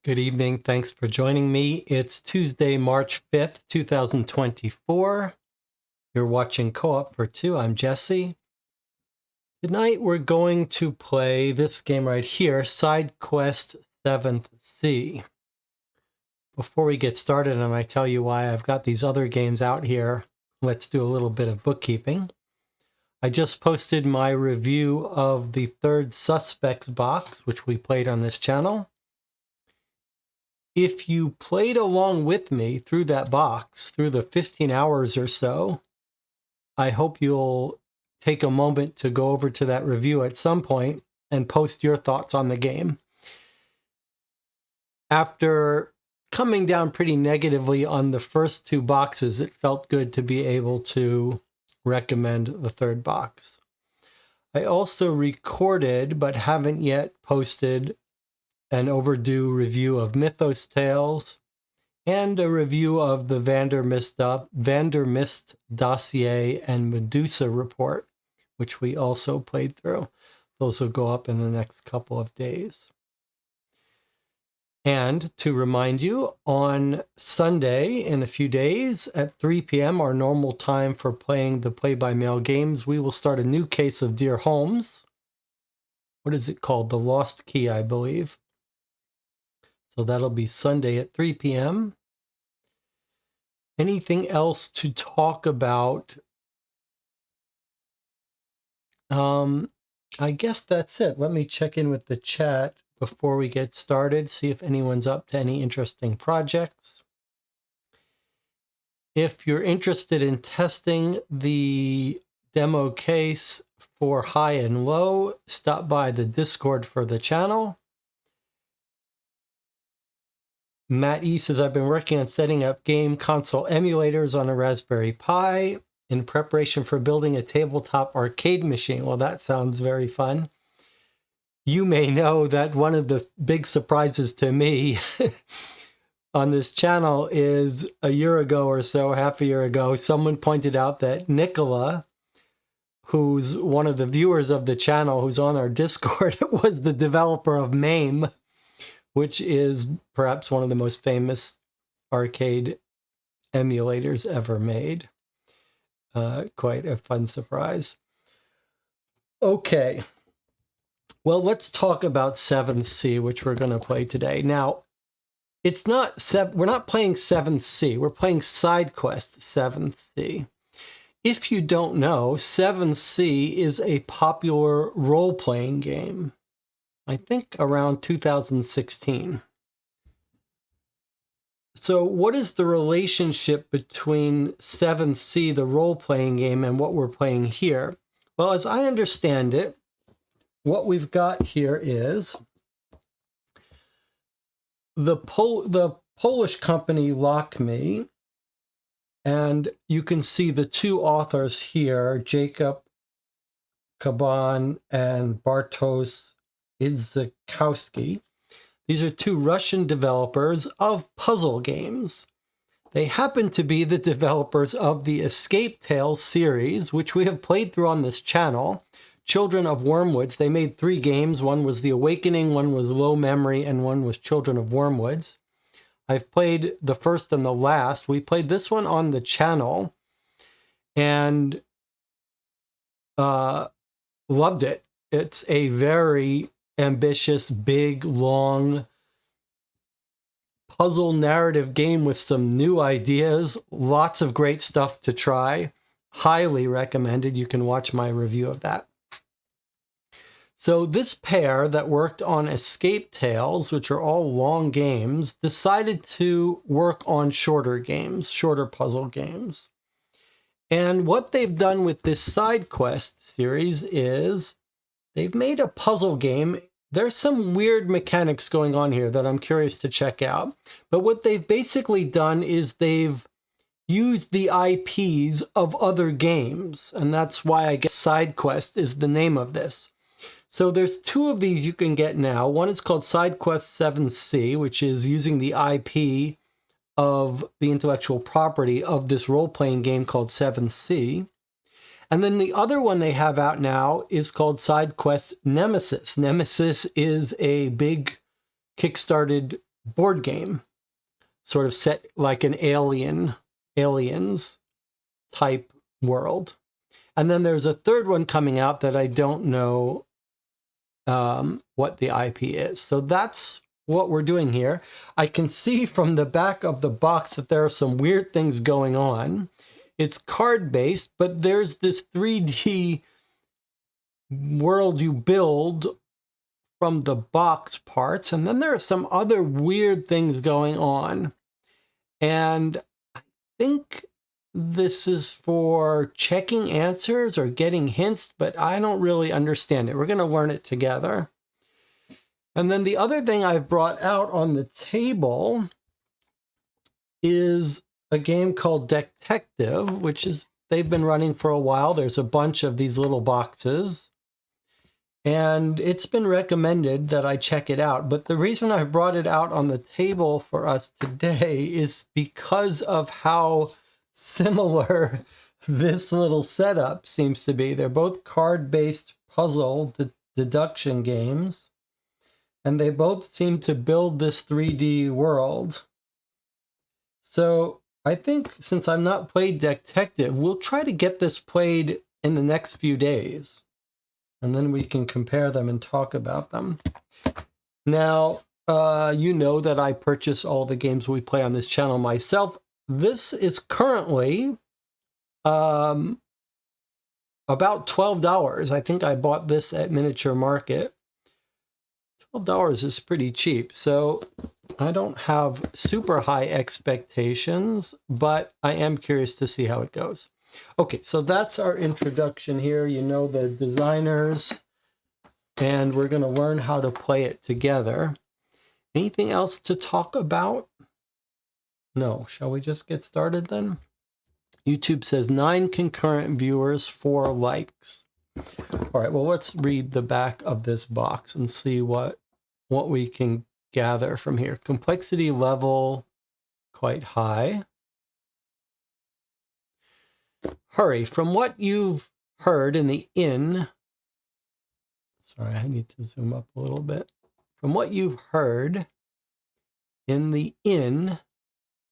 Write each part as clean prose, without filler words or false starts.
Good evening. Thanks for joining me. It's Tuesday, March 5th, 2024. You're watching Co-op for Two. I'm Jesse. Tonight we're going to play this game right here, Side Quest 7th Sea. Before we get started and I tell you why I've got these other games out here, let's do a little bit of bookkeeping. I just posted my review of the Third Suspects box, which we played on this channel. If you played along with me through that box, through the 15 hours or so, I hope you'll take a moment to go over to that review at some point and post your thoughts on the game. After coming down pretty negatively on the first two boxes, it felt good to be able to recommend the third box. I also recorded, but haven't yet posted, an overdue review of Mythos Tales and a review of the Vandermist Dossier and Medusa Report, which we also played through. Those will go up in the next couple of days. And to remind you, on Sunday in a few days at 3 p.m., our normal time for playing the play-by-mail games, we will start a new case of Dear Holmes. What is it called? The Lost Key, I believe. So that'll be Sunday at 3 p.m. Anything else to talk about? I guess that's it. Let me check in with the chat before we get started, see if anyone's up to any interesting projects. If you're interested in testing the demo case for high and low, stop by the Discord for the channel. Matt E says, I've been working on setting up game console emulators on a Raspberry Pi in preparation for building a tabletop arcade machine. Well, that sounds very fun. You may know that one of the big surprises to me on this channel is a year ago or so, half a year ago, someone pointed out that Nicola, who's one of the viewers of the channel, who's on our Discord, was the developer of MAME, which is perhaps one of the most famous arcade emulators ever made. Quite a fun surprise. Okay. Well, let's talk about 7th Sea, which we're going to play today. Now, it's not we're not playing 7th Sea. We're playing Side Quest 7th Sea. If you don't know, 7th Sea is a popular role-playing game. I think around 2016. So what is the relationship between 7th Sea, the role-playing game, and what we're playing here? Well, as I understand it, what we've got here is the Polish company Lockme, and you can see the two authors here, Jacob Kaban and Bartosz Idzikowski. These are two Russian developers of puzzle games. They happen to be the developers of the Escape Tales series, which we have played through on this channel. Children of Wormwoods. They made 3 games. One was The Awakening, one was Low Memory, and one was Children of Wormwoods. I've played the first and the last. We played this one on the channel and loved it. It's a very ambitious, big, long puzzle narrative game with some new ideas, lots of great stuff to try. Highly recommended. You can watch my review of that. So this pair that worked on Escape Tales, which are all long games, decided to work on shorter games, shorter puzzle games. And what they've done with this Side Quest series is they've made a puzzle game. There's some weird mechanics going on here that I'm curious to check out. But what they've basically done is they've used the IPs of other games. And that's why I guess Side Quest is the name of this. So there's 2 of these you can get now. One is called Side Quest 7th Sea, which is using the IP of the intellectual property of this role-playing game called 7th Sea. And then the other one they have out now is called Side Quest Nemesis. Nemesis is a big kickstarted board game, sort of set like an aliens type world. And then there's a third one coming out that I don't know what the IP is. So that's what we're doing here. I can see from the back of the box that there are some weird things going on. It's card-based, but there's this 3D world you build from the box parts, and then there are some other weird things going on. And I think this is for checking answers or getting hints, but I don't really understand it. We're going to learn it together. And then the other thing I've brought out on the table is a game called Detective, which is, they've been running for a while. There's a bunch of these little boxes. And it's been recommended that I check it out. But the reason I brought it out on the table for us today is because of how similar this little setup seems to be. They're both card-based puzzle deduction games. And they both seem to build this 3D world. So I think since I'm not played Detective, we'll try to get this played in the next few days. And then we can compare them and talk about them. Now, you know that I purchase all the games we play on this channel myself. This is currently about $12. I think I bought this at Miniature Market. $12 is pretty cheap, so I don't have super high expectations, but I am curious to see how it goes. Okay, so that's our introduction here. You know the designers, and we're going to learn how to play it together. Anything else to talk about? No. Shall we just get started then? YouTube says 9 concurrent viewers, 4 likes. All right, well, let's read the back of this box and see what we can gather from here. Complexity level, quite high. Hurry, from what you've heard in the inn... Sorry, I need to zoom up a little bit. From what you've heard in the inn,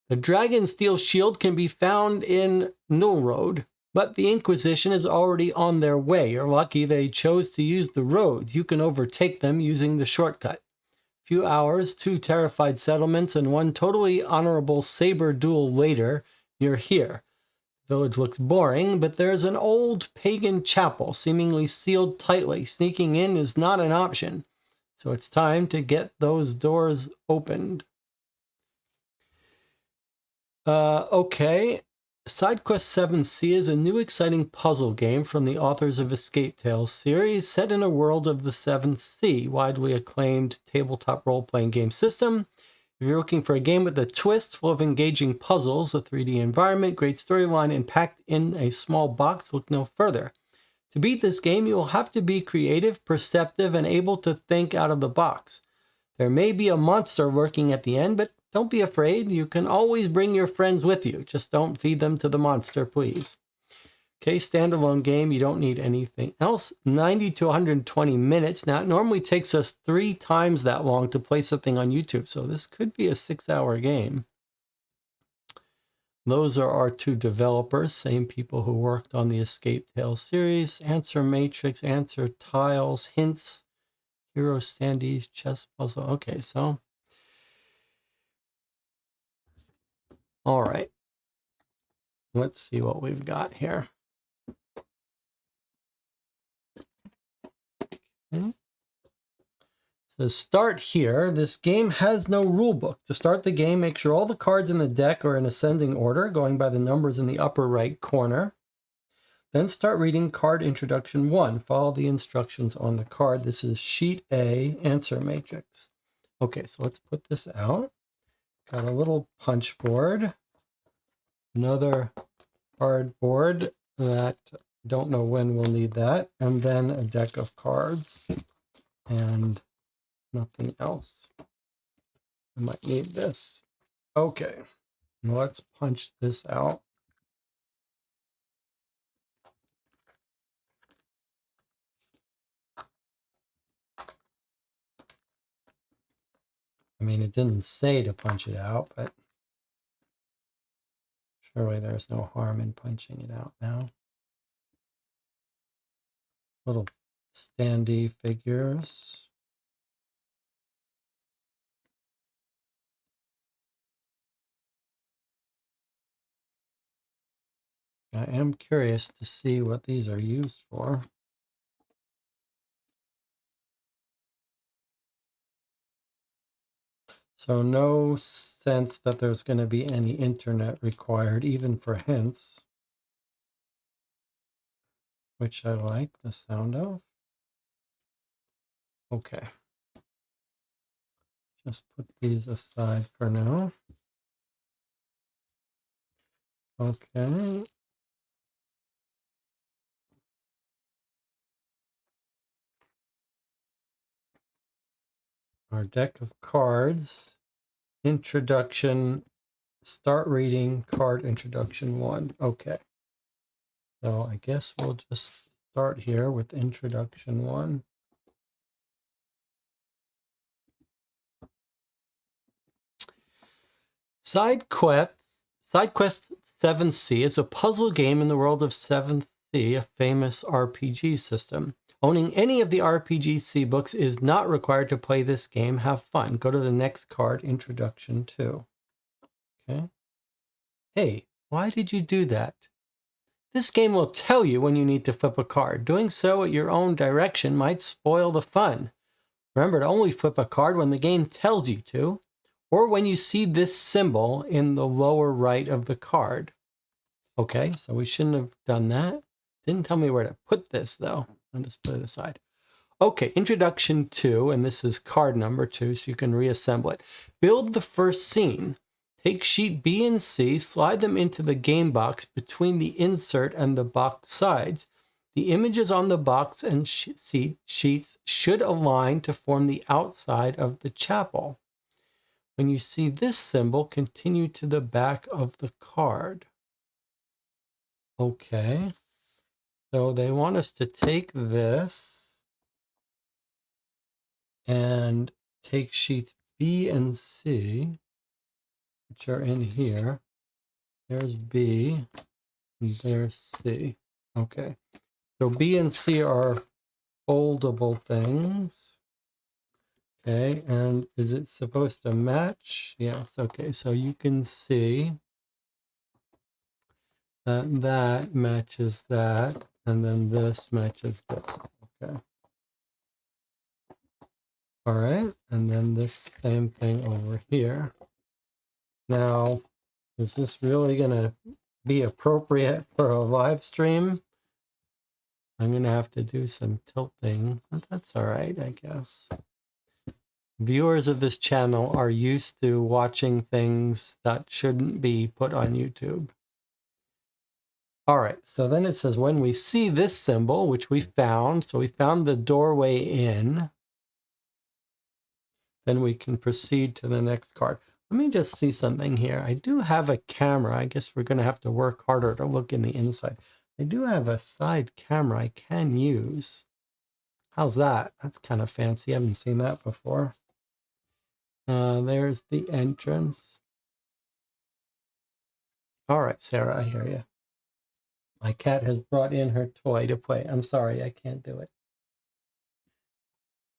the Dragonsteel shield can be found in Nullroad, but the Inquisition is already on their way. You're lucky they chose to use the roads. You can overtake them using the shortcut. Few hours, 2 terrified settlements, and 1 totally honorable saber duel later, you're here. The village looks boring, but there's an old pagan chapel, seemingly sealed tightly. Sneaking in is not an option, so it's time to get those doors opened. Okay. SideQuest 7C is a new exciting puzzle game from the authors of Escape Tales series, set in a world of the 7th Sea, widely acclaimed tabletop role-playing game system. If you're looking for a game with a twist full of engaging puzzles, a 3D environment, great storyline, and packed in a small box, look no further. To beat this game, you will have to be creative, perceptive, and able to think out of the box. There may be a monster lurking at the end, but don't be afraid. You can always bring your friends with you. Just don't feed them to the monster, please. Okay, standalone game. You don't need anything else. 90 to 120 minutes. Now, it normally takes us 3 times that long to play something on YouTube, so this could be a 6-hour game. Those are our 2 developers, same people who worked on the Escape Tales series. Answer Matrix, Answer Tiles, Hints, Hero Standees, Chess Puzzle. Okay, so... all right. Let's see what we've got here. Okay. So start here. This game has no rule book. To start the game, make sure all the cards in the deck are in ascending order, going by the numbers in the upper right corner. Then start reading card introduction 1. Follow the instructions on the card. This is sheet A, answer matrix. Okay, so let's put this out. Got a little punch board. Another cardboard that don't know when we'll need that. And then a deck of cards. And nothing else. I might need this. Okay, let's punch this out. I mean, it didn't say to punch it out, but surely there's no harm in punching it out now. Little standee figures. I am curious to see what these are used for. So no sense that there's going to be any internet required, even for hints, which I like the sound of. Okay. Just put these aside for now. Okay. Our deck of cards. Introduction. Start reading card introduction 1. Okay. So I guess we'll just start here with introduction 1. Side Quest 7th Sea is a puzzle game in the world of 7th Sea, a famous RPG system. Owning any of the RPG books is not required to play this game. Have fun. Go to the next card, Introduction 2. Okay. Hey, why did you do that? This game will tell you when you need to flip a card. Doing so at your own direction might spoil the fun. Remember to only flip a card when the game tells you to, or when you see this symbol in the lower right of the card. Okay, so we shouldn't have done that. Didn't tell me where to put this, though. I'll just put it aside. Okay, introduction 2, and this is card number 2, so you can reassemble it. Build the first scene. Take sheet B and C, slide them into the game box between the insert and the box sides. The images on the box and sheets should align to form the outside of the chapel. When you see this symbol, continue to the back of the card. Okay, so they want us to take this and take sheets B and C, which are in here. There's B, and there's C. Okay, so B and C are foldable things. Okay, and is it supposed to match? Yes, okay, so you can see that that matches that, and then this matches this. Okay. All right, and then this same thing over here. Now, is this really going to be appropriate for a live stream? I'm going to have to do some tilting, but that's all right, I guess. Viewers of this channel are used to watching things that shouldn't be put on YouTube. All right, so then it says when we see this symbol, which we found, so we found the doorway in, then we can proceed to the next card. Let me just see something here. I do have a camera. I guess we're going to have to work harder to look in the inside. I do have a side camera I can use. How's that? That's kind of fancy. I haven't seen that before. There's the entrance. All right, Sarah, I hear you. My cat has brought in her toy to play. I'm sorry, I can't do it.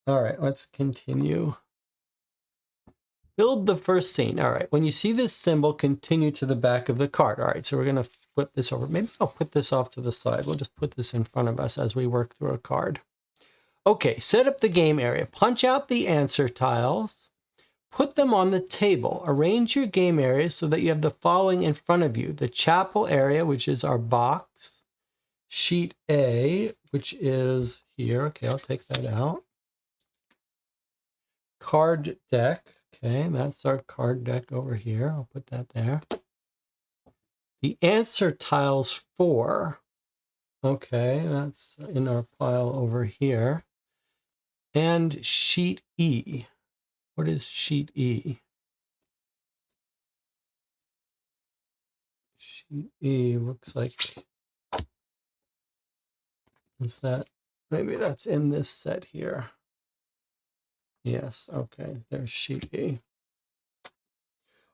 All right, let's continue. Build the first scene. All right, when you see this symbol, continue to the back of the card. All right, so we're going to flip this over. Maybe I'll put this off to the side. We'll just put this in front of us as we work through a card. Okay, set up the game area. Punch out the answer tiles. Put them on the table. Arrange your game areas so that you have the following in front of you. The chapel area, which is our box. Sheet A, which is here. Okay, I'll take that out. Card deck. Okay, that's our card deck over here. I'll put that there. The answer tiles 4. Okay, that's in our pile over here. And sheet E. What is sheet E? Sheet E looks like, is that, maybe that's in this set here. Yes, okay, there's sheet E.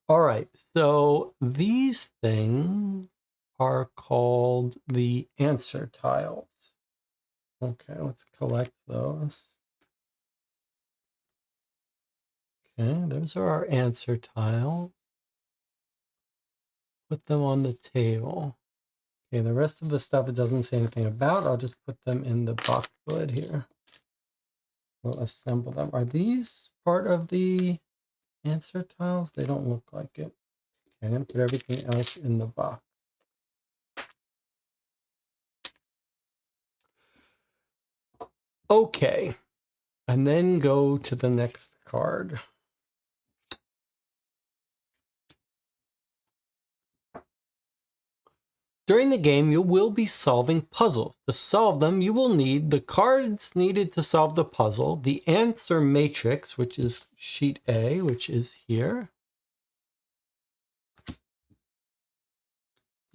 All right, so these things are called the answer tiles. Okay, let's collect those. Okay, those are our answer tiles. Put them on the table. Okay, the rest of the stuff it doesn't say anything about. I'll just put them in the box lid here. We'll assemble them. Are these part of the answer tiles? They don't look like it. Okay, I'm going to put everything else in the box. Okay, and then go to the next card. During the game, you will be solving puzzles. To solve them, you will need the cards needed to solve the puzzle, the answer matrix, which is sheet A, which is here,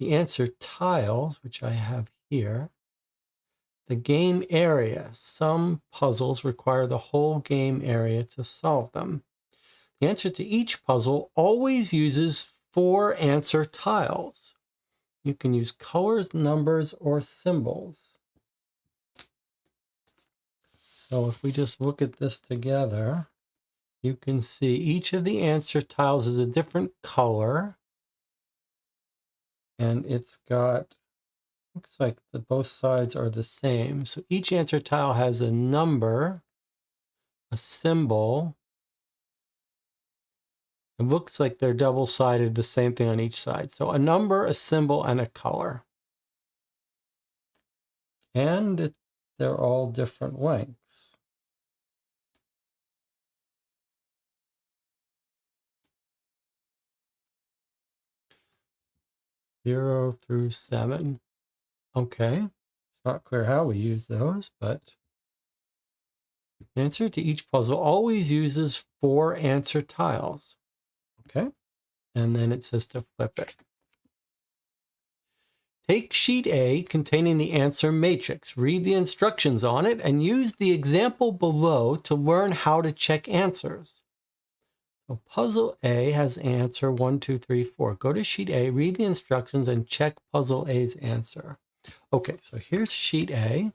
the answer tiles, which I have here, the game area. Some puzzles require the whole game area to solve them. The answer to each puzzle always uses 4 answer tiles. You can use colors, numbers, or symbols. So if we just look at this together, you can see each of the answer tiles is a different color. And it's got, looks like both sides are the same. So each answer tile has a number, a symbol. It looks like they're double-sided, the same thing on each side. So a number, a symbol, and a color. And they're all different lengths. Zero through 7. Okay. It's not clear how we use those, but the answer to each puzzle always uses 4 answer tiles. Okay. And then it says to flip it. Take sheet A containing the answer matrix, read the instructions on it, and use the example below to learn how to check answers. So puzzle A has answer 1, 2, 3, 4. Go to sheet A, read the instructions, and check puzzle A's answer. Okay, so here's sheet A.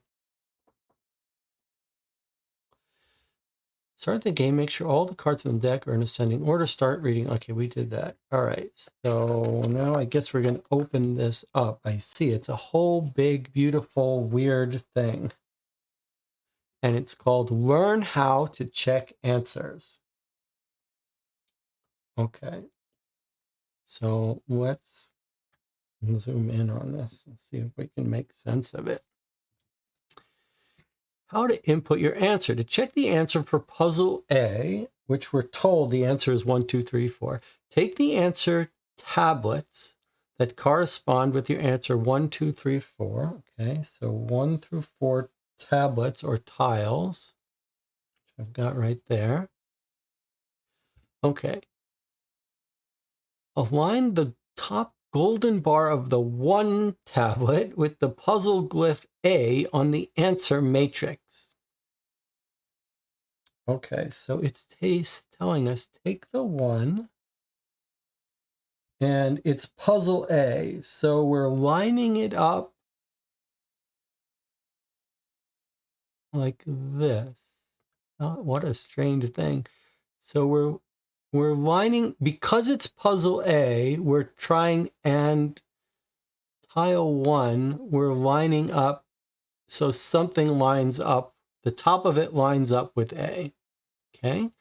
Start the game, make sure all the cards in the deck are in ascending order. Start reading. Okay, we did that. All right, so now I guess we're going to open this up. I see it's a whole big, beautiful, weird thing. And it's called Learn How to Check Answers. Okay, so let's zoom in on this and see if we can make sense of it. How to input your answer. To check the answer for puzzle A, which we're told the answer is 1, 2, 3, 4, take the answer tablets that correspond with your answer 1, 2, 3, 4. Okay, so 1 through 4 tablets or tiles, which I've got right there. Okay. Align the top golden bar of the 1 tablet with the puzzle glyph A on the answer matrix. Okay, so it's telling us take the 1 and it's puzzle A. So we're lining it up like this. Oh, what a strange thing. So we're lining, because it's puzzle A, we're trying, and tile 1, we're lining up so something lines up, the top of it lines up with A. Okay.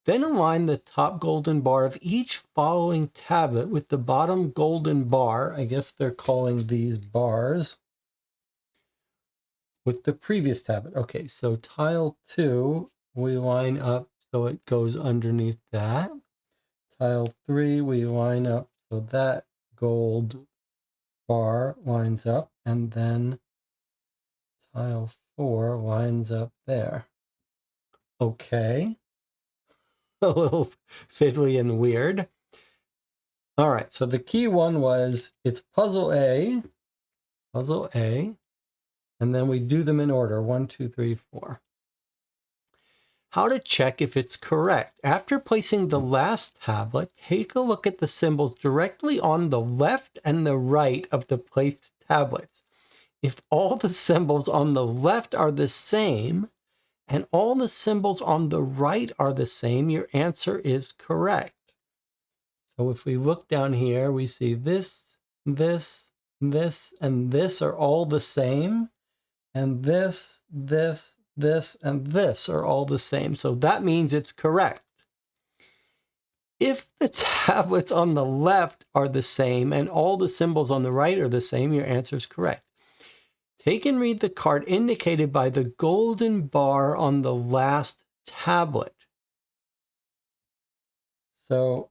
Then align the top golden bar of each following tablet with the bottom golden bar. I guess they're calling these bars with the previous tablet. Okay, so tile 2, we line up so it goes underneath that. Tile 3, we line up so that gold bar lines up, and then tile 4 lines up there. Okay. A little fiddly and weird. All right, so the key one was it's puzzle A, and then we do them in order, 1, 2, 3, 4. How to check if it's correct. After placing the last tablet, take a look at the symbols directly on the left and the right of the placed tablets. If all the symbols on the left are the same and all the symbols on the right are the same, your answer is correct. So if we look down here, we see this, this, this, and this are all the same. And this, this, this, and this are all the same. So that means it's correct. If the tablets on the left are the same and all the symbols on the right are the same, your answer is correct. Take and read the card indicated by the golden bar on the last tablet. So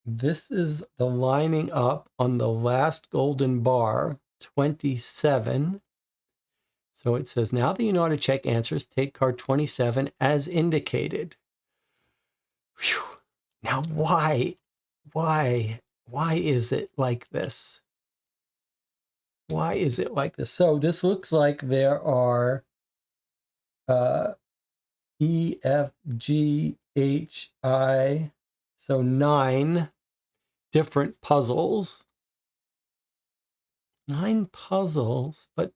this is the lining up on the last golden bar, 27. So it says, now that you know how to check answers, take card 27 as indicated. Whew. Now why is it like this? Why is it like this? So this looks like there are E, F, G, H, I, so 9 different puzzles. 9 puzzles, but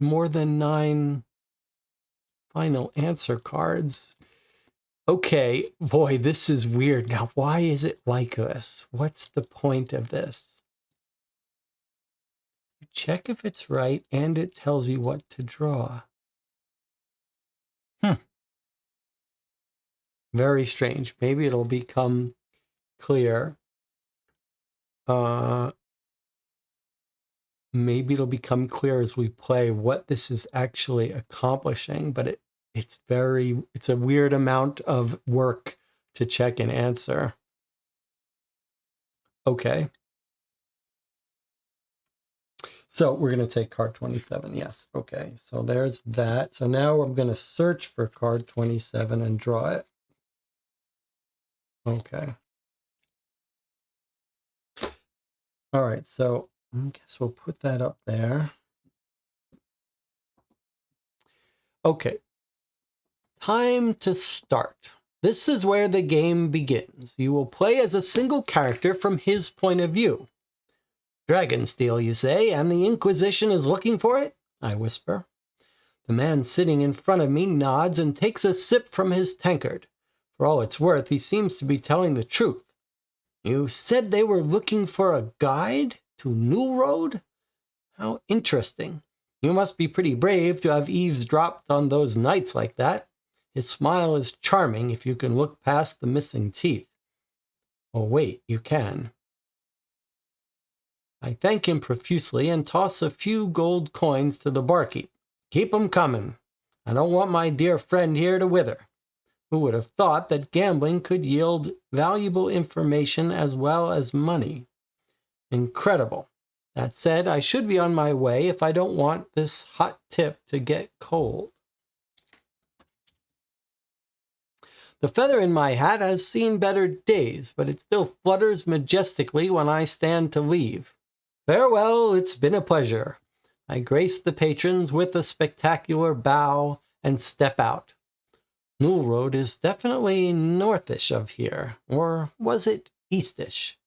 more than 9 final answer cards. Okay, boy, this is weird. Now, why is it like this? What's the point of this? You check if it's right, and it tells you what to draw. Very strange. Maybe it'll become clear. Maybe it'll become clear as we play what this is actually accomplishing, but it's a weird amount of work to check and answer. Okay. So we're going to take card 27. Yes. Okay. So there's that. So now I'm going to search for card 27 and draw it. Okay. All right. So I guess we'll put that up there. Okay. Time to start. This is where the game begins. You will play as a single character from his point of view. Dragonsteel, you say, and the Inquisition is looking for it? I whisper. The man sitting in front of me nods and takes a sip from his tankard. For all it's worth, he seems to be telling the truth. You said they were looking for a guide to New Road? How interesting. You must be pretty brave to have eavesdropped on those knights like that. His smile is charming if you can look past the missing teeth. Oh, wait, you can. I thank him profusely and toss a few gold coins to the barkeep. Keep 'em coming. I don't want my dear friend here to wither. Who would have thought that gambling could yield valuable information as well as money? Incredible. That said, I should be on my way if I don't want this hot tip to get cold. The feather in my hat has seen better days, but it still flutters majestically when I stand to leave. Farewell, it's been a pleasure. I grace the patrons with a spectacular bow and step out. New Road is definitely northish of here, or was it eastish?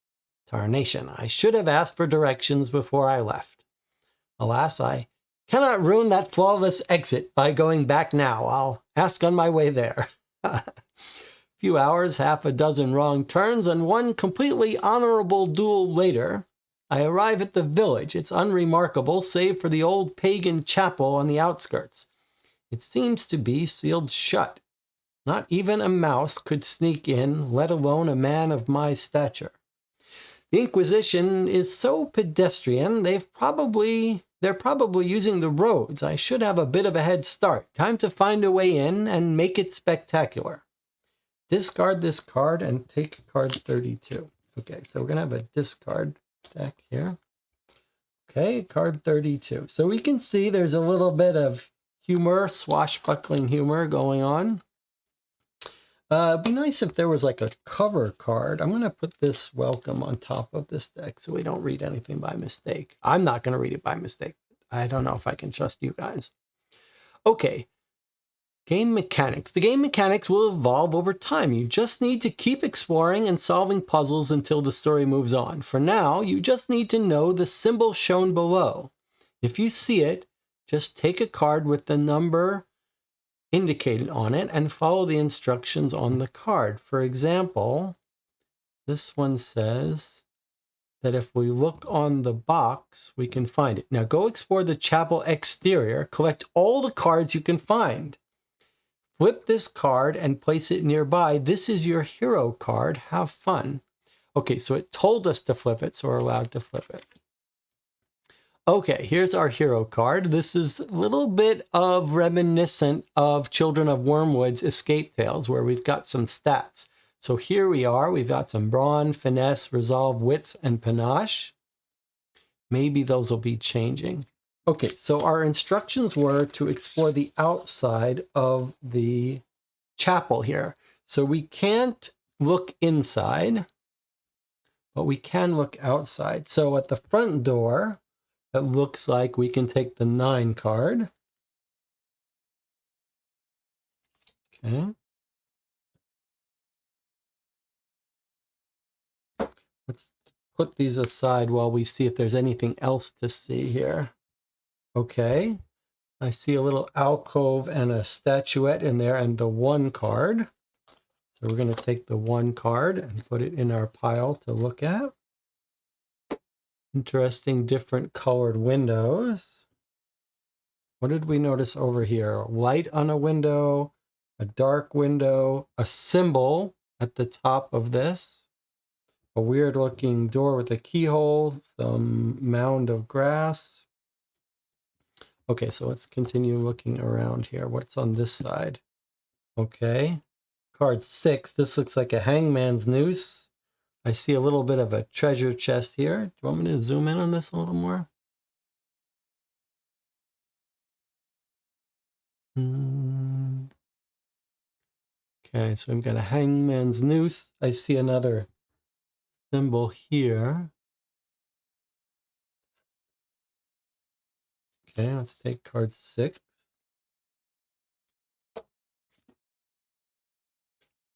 Tarnation, I should have asked for directions before I left. Alas, I cannot ruin that flawless exit by going back now. I'll ask on my way there. Few hours, half a dozen wrong turns, and one completely honorable duel later, I arrive at the village. It's unremarkable, save for the old pagan chapel on the outskirts. It seems to be sealed shut. Not even a mouse could sneak in, let alone a man of my stature. The Inquisition is so pedestrian, they're probably using the roads. I should have a bit of a head start. Time to find a way in and make it spectacular. Discard this card and take card 32. Okay, so we're going to have a discard deck here. Okay, card 32. So we can see there's a little bit of humor, swashbuckling humor going on. It'd be nice if there was like a cover card. I'm going to put this welcome on top of this deck so we don't read anything by mistake. I'm not going to read it by mistake. I don't know if I can trust you guys. Okay. Game mechanics. The game mechanics will evolve over time. You just need to keep exploring and solving puzzles until the story moves on. For now, you just need to know the symbol shown below. If you see it, just take a card with the number indicated on it and follow the instructions on the card. For example, this one says that if we look on the box, we can find it. Now go explore the chapel exterior, collect all the cards you can find. Flip this card and place it nearby. This is your hero card. Have fun. Okay, so it told us to flip it, so we're allowed to flip it. Okay, here's our hero card. This is a little bit of reminiscent of Children of Wormwood's Escape Tales, where we've got some stats. So here we are. We've got some brawn, finesse, resolve, wits, and panache. Maybe those will be changing. Okay, so our instructions were to explore the outside of the chapel here. So we can't look inside, but we can look outside. So at the front door, it looks like we can take the 9 card. Okay. Let's put these aside while we see if there's anything else to see here. Okay. I see a little alcove and a statuette in there and the 1 card. So we're going to take the 1 card and put it in our pile to look at. Interesting different colored windows. What did we notice over here? Light on a window, a dark window, a symbol at the top of this, a weird looking door with a keyhole, some mound of grass. Okay, so let's continue looking around here. What's on this side? Okay, card 6. This looks like a hangman's noose. I see a little bit of a treasure chest here. Do you want me to zoom in on this a little more? Okay, so we've got a hangman's noose. I see another symbol here. Okay, let's take card 6.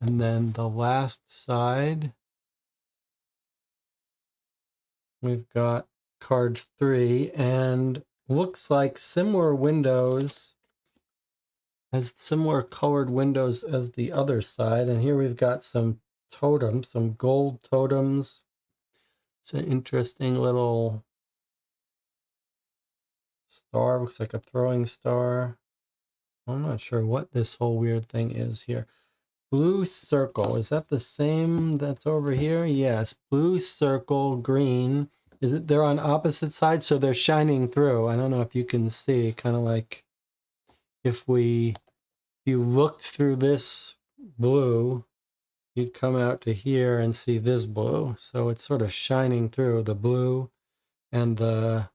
And then the last side, we've got card 3, and looks like similar windows, has similar colored windows as the other side. And here we've got some totems, some gold totems. It's an interesting little star, looks like a throwing star. I'm not sure what this whole weird thing is here. Blue circle, is that the same that's over here? Yes, blue circle, green. Is it? They're on opposite sides, so they're shining through. I don't know if you can see, kind of like if you looked through this blue, you'd come out to here and see this blue. So it's sort of shining through. The blue and the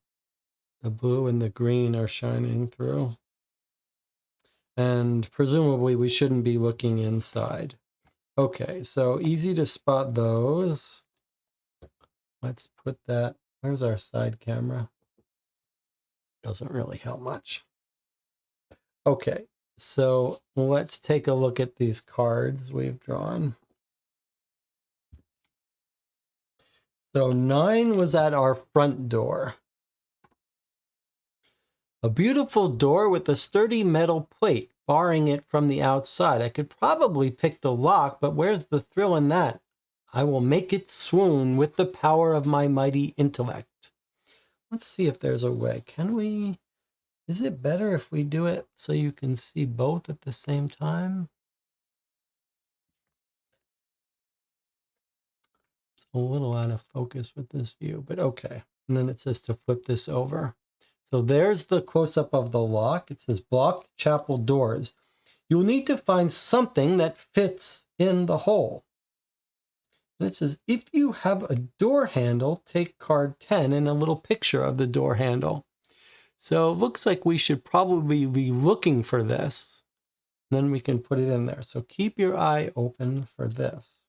blue and the green are shining through. And presumably we shouldn't be looking inside. Okay, so easy to spot those. Let's put that, where's our side camera? Doesn't really help much. Okay, so let's take a look at these cards we've drawn. So 9 was at our front door. A beautiful door with a sturdy metal plate barring it from the outside. I could probably pick the lock, but where's the thrill in that? I will make it swoon with the power of my mighty intellect. Let's see if there's a way. Can we? Is it better if we do it so you can see both at the same time? It's a little out of focus with this view, but okay. And then it says to flip this over. So there's the close-up of the lock. It says block chapel doors. You'll need to find something that fits in the hole. And it says, if you have a door handle, take card 10 and a little picture of the door handle. So it looks like we should probably be looking for this. Then we can put it in there. So keep your eye open for this.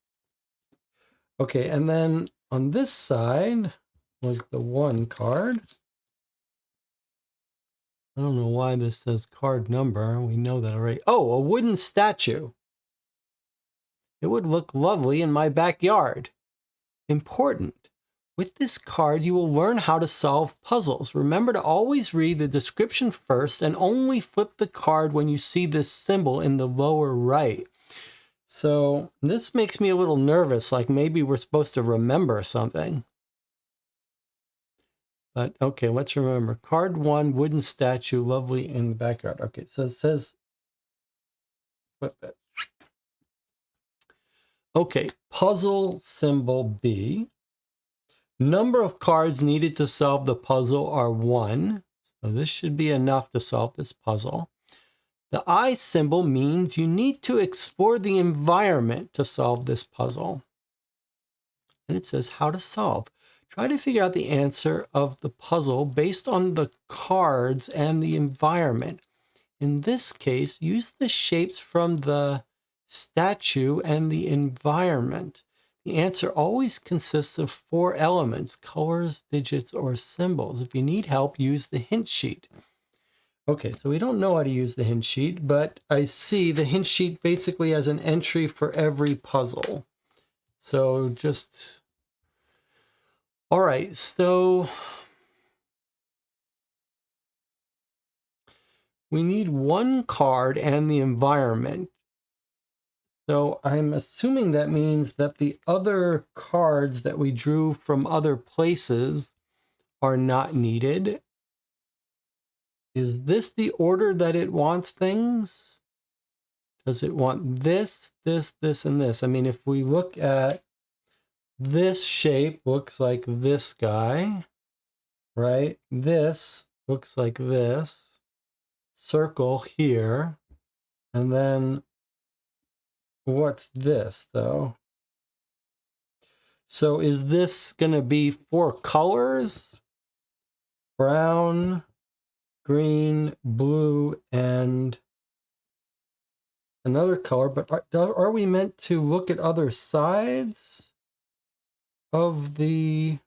Okay, and then on this side was the 1 card. I don't know why this says card number. We know that already. Oh, a wooden statue. It would look lovely in my backyard. Important. With this card, you will learn how to solve puzzles. Remember to always read the description first and only flip the card when you see this symbol in the lower right. So this makes me a little nervous, like maybe we're supposed to remember something. But okay, let's remember. Card 1, wooden statue, lovely in the backyard. Okay, so it says, flip it. Okay, puzzle symbol B. Number of cards needed to solve the puzzle are 1. So this should be enough to solve this puzzle. The I symbol means you need to explore the environment to solve this puzzle. And it says how to solve. Try to figure out the answer of the puzzle based on the cards and the environment. In this case, use the shapes from the statue and the environment. The answer always consists of 4 elements: colors, digits, or symbols. If you need help, use the hint sheet. Okay, so we don't know how to use the hint sheet, but I see the hint sheet basically has an entry for every puzzle. So just... All right, so we need 1 card and the environment. So I'm assuming that means that the other cards that we drew from other places are not needed. Is this the order that it wants things? Does it want this, this, this, and this? I mean, if we look at this shape, looks like this guy, right? This looks like this. Circle here. And then what's this, though? So is this going to be 4 colors? Brown, green, blue, and another color. But are we meant to look at other sides of the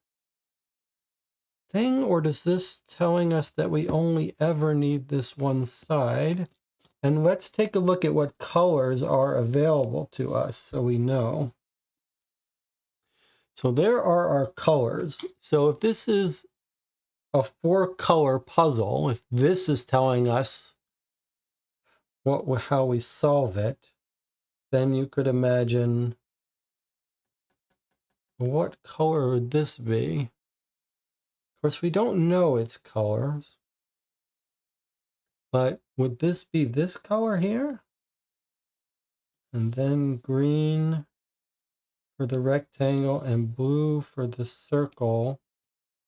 thing? Or does this telling us that we only ever need this one side? And let's take a look at what colors are available to us so we know. So there are our colors. So if this is a 4-color puzzle, if this is telling us how we solve it, then you could imagine, what color would this be? Of course, we don't know its colors, but would this be this color here? And then green for the rectangle and blue for the circle.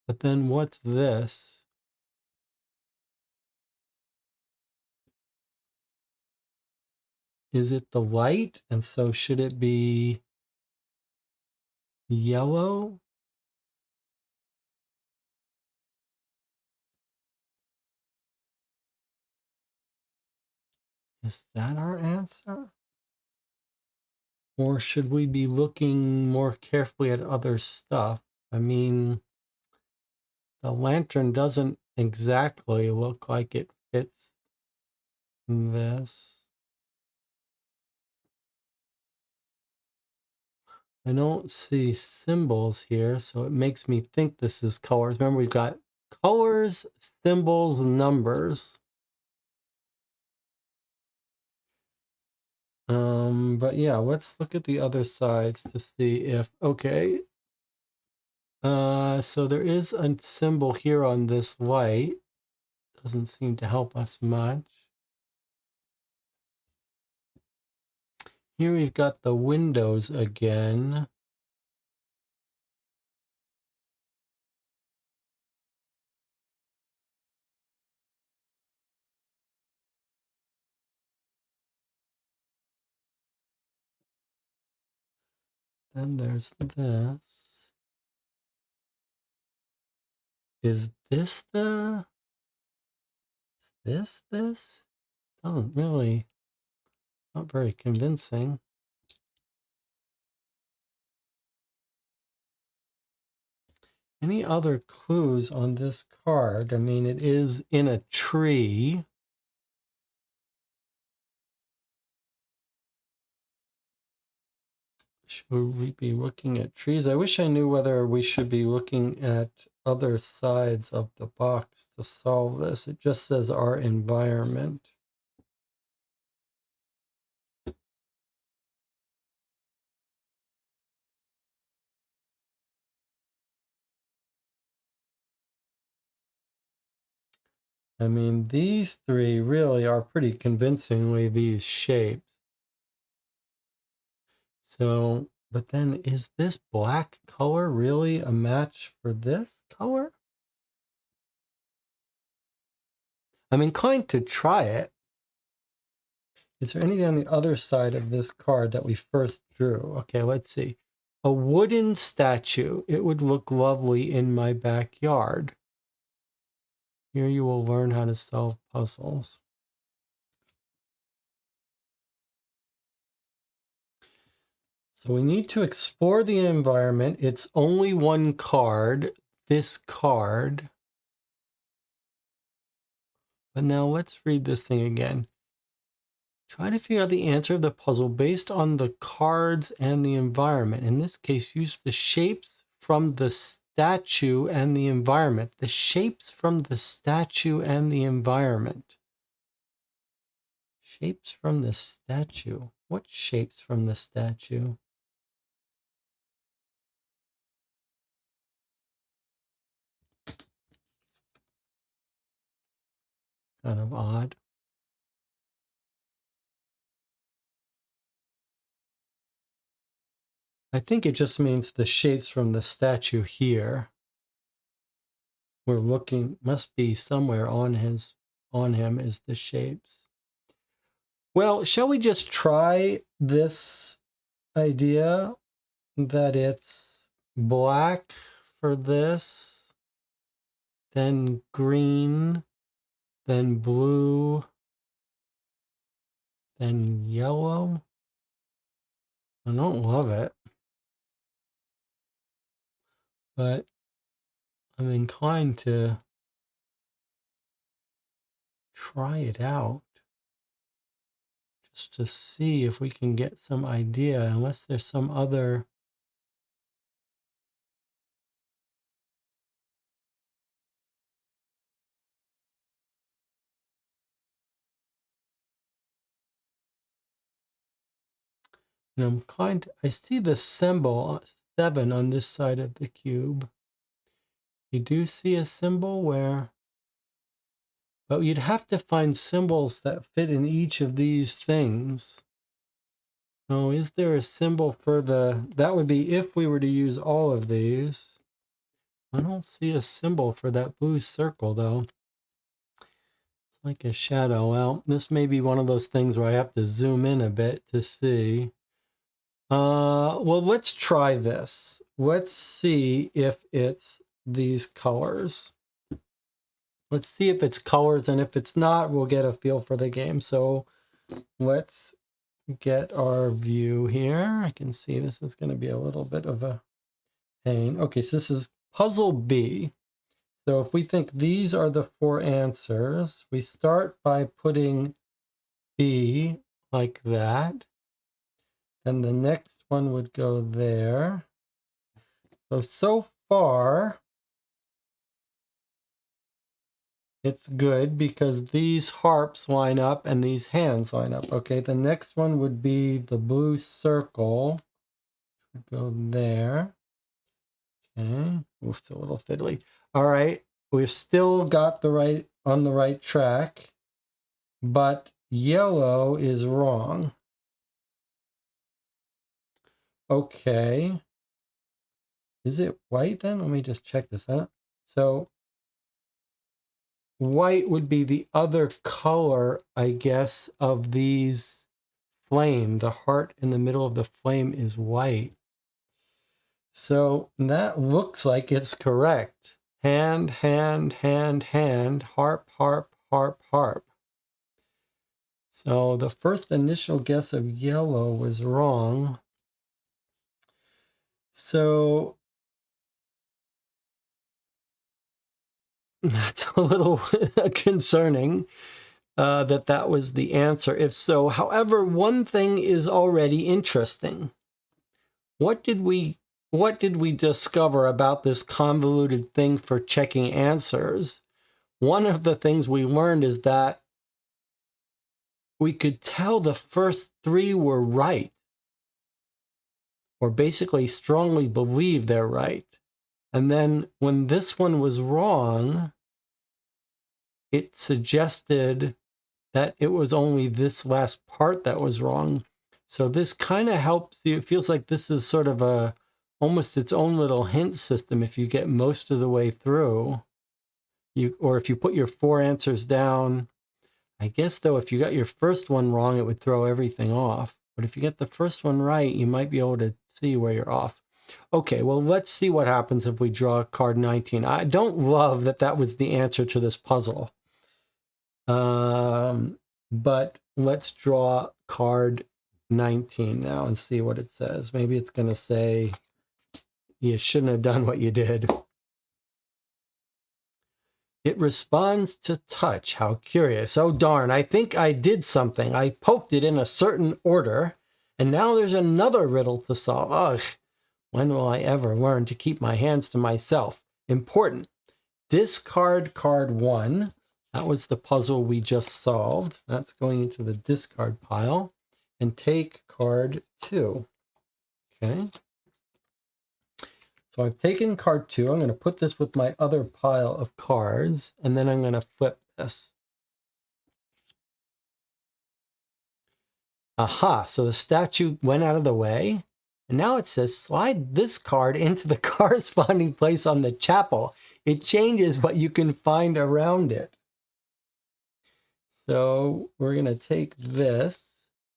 But then what's this? Is it the light? And so should it be yellow? Is that our answer? Or should we be looking more carefully at other stuff? I mean, the lantern doesn't exactly look like it fits this. I don't see symbols here, so it makes me think this is colors. Remember, we've got colors, symbols, numbers. But yeah, let's look at the other sides to see if, okay. So there is a symbol here on this light. Doesn't seem to help us much. Here we've got the windows again. Then there's this. Is this the... This? Doesn't really... Not very convincing. Any other clues on this card? I mean, it is in a tree. Should we be looking at trees? I wish I knew whether we should be looking at other sides of the box to solve this. It just says our environment. I mean, these three really are pretty convincingly these shapes. So, but then is this black color really a match for this color? I'm inclined to try it. Is there anything on the other side of this card that we first drew? Okay, let's see. A wooden statue. It would look lovely in my backyard. Here you will learn how to solve puzzles. So we need to explore the environment. It's only one card, this card. But now let's read this thing again. Try to figure out the answer of the puzzle based on the cards and the environment. In this case, use the shapes from the statue and the environment. The shapes from the statue and the environment. Shapes from the statue. What shapes from the statue? Kind of odd. I think it just means the shapes from the statue here. We're looking, must be somewhere on him is the shapes. Well, shall we just try this idea that it's black for this, then green, then blue, then yellow? I don't love it, but I'm inclined to try it out just to see if we can get some idea, unless there's some other. And I'm inclined to, I see the symbol 7 on this side of the cube. You do see a symbol where, but you'd have to find symbols that fit in each of these things. Oh, is there a symbol for the, that would be if we were to use all of these. I don't see a symbol for that blue circle though. It's like a shadow. Well, this may be one of those things where I have to zoom in a bit to see. Well, let's try this. Let's see if it's these colors. Let's see if it's colors, and if it's not, we'll get a feel for the game. So let's get our view here. I can see this is going to be a little bit of a pain. Okay, so this is puzzle B. So if we think these are the 4 answers, we start by putting B like that. Then the next one would go there. So far, it's good because these harps line up and these hands line up. Okay, the next one would be the blue circle. Go there. Okay, oof, it's a little fiddly. All right, we've still got the right track, but yellow is wrong. Okay. Is it white then? Let me just check this out. So white would be the other color, I guess, of these flame. The heart in the middle of the flame is white. So that looks like it's correct. Hand, hand, hand, hand, harp, harp, harp, harp. So the first initial guess of yellow was wrong. So That's a little concerning that was the answer. If so, however, one thing is already interesting. What did we discover about this convoluted thing for checking answers? One of the things we learned is that we could tell the first three were right, or basically strongly believe they're right. And then when this one was wrong, it suggested that it was only this last part that was wrong. So this kind of helps you. It feels like this is sort of almost its own little hint system. If you get most of the way through, or if you put your 4 answers down, I guess though, if you got your first one wrong, it would throw everything off. But if you get the first one right, you might be able to see where you're off. Okay, well, let's see what happens if we draw card 19. I don't love that was the answer to this puzzle. But let's draw card 19 now and see what it says. Maybe it's going to say you shouldn't have done what you did. It responds to touch. How curious. Oh, darn. I think I did something. I poked it in a certain order, and now there's another riddle to solve. Ugh. When will I ever learn to keep my hands to myself? Important. Discard card 1. That was the puzzle we just solved. That's going into the discard pile. And take card 2. Okay. So I've taken card 2. I'm going to put this with my other pile of cards, and then I'm going to flip this. Aha, so the statue went out of the way. And now it says slide this card into the corresponding place on the chapel. It changes what you can find around it. So we're going to take this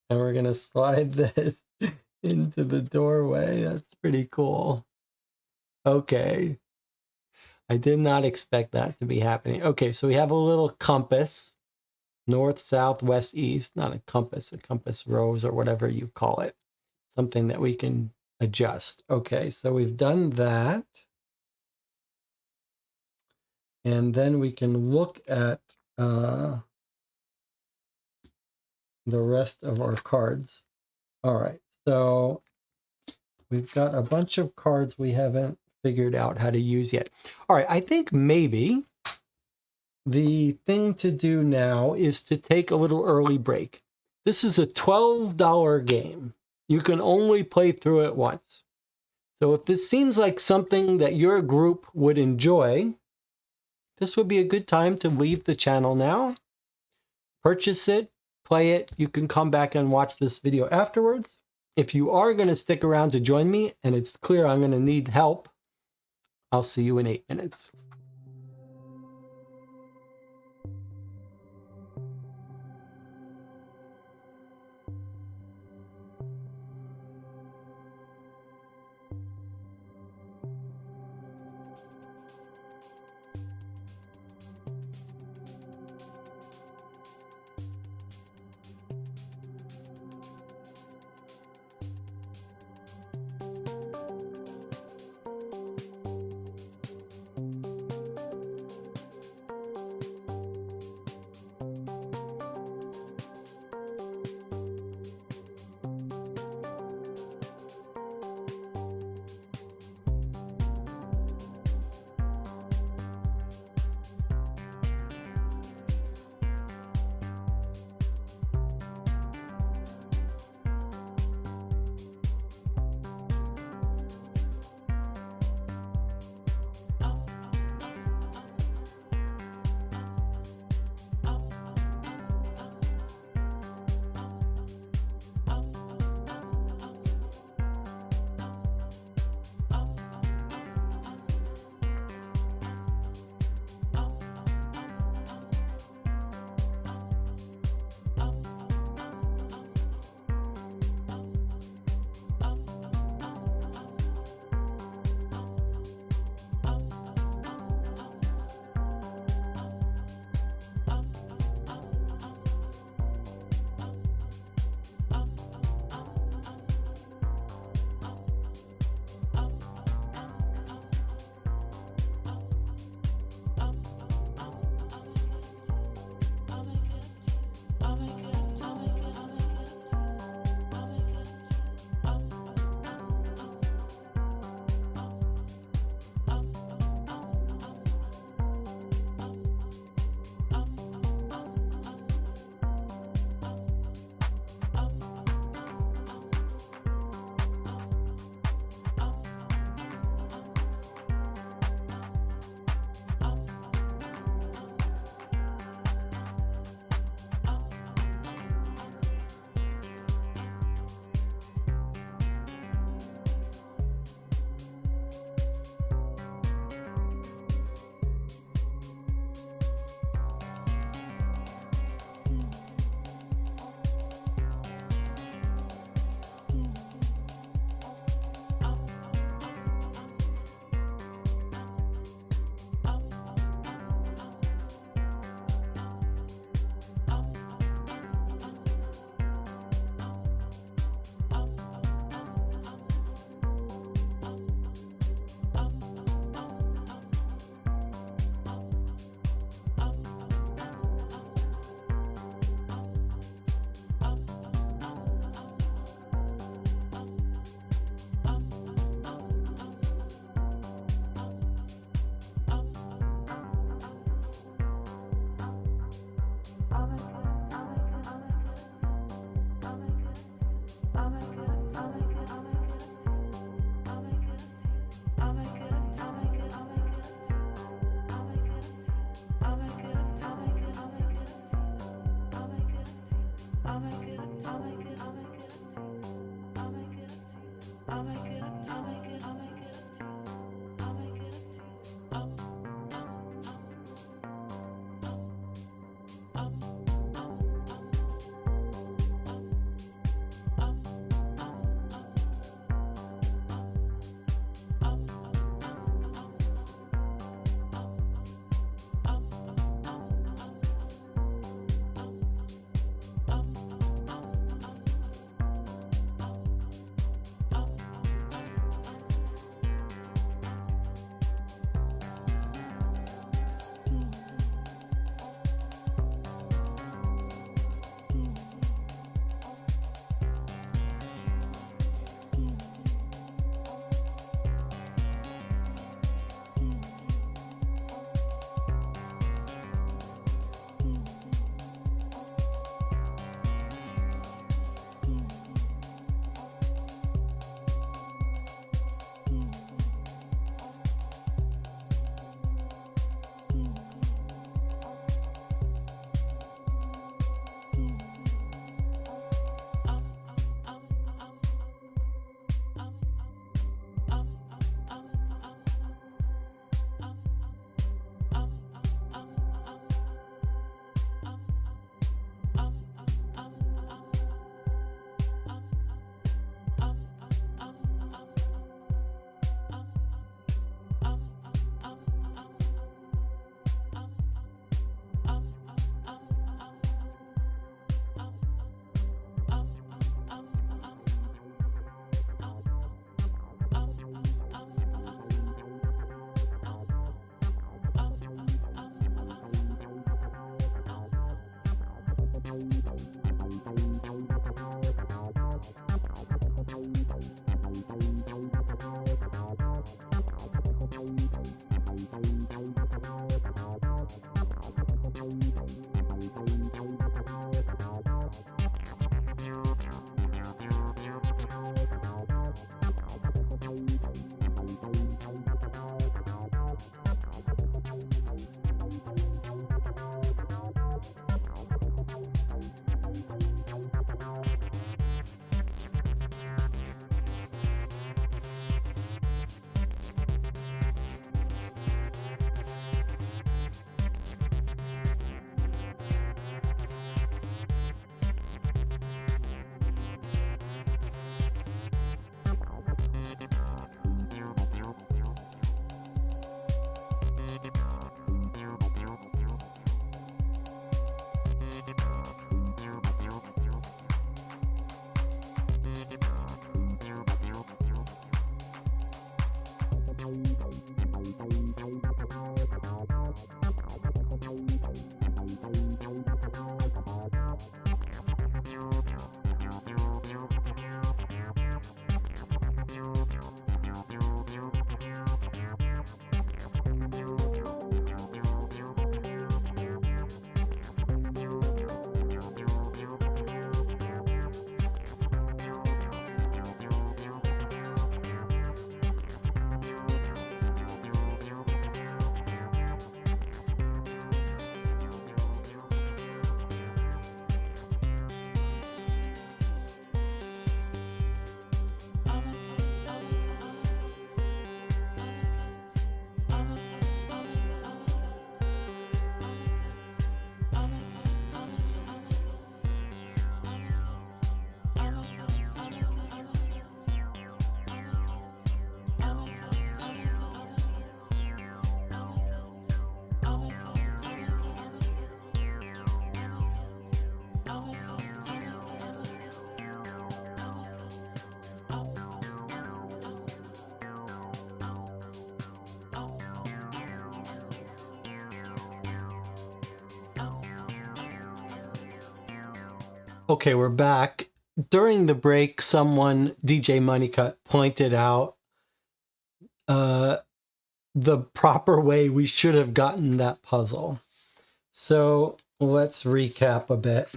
and we're going to slide this into the doorway. That's pretty cool. Okay. I did not expect that to be happening. Okay, so we have a little compass. North, south, west, east. Not a compass rose or whatever you call it. Something that we can adjust. Okay, so we've done that. And then we can look at the rest of our cards. All right, so we've got a bunch of cards we haven't figured out how to use yet. All right, I think maybe the thing to do now is to take a little early break. This is a $12 game. You can only play through it once. So if this seems like something that your group would enjoy, this would be a good time to leave the channel now. Purchase it, play it. You can come back and watch this video afterwards. If you are going to stick around to join me, and it's clear I'm going to need help, I'll see you in 8 minutes. Okay, we're back. During the break, someone, DJ Moneycut, pointed out the proper way we should have gotten that puzzle. So let's recap a bit.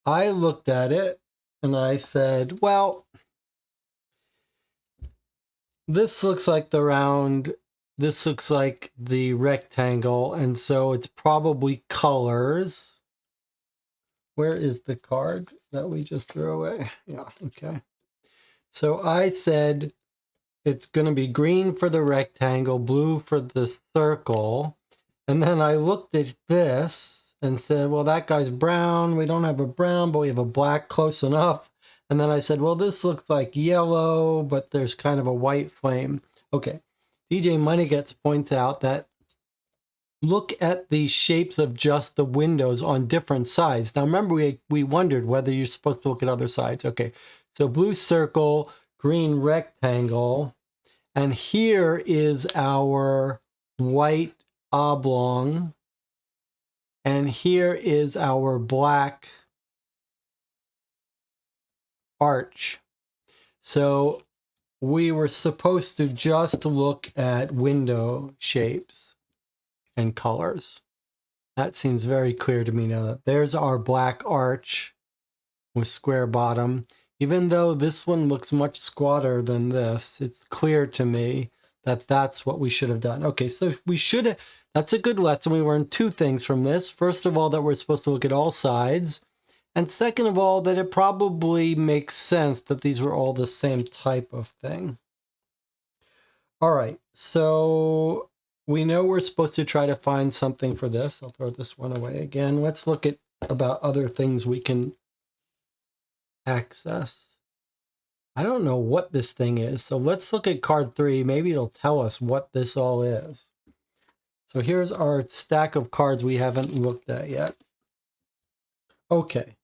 I looked at it and I said, well, this looks like the round, this looks like the rectangle, and so it's probably colors. Where is the card that we just threw away? Yeah, okay. So I said it's going to be green for the rectangle, blue for the circle. And then I looked at this and said, well, that guy's brown. We don't have a brown, but we have a black close enough. And then I said, well, this looks like yellow, but there's kind of a white flame. Okay. DJ Moneygets points out that look at the shapes of just the windows on different sides. Now, remember, we wondered whether you're supposed to look at other sides. Okay. So blue circle, green rectangle, and here is our white oblong, and here is our black arch. So we were supposed to just look at window shapes and colors. That seems very clear to me now. There's our black arch with square bottom. Even though this one looks much squatter than this, it's clear to me that that's what we should have done. Okay, so we should have, that's a good lesson. We learned two things from this. First of all, that we're supposed to look at all sides. And second of all, that it probably makes sense that these were all the same type of thing. All right, so we know we're supposed to try to find something for this. I'll throw this one away again. Let's look at about other things we can access. I don't know what this thing is, so let's look at card 3. Maybe it'll tell us what this all is. So here's our stack of cards we haven't looked at yet. Okay,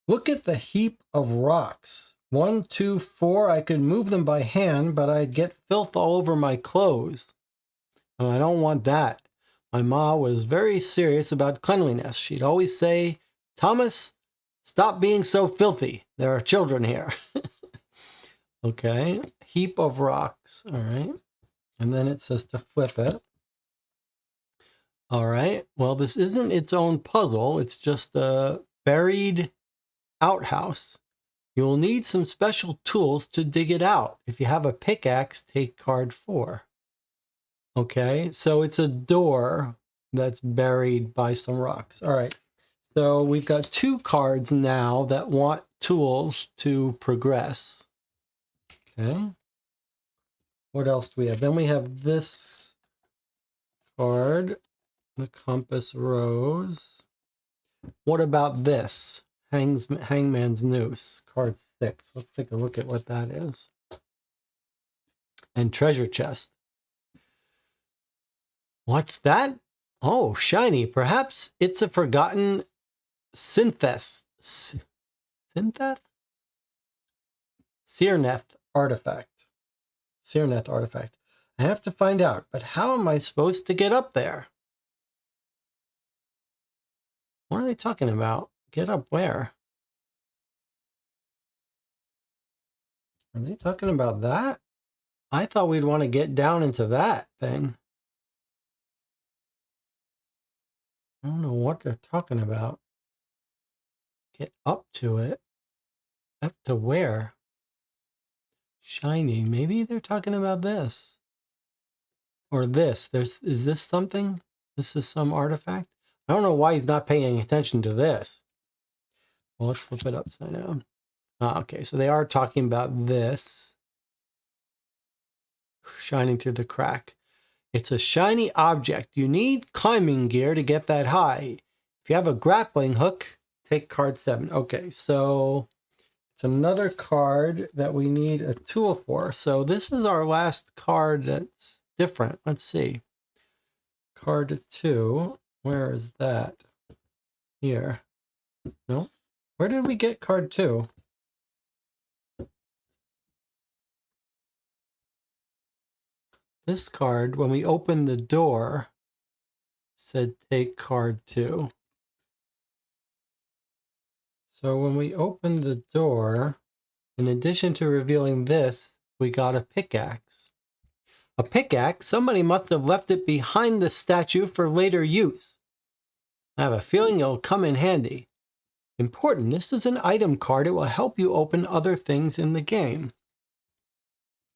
look at the heap of rocks. 1, 2, 4. I could move them by hand, but I'd get filth all over my clothes. And I don't want that. My ma was very serious about cleanliness. She'd always say, Thomas, stop being so filthy. There are children here. Okay, heap of rocks. All right. And then it says to flip it. All right. Well, this isn't its own puzzle. It's just a buried outhouse. You'll need some special tools to dig it out. If you have a pickaxe, take card 4. Okay, so it's a door that's buried by some rocks. All right. So we've got 2 cards now that want tools to progress. Okay. What else do we have? Then we have this card, the compass rose. What about this? Hangman's noose, card 6. Let's take a look at what that is. And treasure chest. What's that? Oh, shiny. Perhaps it's a forgotten Syntheth. Syntheth? Searneth artifact. Searneth artifact. I have to find out, but how am I supposed to get up there? What are they talking about? Get up where? Are they talking about that? I thought we'd want to get down into that thing. I don't know what they're talking about. Get up to it. Up to where? Shiny. Maybe they're talking about this. Or this. Is this something? This is some artifact? I don't know why he's not paying any attention to this. Well, let's flip it upside down. Okay, so they are talking about this. Shining through the crack. It's a shiny object. You need climbing gear to get that high. If you have a grappling hook, take card 7. Okay, so it's another card that we need a tool for. So this is our last card that's different. Let's see. Card 2. Where is that? Here. No. Where did we get card 2? This card, when we opened the door, said take card 2. So when we opened the door, in addition to revealing this, we got a pickaxe. A pickaxe? Somebody must have left it behind the statue for later use. I have a feeling it'll come in handy. Important, this is an item card. It will help you open other things in the game.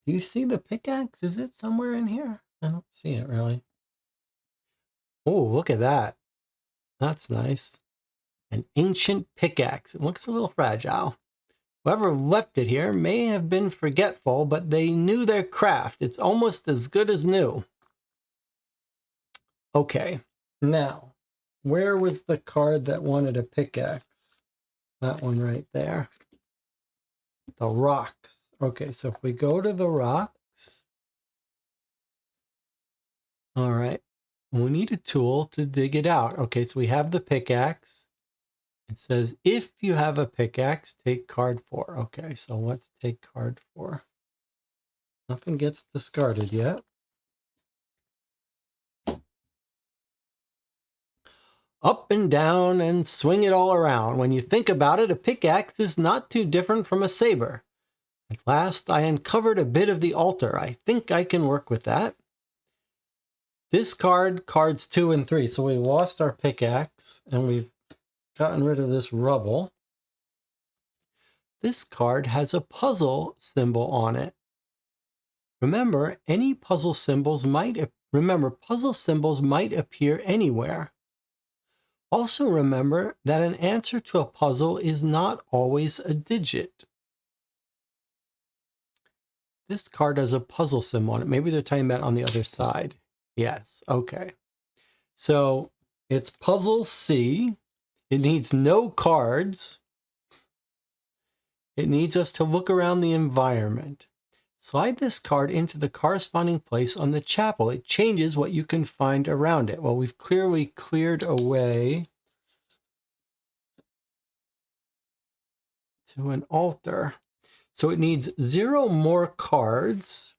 Do you see the pickaxe? Is it somewhere in here? I don't see it really. Oh, look at that. That's nice. An ancient pickaxe. It looks a little fragile. Whoever left it here may have been forgetful, but they knew their craft. It's almost as good as new. Okay, now, where was the card that wanted a pickaxe? That one right there. The rocks. Okay, so if we go to the rocks. All right, we need a tool to dig it out. Okay, so we have the pickaxe. It says, if you have a pickaxe, take card 4. Okay, so let's take card 4. Nothing gets discarded yet. Up and down and swing it all around. When you think about it, a pickaxe is not too different from a saber. At last, I uncovered a bit of the altar. I think I can work with that. Discard cards 2 and 3. So we lost our pickaxe and we've gotten rid of this rubble. This card has a puzzle symbol on it. Remember, puzzle symbols might appear anywhere. Also remember that an answer to a puzzle is not always a digit. This card has a puzzle symbol on it. Maybe they're talking about on the other side. Yes, okay. So it's puzzle C. It needs no cards. It needs us to look around the environment. Slide this card into the corresponding place on the chapel. It changes what you can find around it. Well, we've clearly cleared away to an altar. So it needs 0 more cards.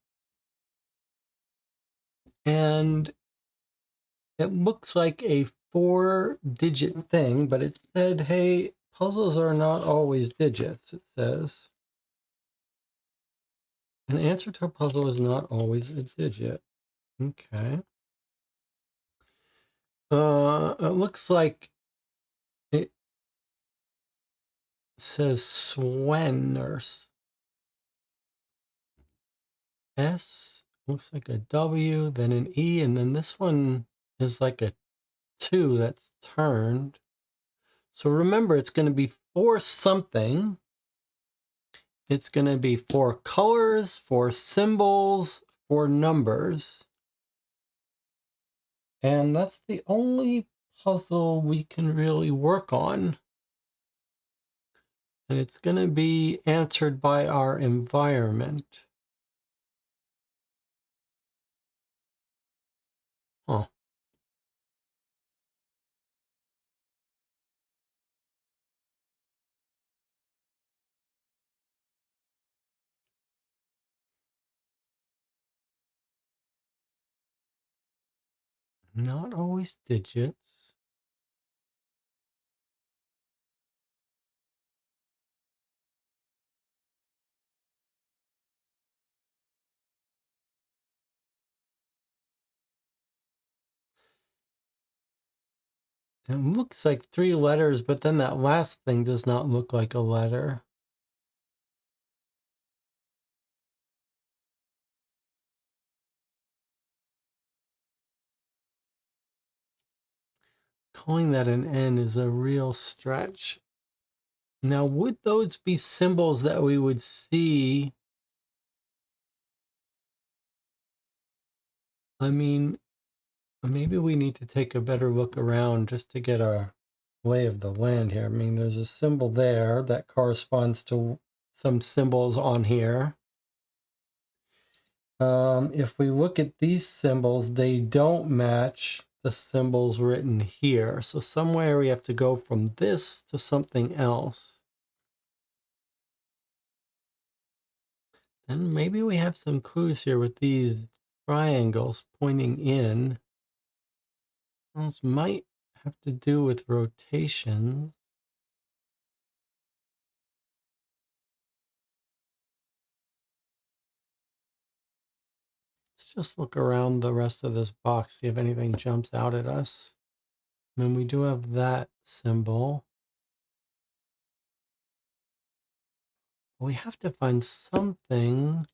And it looks like a 4-digit thing, but it said, hey, puzzles are not always digits, it says. An answer to a puzzle is not always a digit. Okay. It looks like it says Swen or S. Looks like a W, then an E, and then this one is like a 2 that's turned. So remember, it's going to be 4 something. It's going to be 4 colors, 4 symbols, 4 numbers. And that's the only puzzle we can really work on. And it's going to be answered by our environment. Huh. Not always digits. It looks like 3 letters, but then that last thing does not look like a letter. Calling that an N is a real stretch. Now, would those be symbols that we would see? I mean, maybe we need to take a better look around just to get a lay of the land here. I mean, there's a symbol there that corresponds to some symbols on here. If we look at these symbols, they don't match the symbols written here. So somewhere we have to go from this to something else. And maybe we have some clues here with these triangles pointing in. Those might have to do with rotation. Let's just look around the rest of this box, see if anything jumps out at us. I mean, we do have that symbol. We have to find something.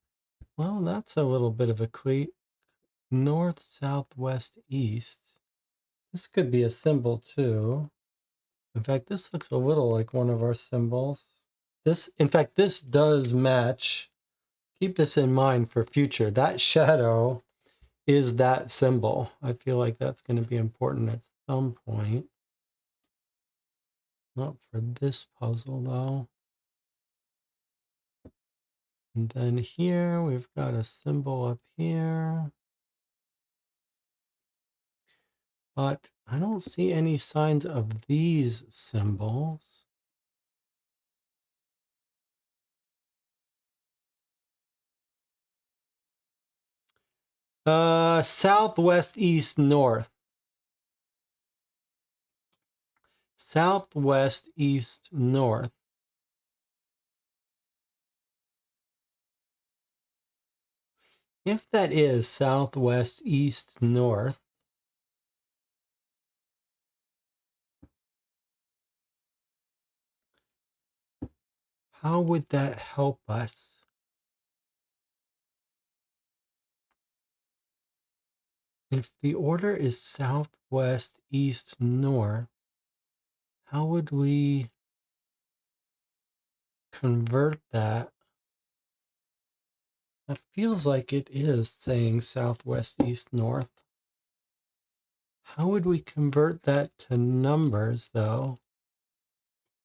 Well, that's a little bit of a clue. North, south, west, east. This could be a symbol too. In fact, this looks a little like one of our symbols. In fact, this does match. Keep this in mind for future. That shadow is that symbol. I feel like that's going to be important at some point. Not for this puzzle though. And then here we've got a symbol up here. But I don't see any signs of these symbols. Southwest, east, north. Southwest, east, north. If that is southwest, east, north, how would that help us? If the order is southwest, east, north, how would we convert that? That feels like it is saying southwest, east, north. How would we convert that to numbers, though?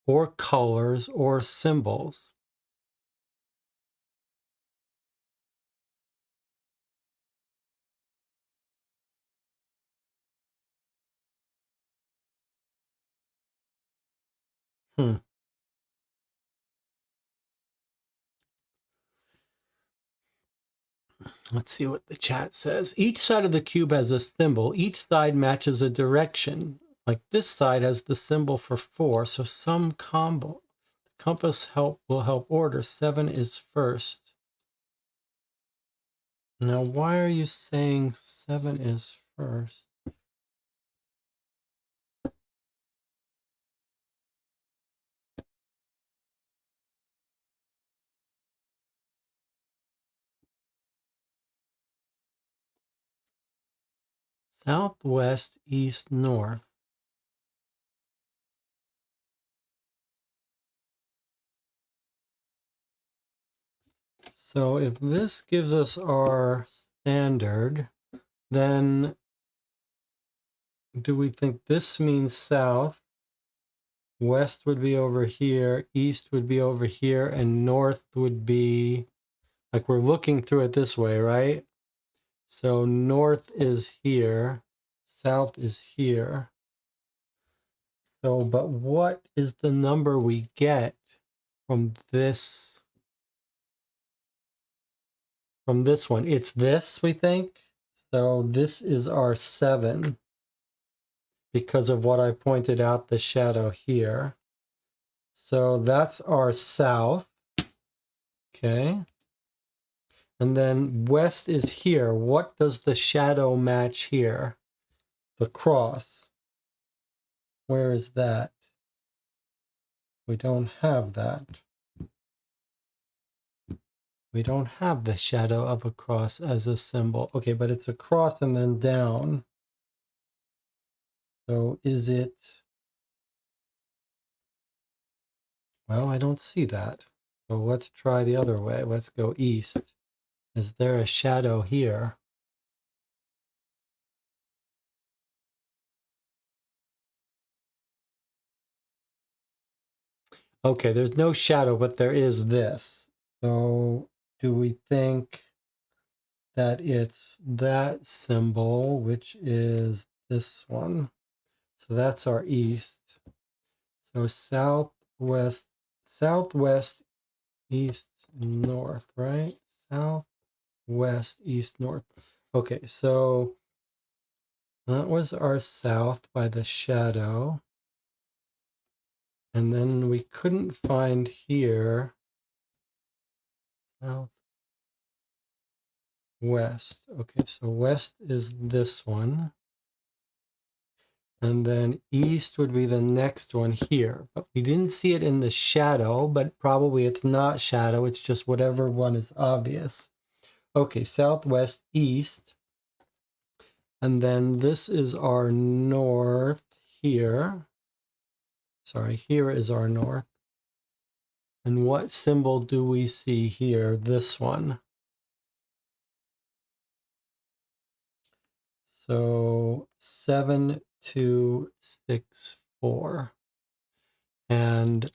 Or colors or symbols? Hmm. Let's see what the chat says. Each side of the cube has a symbol. Each side matches a direction. Like this side has the symbol for 4, so some combo. The compass will help order. 7 is first. Now, why are you saying 7 is first? Southwest, east, north. So if this gives us our standard, then do we think this means south? West would be over here, east would be over here, and north would be, like we're looking through it this way, right? So north is here, south is here. So, but what is the number we get from this one? It's this, we think. So this is our 7 because of what I pointed out, the shadow here. So that's our south. Okay. And then west is here. What does the shadow match here? The cross. Where is that? We don't have that. We don't have the shadow of a cross as a symbol. Okay, but it's a cross and then down. So is it... Well, I don't see that. So let's try the other way. Let's go east. Is there a shadow here? Okay, there's no shadow, but there is this. So do we think that it's that symbol, which is this one? So that's our east. So southwest, east, north, right? Southwest, east, north. Okay, so that was our south by the shadow. And then we couldn't find here. South, west. Okay, so west is this one. And then east would be the next one here. But we didn't see it in the shadow, but probably it's not shadow. It's just whatever one is obvious. Okay, southwest, east. And then this is our north here. Sorry, here is our north. And what symbol do we see here? This one. So 7264. And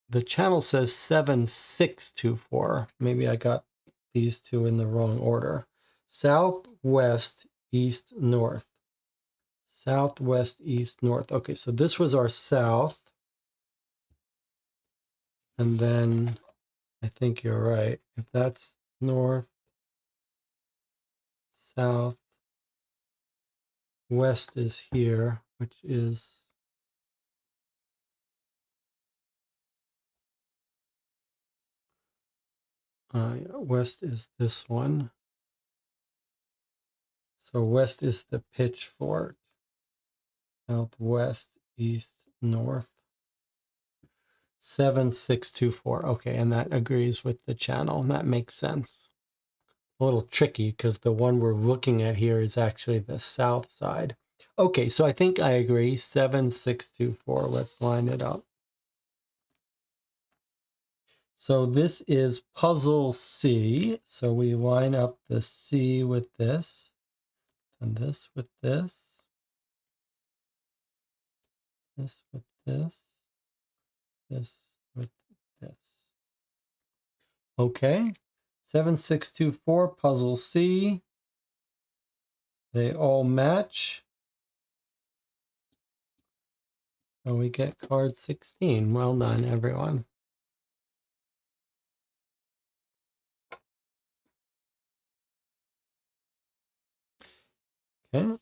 the channel says 7624. Maybe I got these two in the wrong order. Southwest, east, north. Southwest, east, north. Okay, so this was our south. And then I think you're right. If that's north, south, west is here, which is west is this one. So west is the pitchfork. Southwest, east, north. 7624. Okay, and that agrees with the channel, and that makes sense. A little tricky because the one we're looking at here is actually the south side. Okay, so I think I agree. 7624. Let's line it up. So this is puzzle C. So we line up the C with this, and this with this, this with this, this with this. Okay, 7624, puzzle C. They all match. So we get card 16. Well done, everyone. Okay.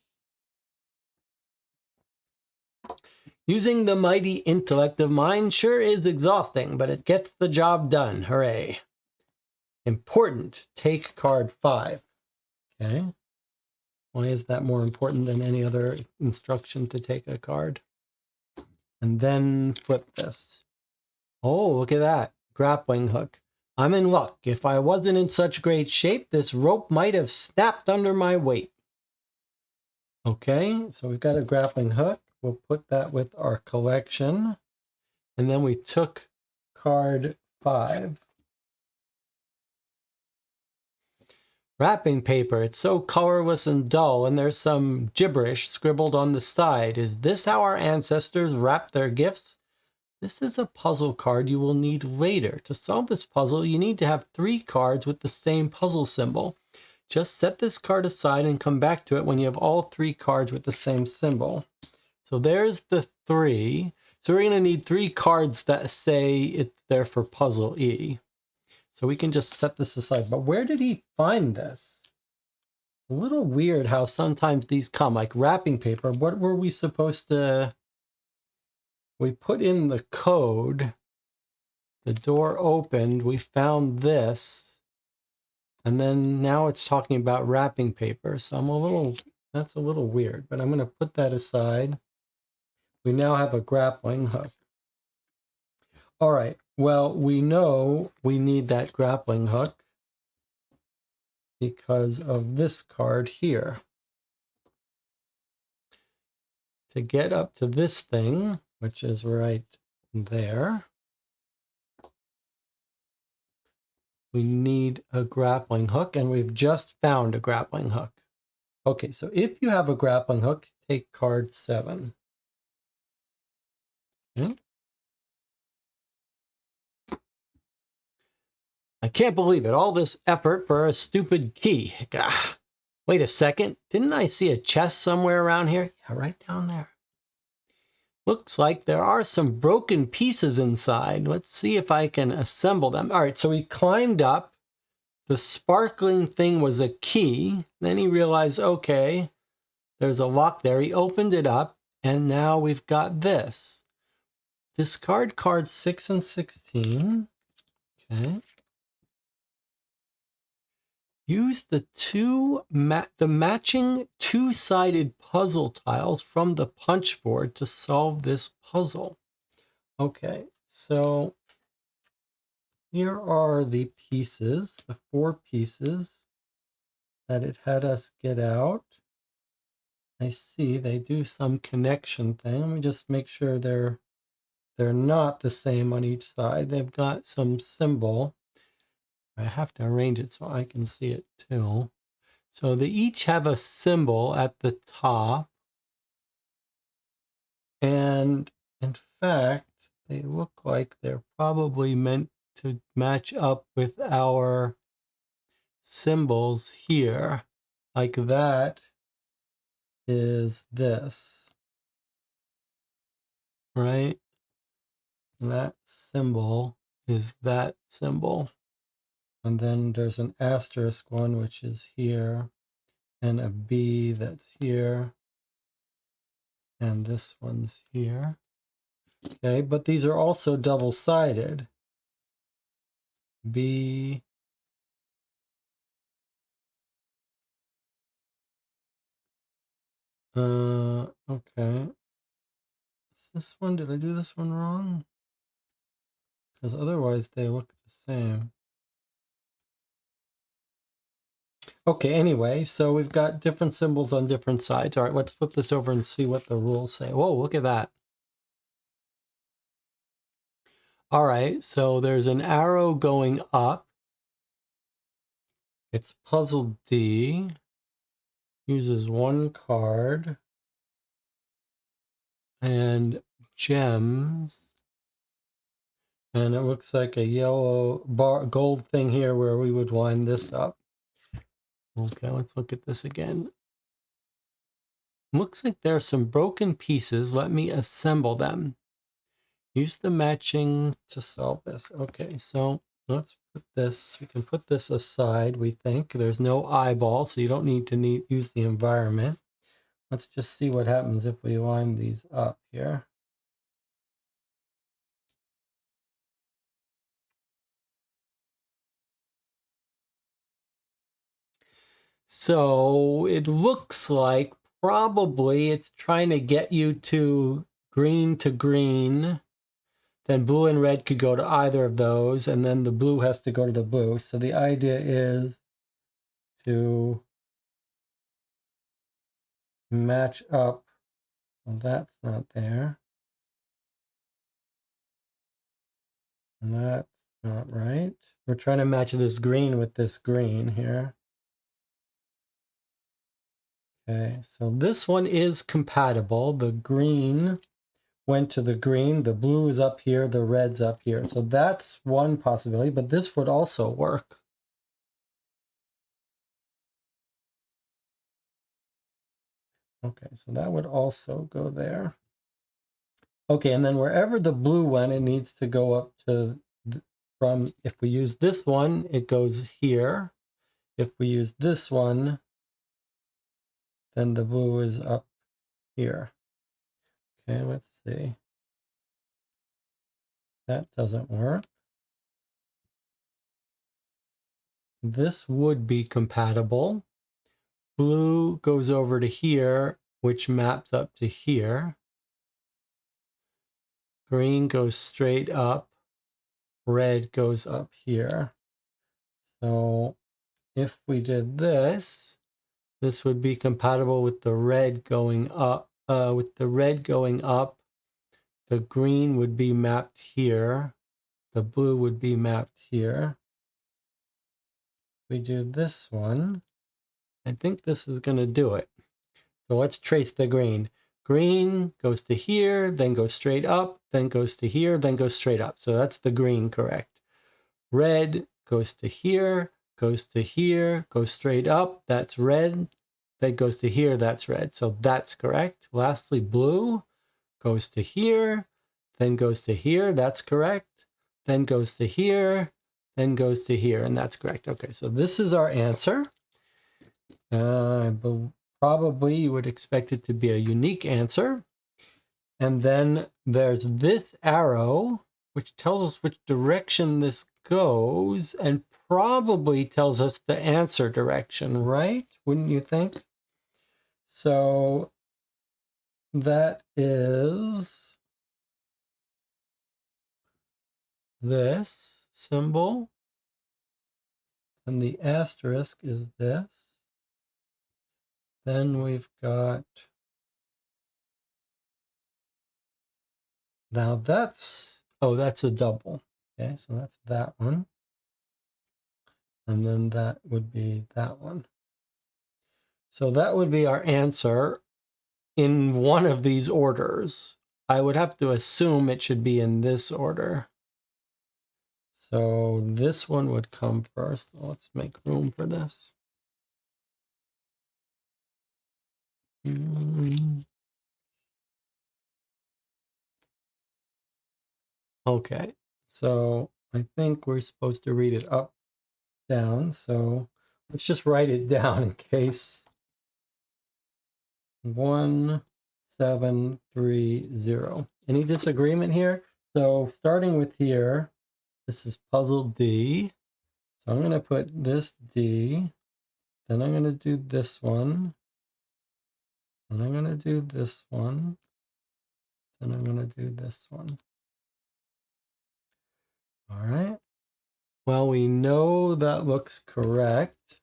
Using the mighty intellect of mine sure is exhausting, but it gets the job done. Hooray. Important. Take card 5. Okay. Why is that more important than any other instruction to take a card? And then flip this. Oh, look at that. Grappling hook. I'm in luck. If I wasn't in such great shape, this rope might have snapped under my weight. Okay, so we've got a grappling hook. We'll put that with our collection. And then we took card 5. Wrapping paper. It's so colorless and dull, and there's some gibberish scribbled on the side. Is this how our ancestors wrapped their gifts? This is a puzzle card you will need later. To solve this puzzle, you need to have 3 cards with the same puzzle symbol. Just set this card aside and come back to it when you have all 3 cards with the same symbol. So there's the 3. So we're going to need 3 cards that say they're for puzzle E. So we can just set this aside. But where did he find this? A little weird how sometimes these come, like wrapping paper. What were we supposed to... We put in the code. The door opened. We found this. And then now it's talking about wrapping paper. So that's a little weird. But I'm going to put that aside. We now have a grappling hook. All right. Well, we know we need that grappling hook because of this card here. To get up to this thing, which is right there, we need a grappling hook, and we've just found a grappling hook. Okay, so if you have a grappling hook, take card 7. Okay. I can't believe it. All this effort for a stupid key. Gah. Wait a second. Didn't I see a chest somewhere around here? Yeah, right down there. Looks like there are some broken pieces inside. Let's see if I can assemble them. All right, so he climbed up. The sparkling thing was a key. Then he realized, okay, there's a lock there. He opened it up, and now we've got this. Discard cards 6 and 16. Okay. Use the matching two-sided puzzle tiles from the punch board to solve this puzzle. Okay, so here are the pieces, the 4 pieces that it had us get out. I see they do some connection thing. Let me just make sure they're not the same on each side. They've got some symbol. I have to arrange it so I can see it too. So they each have a symbol at the top. And in fact, they look like they're probably meant to match up with our symbols here. Like that is this, right? And that symbol is that symbol. And then there's an asterisk one, which is here, and a B that's here, and this one's here. Okay, but these are also double-sided. B, okay. Is this one, did I do this one wrong? Because otherwise they look the same. Okay, anyway, so we've got different symbols on different sides. All right, let's flip this over and see what the rules say. Whoa, look at that. All right, so there's an arrow going up. It's puzzle D. Uses 1 card. And gems. And it looks like a yellow bar, gold thing here where we would wind this up. Okay, let's look at this again. Looks like there are some broken pieces. Let me assemble them. Use the matching to solve this. Okay, so let's put this, we can put this aside, we think. There's no eyeball, so you don't need to use the environment. Let's just see what happens if we line these up here. So it looks like probably it's trying to get you to green, then blue and red could go to either of those, and then the blue has to go to the blue. So the idea is to match up. Well, that's not there. And that's not right. We're trying to match this green with this green here. Okay, so this one is compatible. The green went to the green, the blue is up here, the red's up here. So that's one possibility, but this would also work. Okay, so that would also go there. Okay, and then wherever the blue went, it needs to go up to, from, if we use this one, it goes here. If we use this one, then the blue is up here. Okay, let's see. That doesn't work. This would be compatible. Blue goes over to here, which maps up to here. Green goes straight up. Red goes up here. So if we did this, this would be compatible with the red going up. The green would be mapped here. The blue would be mapped here. We do this one. I think this is going to do it. So let's trace the green. Green goes to here, then goes straight up, then goes to here, then goes straight up. So that's the green, correct. Red goes to here, goes to here, goes straight up. That's red. Then goes to here, that's red. So that's correct. Lastly, blue goes to here, then goes to here. That's correct. Then goes to here, then goes to here, and that's correct. Okay, so this is our answer. Probably you would expect it to be a unique answer. And then there's this arrow, which tells us which direction this goes, and probably tells us the answer direction, right? Wouldn't you think? So that is this symbol, and the asterisk is this. Then we've got, now that's, oh, that's a double. Okay, so that's that one. And then that would be that one. So that would be our answer in one of these orders. I would have to assume it should be in this order. So this one would come first. Let's make room for this. Okay, so I think we're supposed to read it up, down. So let's just write it down in case. 1730. Any disagreement here? So starting with here, this is puzzle D. So I'm going to put this D. Then I'm going to do this one. And I'm going to do this one. Then I'm going to do this one. All right. Well, we know that looks correct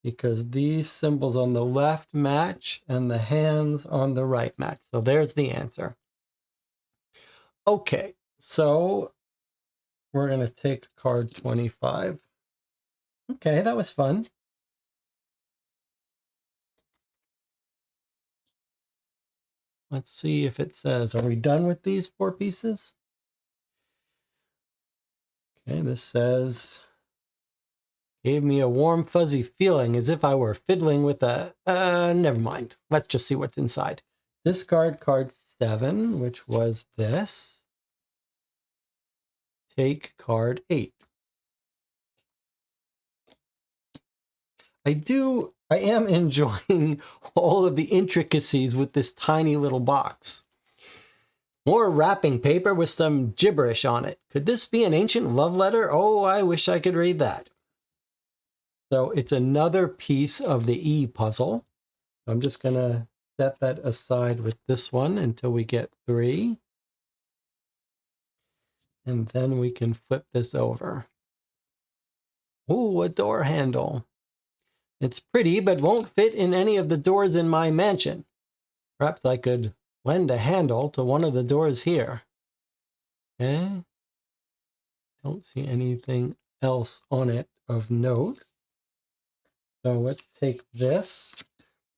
because these symbols on the left match and the hands on the right match. So there's the answer. Okay, so we're going to take card 25. Okay, that was fun. Let's see if it says, are we done with these 4 pieces? Okay, this says, gave me a warm, fuzzy feeling as if I were fiddling with a, never mind. Let's just see what's inside. Discard card 7, which was this. Take card 8. I am enjoying all of the intricacies with this tiny little box. More wrapping paper with some gibberish on it. Could this be an ancient love letter? Oh, I wish I could read that. So it's another piece of the E puzzle. I'm just going to set that aside with this one until we get 3. And then we can flip this over. Ooh, a door handle. It's pretty, but won't fit in any of the doors in my mansion. Perhaps I could lend a handle to one of the doors here. Okay. Don't see anything else on it of note. So let's take this.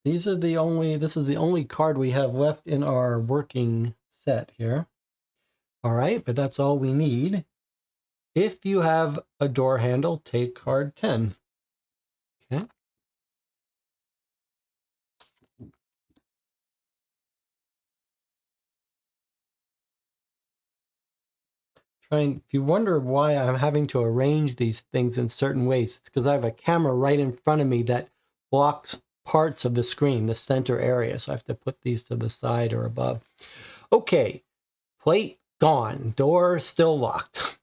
This is the only card we have left in our working set here. All right, but that's all we need. If you have a door handle, take card 10. Okay. If you wonder why I'm having to arrange these things in certain ways, it's because I have a camera right in front of me that blocks parts of the screen, the center area. So I have to put these to the side or above. Okay, plate gone, door still locked.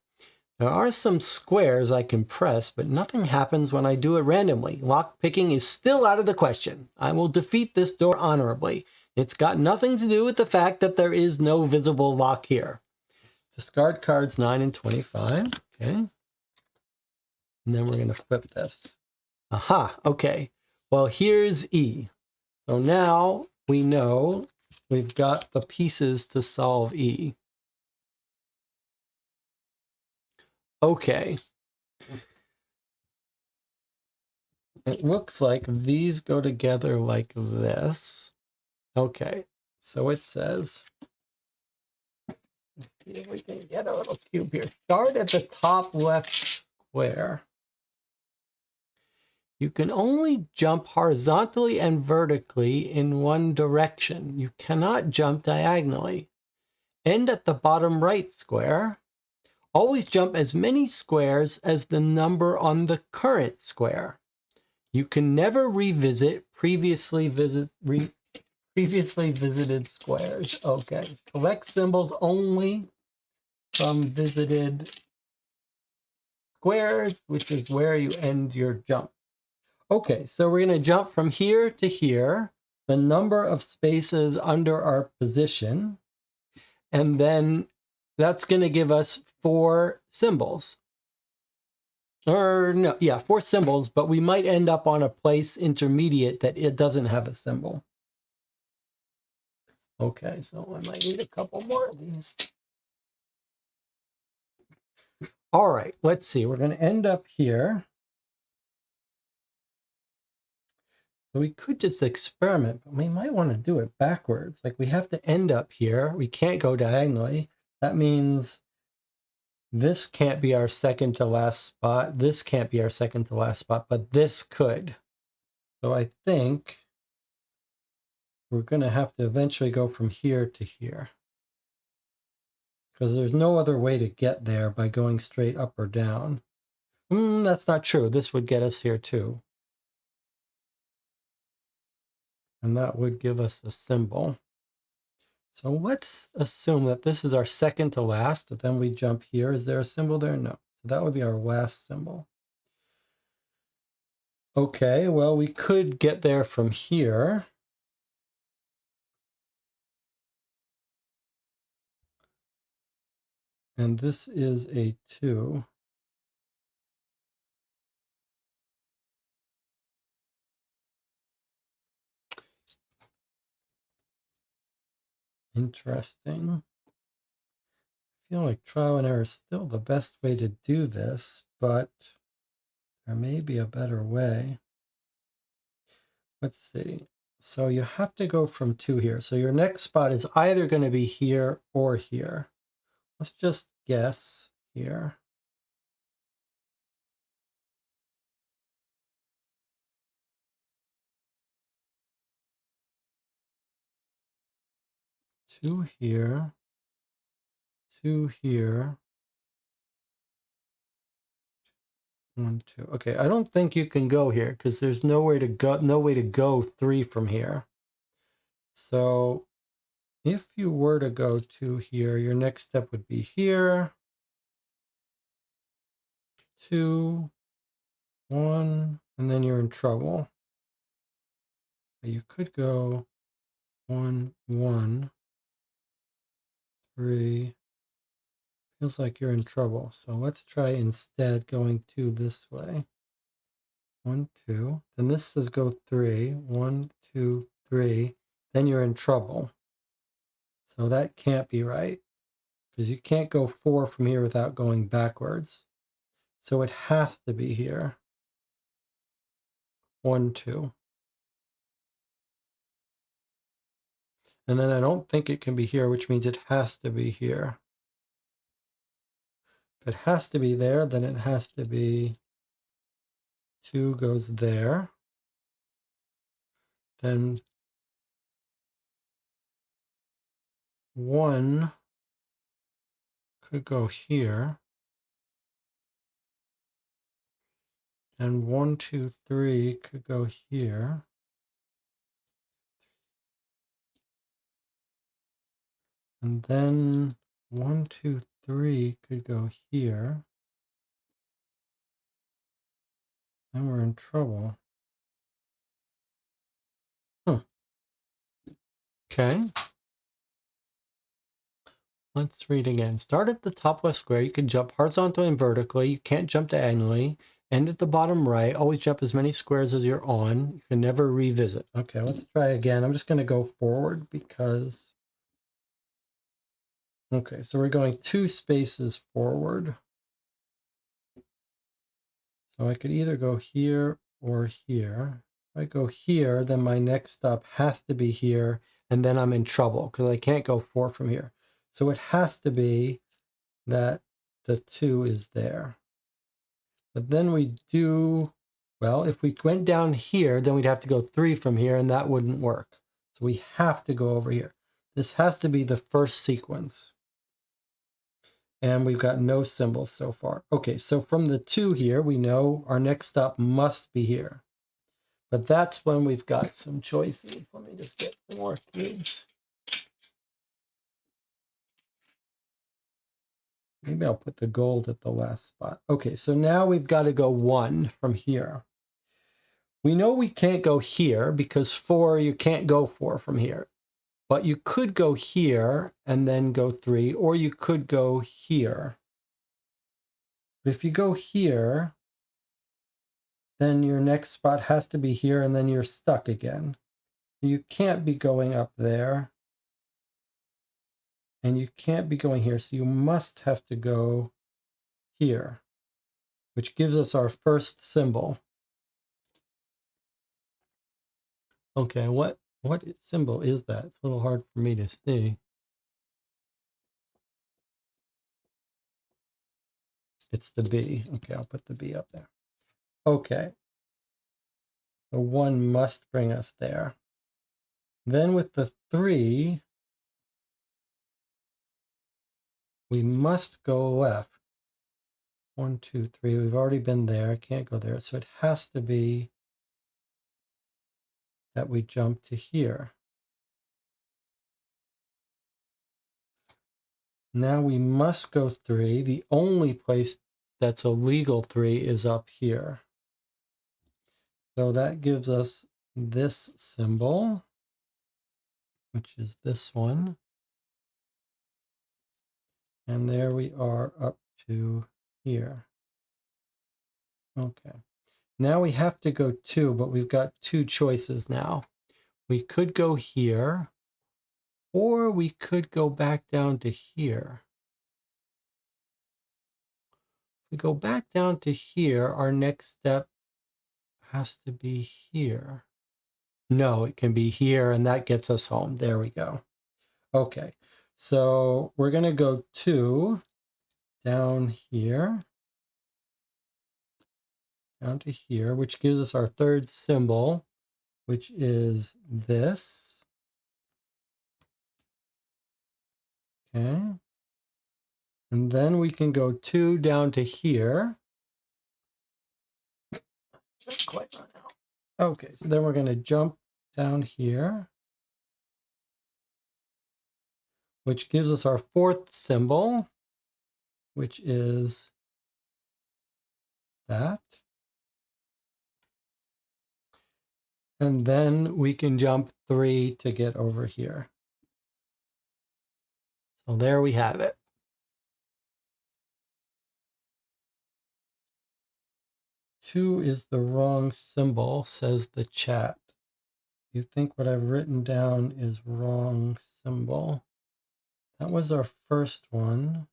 There are some squares I can press, but nothing happens when I do it randomly. Lock picking is still out of the question. I will defeat this door honorably. It's got nothing to do with the fact that there is no visible lock here. Discard cards 9 and 25. Okay. And then we're going to flip this. Aha. Okay. Well, here's E. So now we know we've got the pieces to solve E. Okay. It looks like these go together like this. Okay. So it says, let's see if we can get a little cube here. Start at the top left square. You can only jump horizontally and vertically in one direction. You cannot jump diagonally. End at the bottom right square. Always jump as many squares as the number on the current square. You can never revisit previously visited squares. Okay. Collect symbols only from visited squares, which is where you end your jump. Okay, so we're going to jump from here to here, the number of spaces under our position, and then that's going to give us 4 symbols. Or no, yeah, 4 symbols, but we might end up on a place intermediate that it doesn't have a symbol. Okay, so I might need a couple more of these. All right, let's see. We're going to end up here. So we could just experiment, but we might want to do it backwards. Like we have to end up here. We can't go diagonally. That means this can't be our second to last spot. This can't be our second to last spot, but this could. So I think we're going to have to eventually go from here to here, because there's no other way to get there by going straight up or down. That's not true. This would get us here too. And that would give us a symbol. So let's assume that this is our second to last, but then we jump here. Is there a symbol there? No. So that would be our last symbol. Okay, well, we could get there from here. And this is a 2. Interesting. I feel like trial and error is still the best way to do this, but there may be a better way. Let's see. So you have to go from 2 here. So your next spot is either going to be here or here. Let's just guess here. Two here, 2 here, 1, 2. Okay, I don't think you can go here because there's no way to go 3 from here. So if you were to go 2 here, your next step would be here, 2, 1, and then you're in trouble. You could go 1, 1, 3. Feels like you're in trouble. So let's try instead going 2 this way. 1, 2. Then this says go 3. 1, 2, 3. Then you're in trouble. So that can't be right, because you can't go 4 from here without going backwards. So it has to be here. 1, 2. And then I don't think it can be here, which means it has to be here. If it has to be there, then it has to be 2 goes there. Then 1 could go here. And 1, 2, 3 could go here. And then 1, 2, 3 could go here. Then we're in trouble. Okay. Let's read again. Start at the top left square. You can jump horizontally and vertically. You can't jump diagonally. End at the bottom right. Always jump as many squares as you're on. You can never revisit. Okay, let's try again. I'm just going to go forward because... Okay, so we're going 2 spaces forward. So I could either go here or here. If I go here, then my next stop has to be here, and then I'm in trouble because I can't go 4 from here. So it has to be that the 2 is there. But then we do, well, if we went down here, then we'd have to go 3 from here, and that wouldn't work. So we have to go over here. This has to be the first sequence. And we've got no symbols so far. Okay, so from the 2 here, we know our next stop must be here. But that's when we've got some choices. Let me just get more cubes. Maybe I'll put the gold at the last spot. Okay, so now we've got to go 1 from here. We know we can't go here because 4, you can't go 4 from here. But you could go here and then go 3, or you could go here. But if you go here, then your next spot has to be here, and then you're stuck again. You can't be going up there, and you can't be going here, so you must have to go here, which gives us our first symbol. Okay, what symbol is that? It's a little hard for me to see. It's the B. Okay, I'll put the B up there. Okay. So 1 must bring us there. Then with the 3, we must go left. 1, 2, 3. We've already been there. I can't go there. So it has to be that we jump to here. Now we must go 3. The only place that's a legal 3 is up here. So that gives us this symbol, which is this one. And there we are up to here. Okay. Now we have to go 2, but we've got 2 choices now. We could go here, or we could go back down to here. If we go back down to here, our next step has to be here. No, it can be here, and that gets us home. There we go. Okay, so we're going to go 2 down here, down to here, which gives us our third symbol, which is this. Okay. And then we can go 2 down to here. Not quite run out. Okay, so then we're going to jump down here, which gives us our fourth symbol, which is that. And then we can jump 3 to get over here. So there we have it. Two is the wrong symbol, says the chat. You think what I've written down is wrong symbol. That was our first one.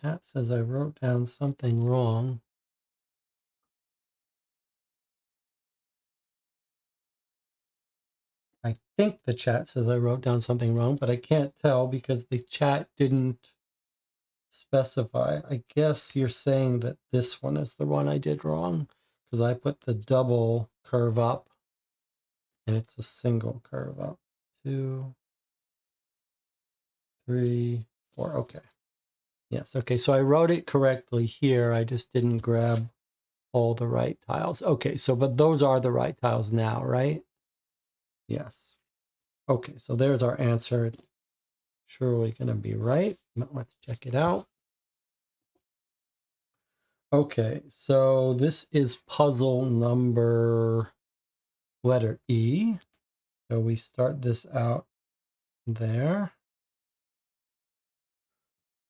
Chat says I wrote down something wrong. I think the chat says I wrote down something wrong, but I can't tell because the chat didn't specify. I guess you're saying that this one is the one I did wrong because I put the double curve up and it's a single curve up. 2, 3, 4. Okay. Yes. Okay. So I wrote it correctly here. I just didn't grab all the right tiles. Okay. So, but those are the right tiles now, right? Yes. Okay. So there's our answer. It's surely going to be right. Let's check it out. Okay. So this is puzzle number letter E. So we start this out there.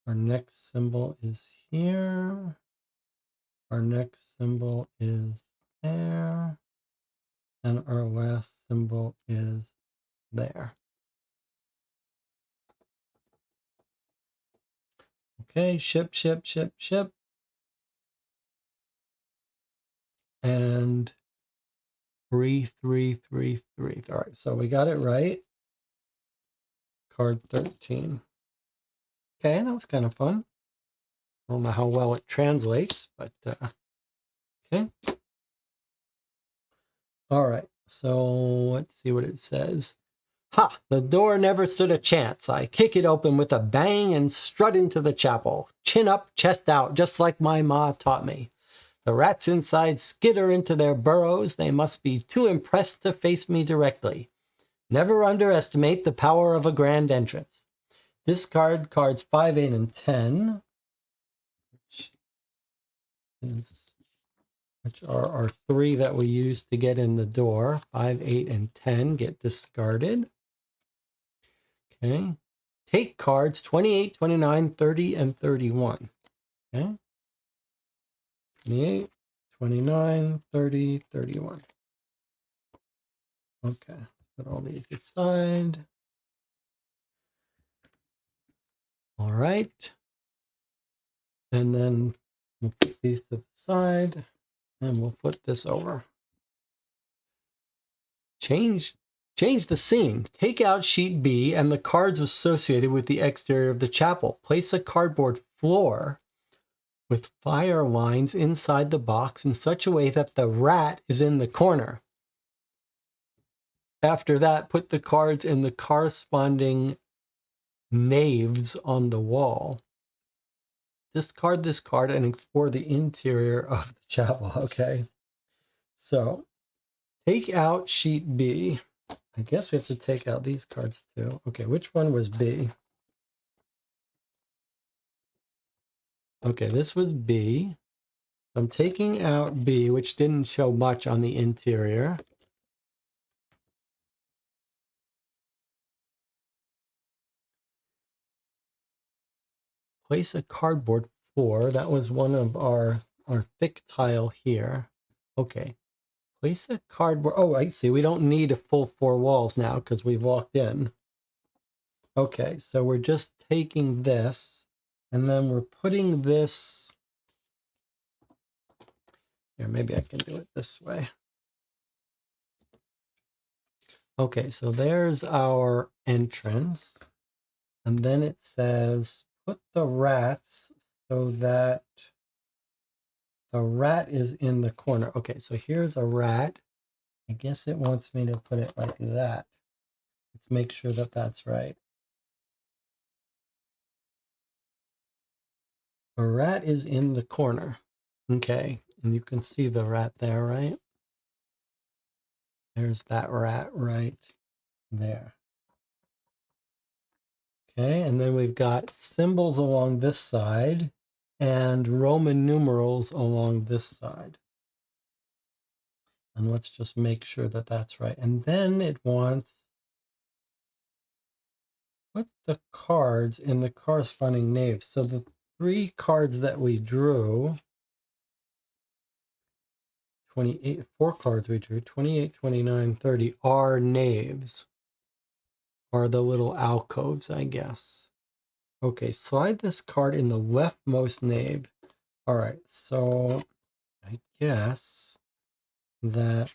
Our next symbol is here. Our next symbol is there. And our last symbol is there. Okay, ship, ship, ship, ship. And 3, 3, 3, 3. All right, so we got it right. Card 13. Okay, that was kind of fun. I don't know how well it translates, but okay. All right, so let's see what it says. Ha! The door never stood a chance. I kick it open with a bang and strut into the chapel. Chin up, chest out, just like my ma taught me. The rats inside skitter into their burrows. They must be too impressed to face me directly. Never underestimate the power of a grand entrance. Discard cards 5, 8, and 10, which are our 3 that we use to get in the door. 5, 8, and 10 get discarded. Okay. Take cards 28, 29, 30, and 31. Okay. 28, 29, 30, 31. Okay. Put all these aside. All right. And then we'll put these to the side and we'll put this over. Change the scene. Take out sheet B and the cards associated with the exterior of the chapel. Place a cardboard floor with fire lines inside the box in such a way that the rat is in the corner. After that, put the cards in the corresponding naves on the wall. Discard this card and explore the interior of the chapel. Okay. So, take out sheet B. I guess we have to take out these cards too. Okay, which one was B? Okay, this was B. I'm taking out B, which didn't show much on the interior. Place a cardboard floor. That was one of our thick tile here. Okay. Place a cardboard. Oh, I see. We don't need a full 4 walls now because we've walked in. Okay, so we're just taking this and then we're putting this. Here, maybe I can do it this way. Okay, so there's our entrance. And then it says, put the rats so that the rat is in the corner. Okay, so here's a rat. I guess it wants me to put it like that. Let's make sure that that's right. A rat is in the corner. Okay, and you can see the rat there, right? There's that rat right there. Okay, and then we've got symbols along this side and Roman numerals along this side. And let's just make sure that that's right. And then it wants put the cards in the corresponding naves. So the 3 cards that we drew, 28, 4 cards we drew, 28, 29, 30 are naves, are the little alcoves, I guess. Okay, slide this card in the leftmost nave. All right, so I guess that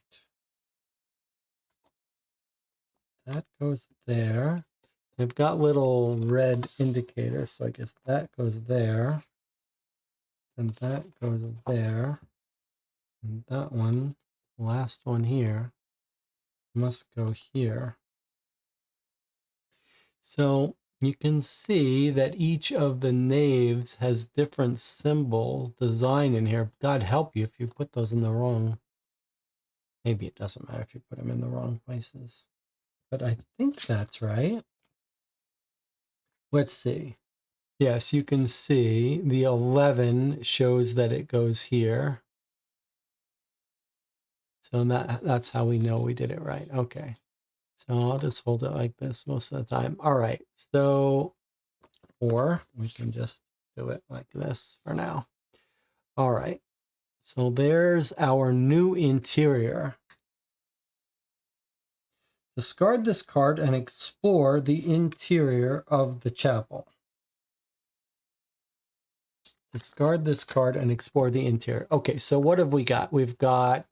goes there. They've got little red indicators, so I guess that goes there. And that goes there. And that one, last one here, must go here. So you can see that each of the naves has different symbol design in here. God help you if you put those in the wrong. Maybe it doesn't matter if you put them in the wrong places. But I think that's right. Let's see. Yes, you can see the 11 shows that it goes here. So that's how we know we did it right. Okay. So I'll just hold it like this most of the time. All right. So, or we can just do it like this for now. All right. So there's our new interior. Discard this card and explore the interior of the chapel. Discard this card and explore the interior. Okay, so what have we got? We've got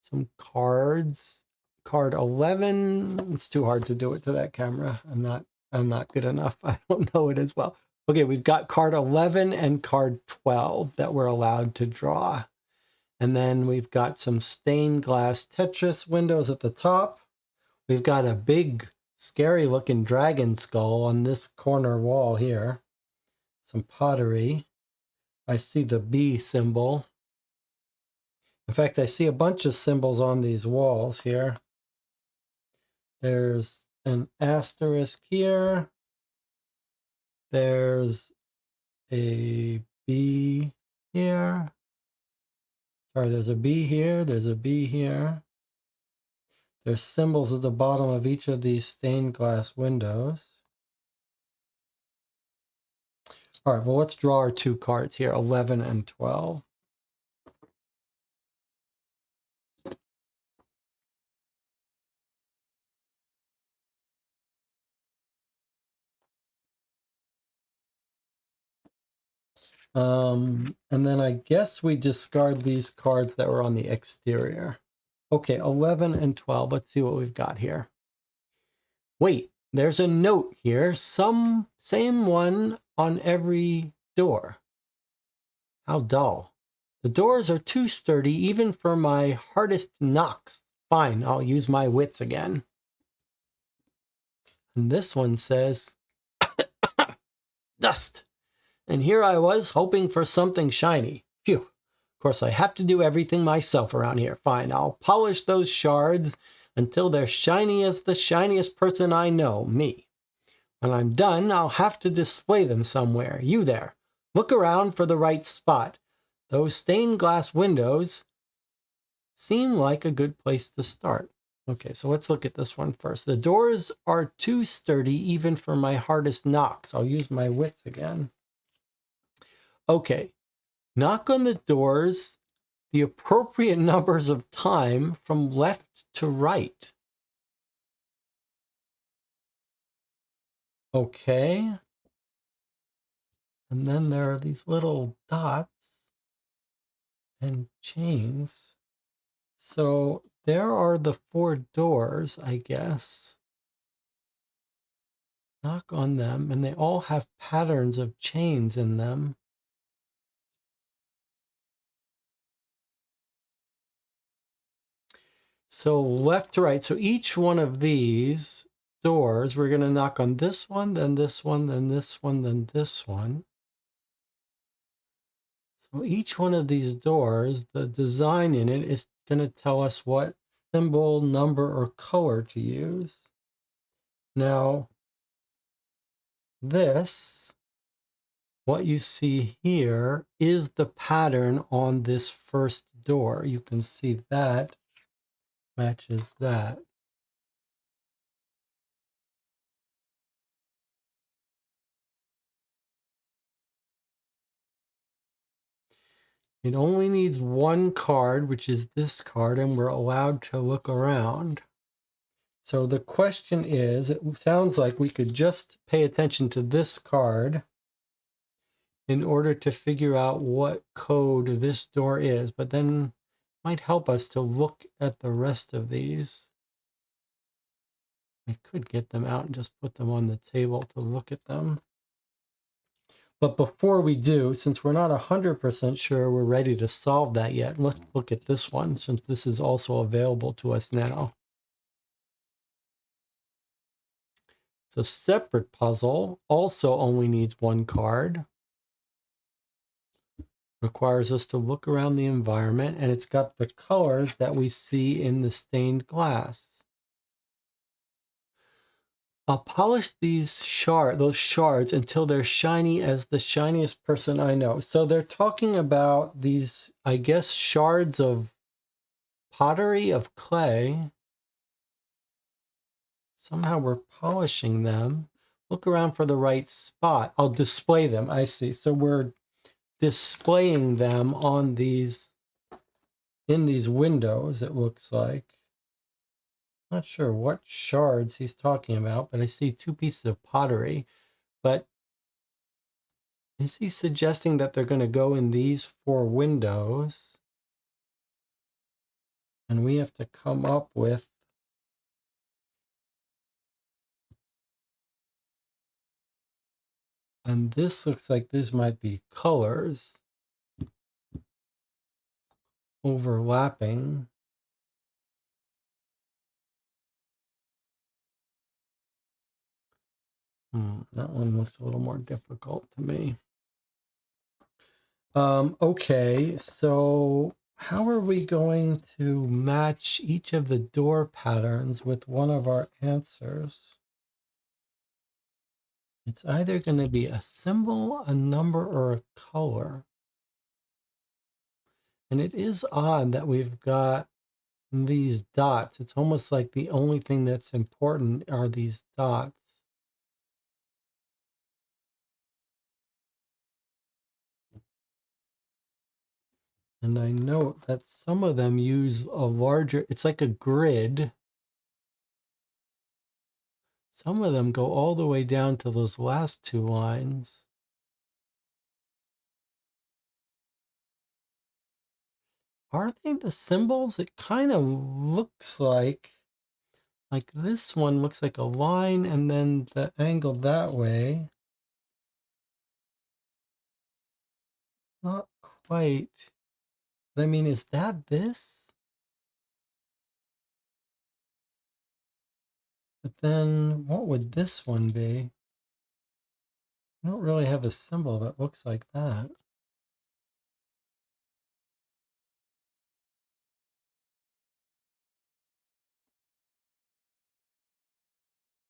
some cards. Card 11. It's too hard to do it to that camera. I'm not good enough. I don't know it as well. Okay, we've got card 11 and card 12 that we're allowed to draw. And then we've got some stained glass Tetris windows at the top. We've got a big, scary looking dragon skull on this corner wall here. Some pottery. I see the B symbol. In fact, I see a bunch of symbols on these walls here. There's an asterisk here. There's a B here. Sorry, there's a B here. There's a B here. There's symbols at the bottom of each of these stained glass windows. All right, well, let's draw our two cards here, 11 and 12. And then I guess we discard these cards that were on the exterior. Okay, 11 and 12. Let's see what we've got here. Wait, there's a note here. Same one on every door. How dull. The doors are too sturdy even for my hardest knocks. Fine, I'll use my wits again. And this one says, dust. And here I was hoping for something shiny. Phew. Of course, I have to do everything myself around here. Fine, I'll polish those shards until they're shiny as the shiniest person I know, me. When I'm done, I'll have to display them somewhere. You there, look around for the right spot. Those stained glass windows seem like a good place to start. Okay, so let's look at this one first. The doors are too sturdy even for my hardest knocks. I'll use my wits again. Okay, knock on the doors the appropriate numbers of time from left to right. Okay. And then there are these little dots and chains. So there are the 4 doors, I guess. Knock on them, and they all have patterns of chains in them. So left to right. So each one of these doors, we're going to knock on this one, then this one, then this one, then this one. So each one of these doors, the design in it is going to tell us what symbol, number, or color to use. Now, this, what you see here, is the pattern on this first door. You can see that matches that. It only needs one card, which is this card, and we're allowed to look around. So the question is, it sounds like we could just pay attention to this card in order to figure out what code this door is, but then might help us to look at the rest of these. I could get them out and just put them on the table to look at them. But before we do, since we're not 100% sure we're ready to solve that yet, let's look at this one, since this is also available to us now. It's a separate puzzle, also only needs one card. Requires us to look around the environment, and it's got the colors that we see in the stained glass. I'll polish those shards until they're shiny as the shiniest person I know. So they're talking about these, I guess, shards of pottery, of clay. Somehow we're polishing them. Look around for the right spot. I'll display them. I see. So we're displaying them on these, in these windows, it looks like. Not sure what shards he's talking about, but I see 2 pieces of pottery. But is he suggesting that they're going to go in these 4 windows? And we have to come up with and this looks like this might be colors overlapping. That one looks a little more difficult to me. Okay, so how are we going to match each of the door patterns with one of our answers? It's either going to be a symbol, a number, or a color. And it is odd that we've got these dots. It's almost like the only thing that's important are these dots. And I note that some of them use a larger, it's like a grid. Some of them go all the way down to those last two lines. Are they the symbols? It kind of looks like this one looks like a line and then the angle that way. Not quite. But I mean, is that this? But then what would this one be? I don't really have a symbol that looks like that.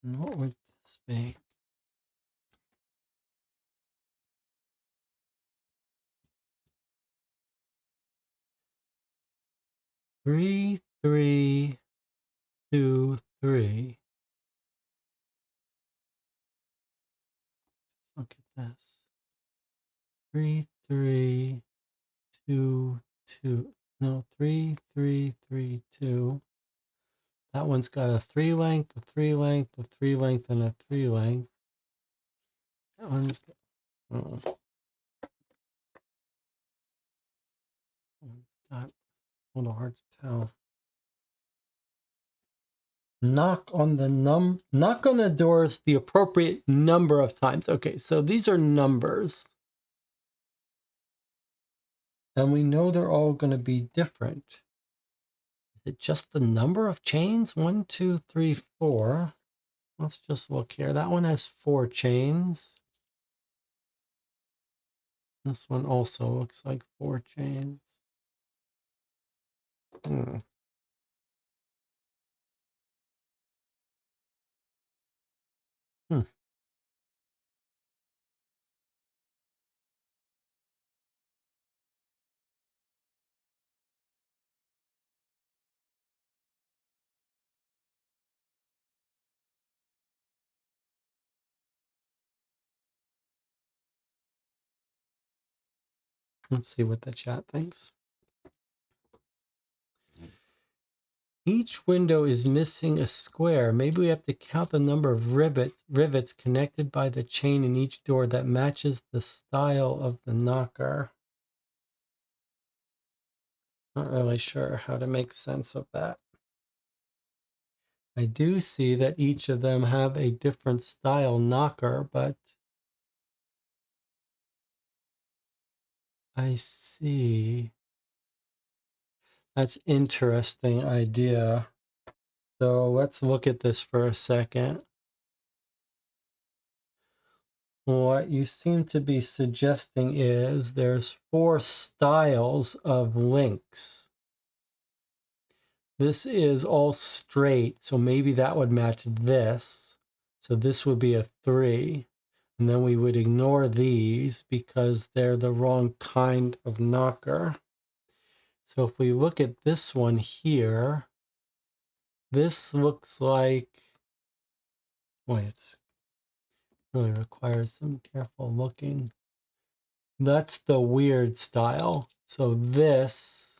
And what would this be? Three, 3, 2, 3. Look at this. 3, 3, 2, 2. No, 3, 3, 3, 2. That one's got a 3 length, a 3 length, a 3 length, and a 3 length. That one's got, got a little hard to tell. Knock on the doors the appropriate number of times. Okay, so these are numbers. And we know they're all going to be different. Is it just the number of chains? 1, 2, 3, 4. Let's just look here. That one has 4 chains. This one also looks like 4 chains. Hmm. Hmm. Let's see what the chat thinks. Each window is missing a square. Maybe we have to count the number of rivets connected by the chain in each door that matches the style of the knocker. Not really sure how to make sense of that. I do see that each of them have a different style knocker, but I see. That's interesting idea. So let's look at this for a second. What you seem to be suggesting is there's 4 styles of links. This is all straight, so maybe that would match this. So this would be a 3. And then we would ignore these because they're the wrong kind of knocker. So if we look at this one here, this looks like, boy, it's really requires some careful looking. That's the weird style. So this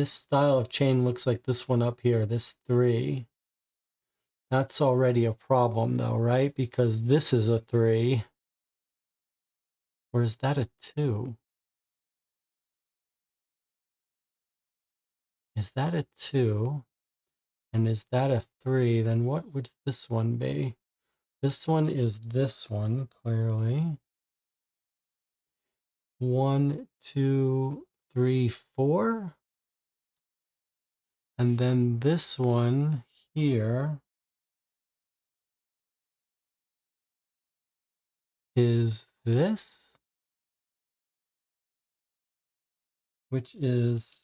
style of chain looks like this one up here, this 3. That's already a problem though, right? Because this is a 3. Or is that a 2? Is that a 2? And is that a 3? Then what would this one be? This one is this one, clearly. 1, 2, 3, 4. And then this one here is this. which is,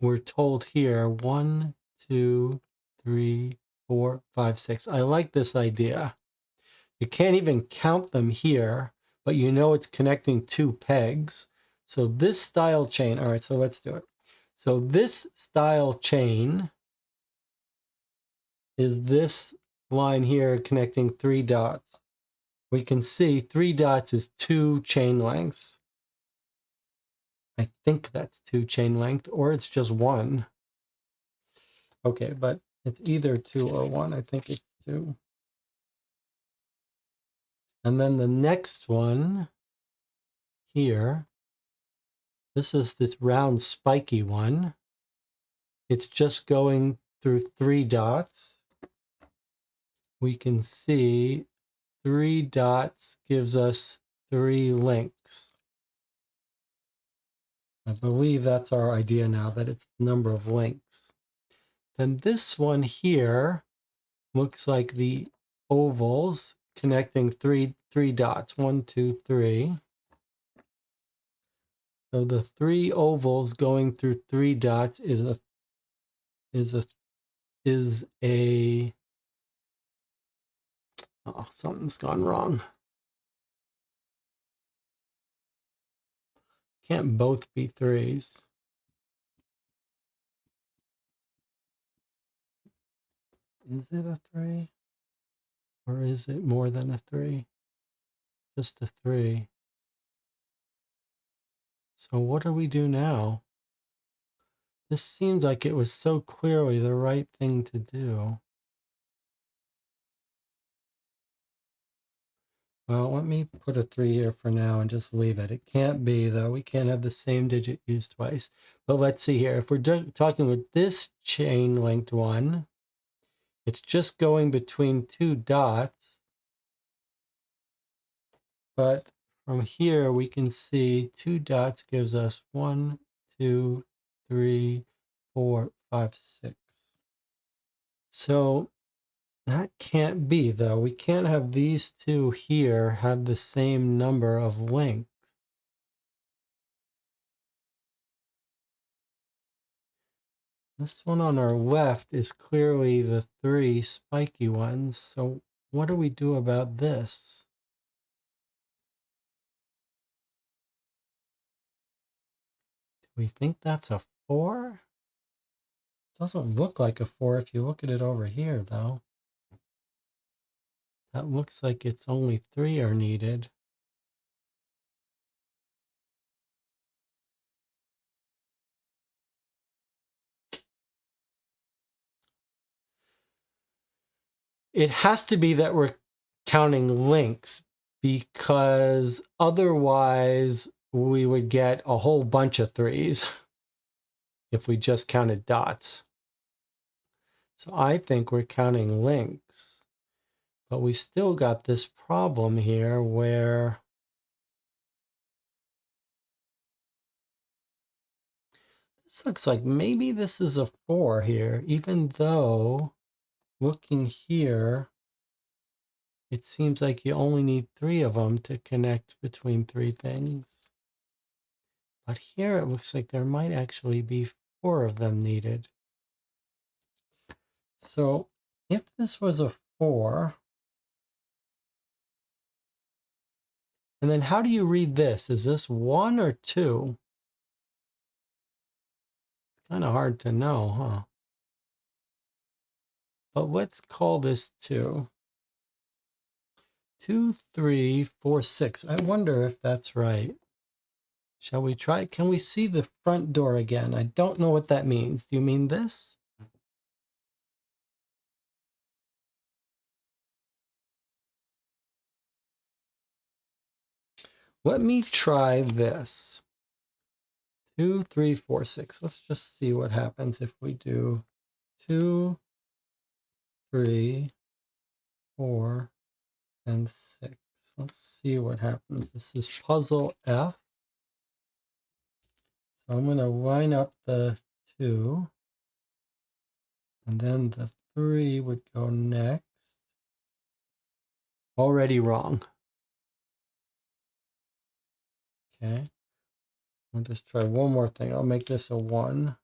we're told here, 1, 2, 3, 4, 5, 6. I like this idea. You can't even count them here, but you know it's connecting 2 pegs. So this style chain, all right, so let's do it. So this style chain is this line here connecting 3 dots. We can see 3 dots is 2 chain lengths. I think that's 2 chain length, or it's just 1. Okay, but it's either 2 or 1. I think it's 2. And then the next one here, this is this round spiky one. It's just going through 3 dots. We can see 3 dots gives us 3 links. I believe that's our idea now, that it's the number of links. Then this one here looks like the ovals connecting three dots. 1, 2, 3. So the 3 ovals going through 3 dots is a oh, something's gone wrong. Can't both be 3s. Is it a 3? Or is it more than a 3? Just a 3. So what do we do now? This seems like it was so clearly the right thing to do. Well, let me put a 3 here for now and just leave it. It can't be, though. We can't have the same digit used twice. But let's see here. If we're talking with this chain linked one, it's just going between 2 dots. But from here, we can see 2 dots gives us 1, 2, 3, 4, 5, 6. So that can't be, though. We can't have these 2 here have the same number of links. This one on our left is clearly the 3 spiky ones. So what do we do about this? Do we think that's a 4? Doesn't look like a 4 if you look at it over here, though. That looks like it's only 3 are needed. It has to be that we're counting links, because otherwise we would get a whole bunch of 3s if we just counted dots. So I think we're counting links. But we still got this problem here where this looks like maybe this is a 4 here, even though looking here, it seems like you only need 3 of them to connect between 3 things. But here it looks like there might actually be 4 of them needed. So if this was a 4, and then how do you read this? Is this 1 or 2? Kind of hard to know, huh? But let's call this 2. 2, 3, 4, 6. I wonder if that's right. Shall we try? Can we see the front door again? I don't know what that means. Do you mean this? Let me try this. 2, 3, 4, 6. Let's just see what happens if we do 2, 3, 4, and 6. Let's see what happens. This is puzzle F. So I'm going to line up the 2, and then the 3 would go next. Already wrong. Okay. I'll just try one more thing. I'll make this a 1.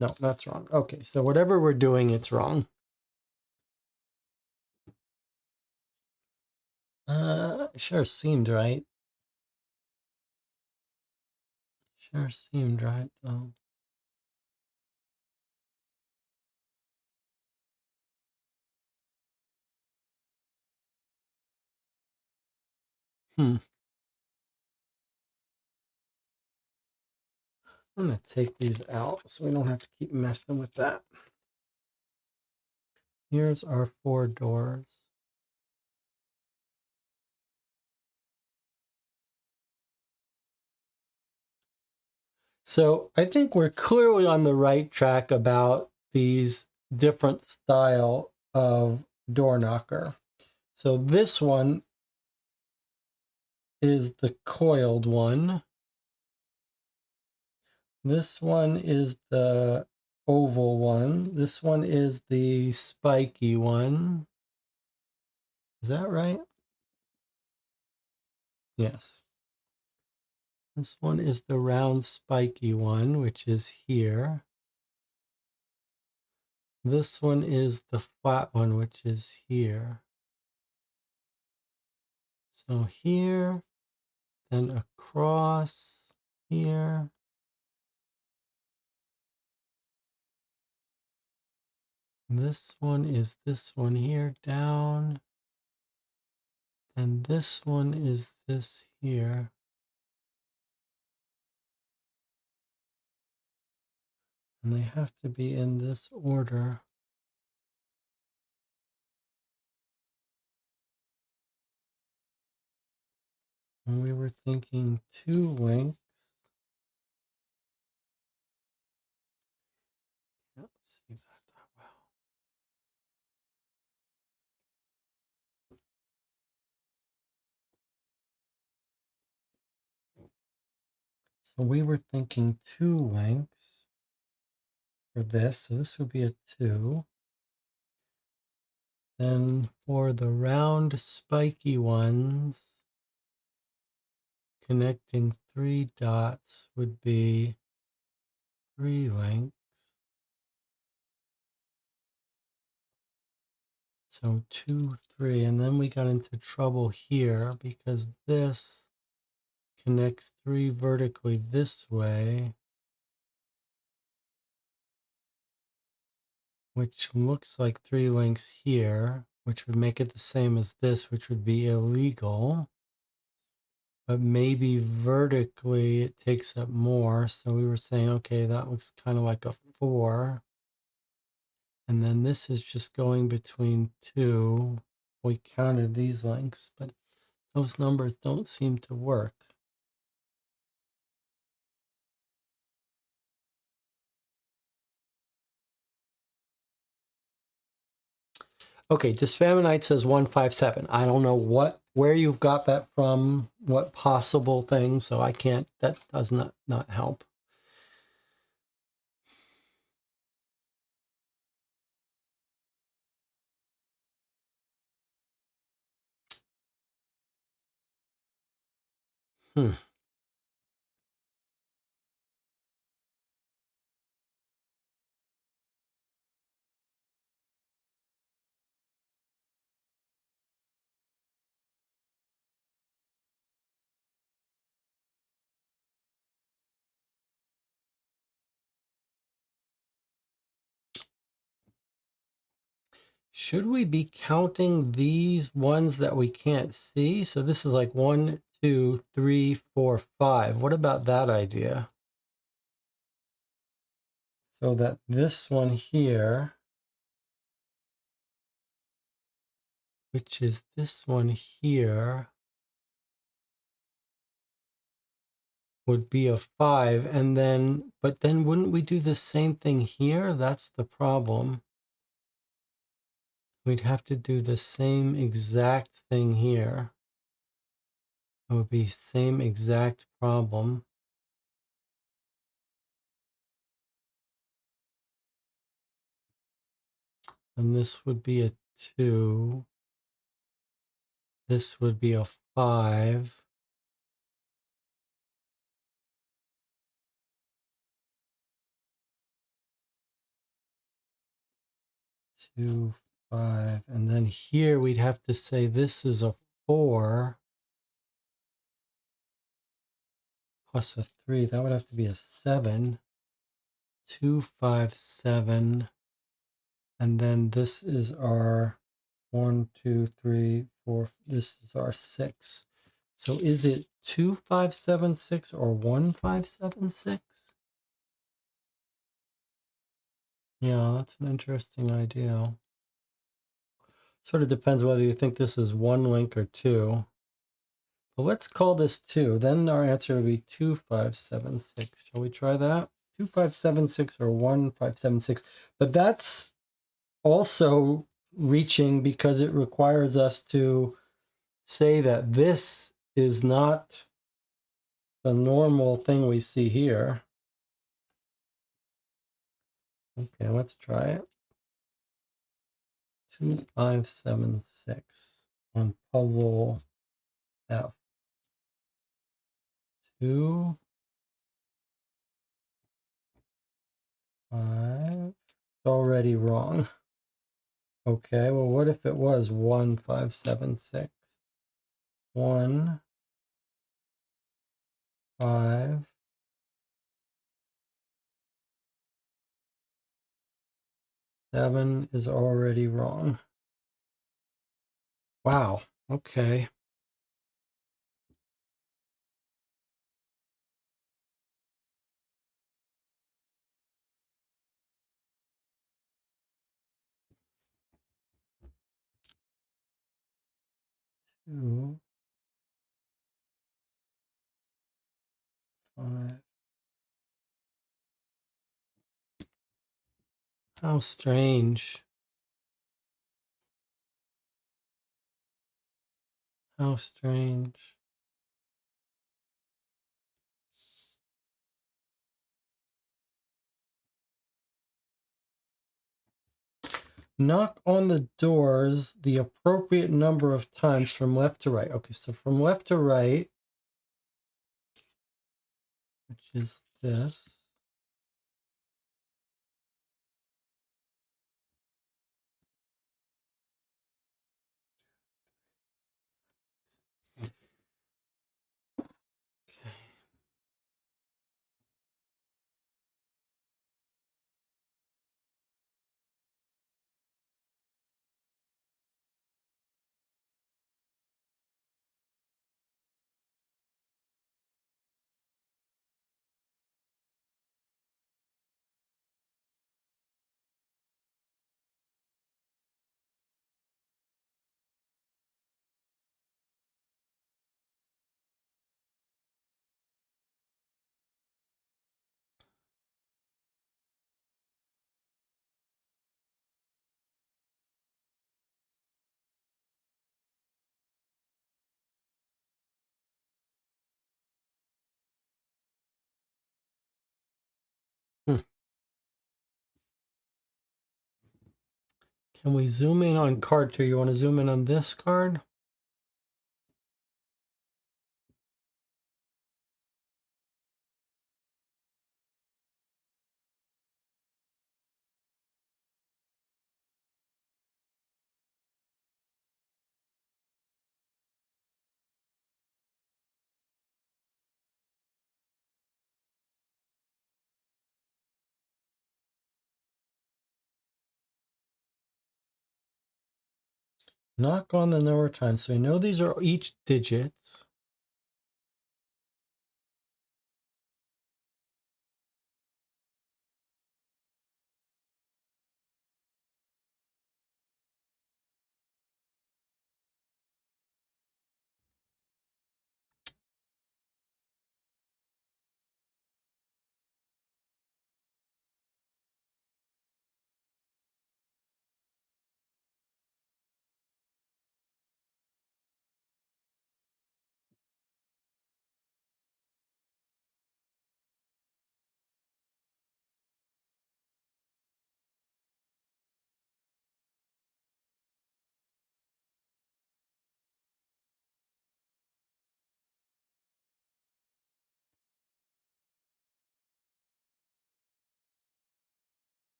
No, that's wrong. Okay, so whatever we're doing, it's wrong. Sure seemed right. Sure seemed right, though. I'm gonna take these out so we don't have to keep messing with that. Here's our 4 doors. So I think we're clearly on the right track about these different style of door knocker. So this one is the coiled one. This one is the oval one. This one is the spiky one. Is that right? Yes. This one is the round spiky one, which is here. This one is the flat one, which is here. So here, then across here. This one is this one here down. And this one is this here. And they have to be in this order. And we were thinking 2 links. Can't see that well. So we were thinking 2 links for this. So this would be a 2. Then for the round spiky ones, connecting 3 dots would be 3 links. So 2, 3, and then we got into trouble here because this connects 3 vertically this way, which looks like 3 links here, which would make it the same as this, which would be illegal. But maybe vertically it takes up more. So we were saying, okay, that looks kind of like a 4. And then this is just going between 2. We counted these links, but those numbers don't seem to work. Okay, Dispaminite says 157. I don't know where you got that from, what possible thing, so I can't, that does not help. Should we be counting these ones that we can't see? So this is like 1, 2, 3, 4, 5. What about that idea? So that this one here, which is this one here, would be a 5. And then, but then wouldn't we do the same thing here? That's the problem. We'd have to do the same exact thing here. It would be same exact problem. And this would be a 2. This would be a 5. 2, 5. And then here we'd have to say this is a 4 plus a 3. That would have to be a 7. 2, 5, 7. And then this is our 1, 2, 3, 4. This is our 6. So is it 2, 5, 7, 6 or 1, 5, 7, 6? Yeah, that's an interesting idea. Sort of depends whether you think this is one link or two. But let's call this 2. Then our answer would be 2, 5, 7, 6. Shall we try that? 2, 5, 7, 6 or 1, 5, 7, 6. But that's also reaching because it requires us to say that this is not the normal thing we see here. Okay, let's try it. 2, 5, 7, 6 on puzzle F. 2, 5. It's already wrong. Okay, well, what if it was 1, 5, 7, 6? 1, 5. Seven is already wrong. Wow. Okay. Two, 5. How strange. How strange. Knock on the doors the appropriate number of times from left to right. Okay, so from left to right, which is this. Okay. Hmm. Can we zoom in on card 2? You want to zoom in on this card? Knock on the number of times. So we know these are each digits.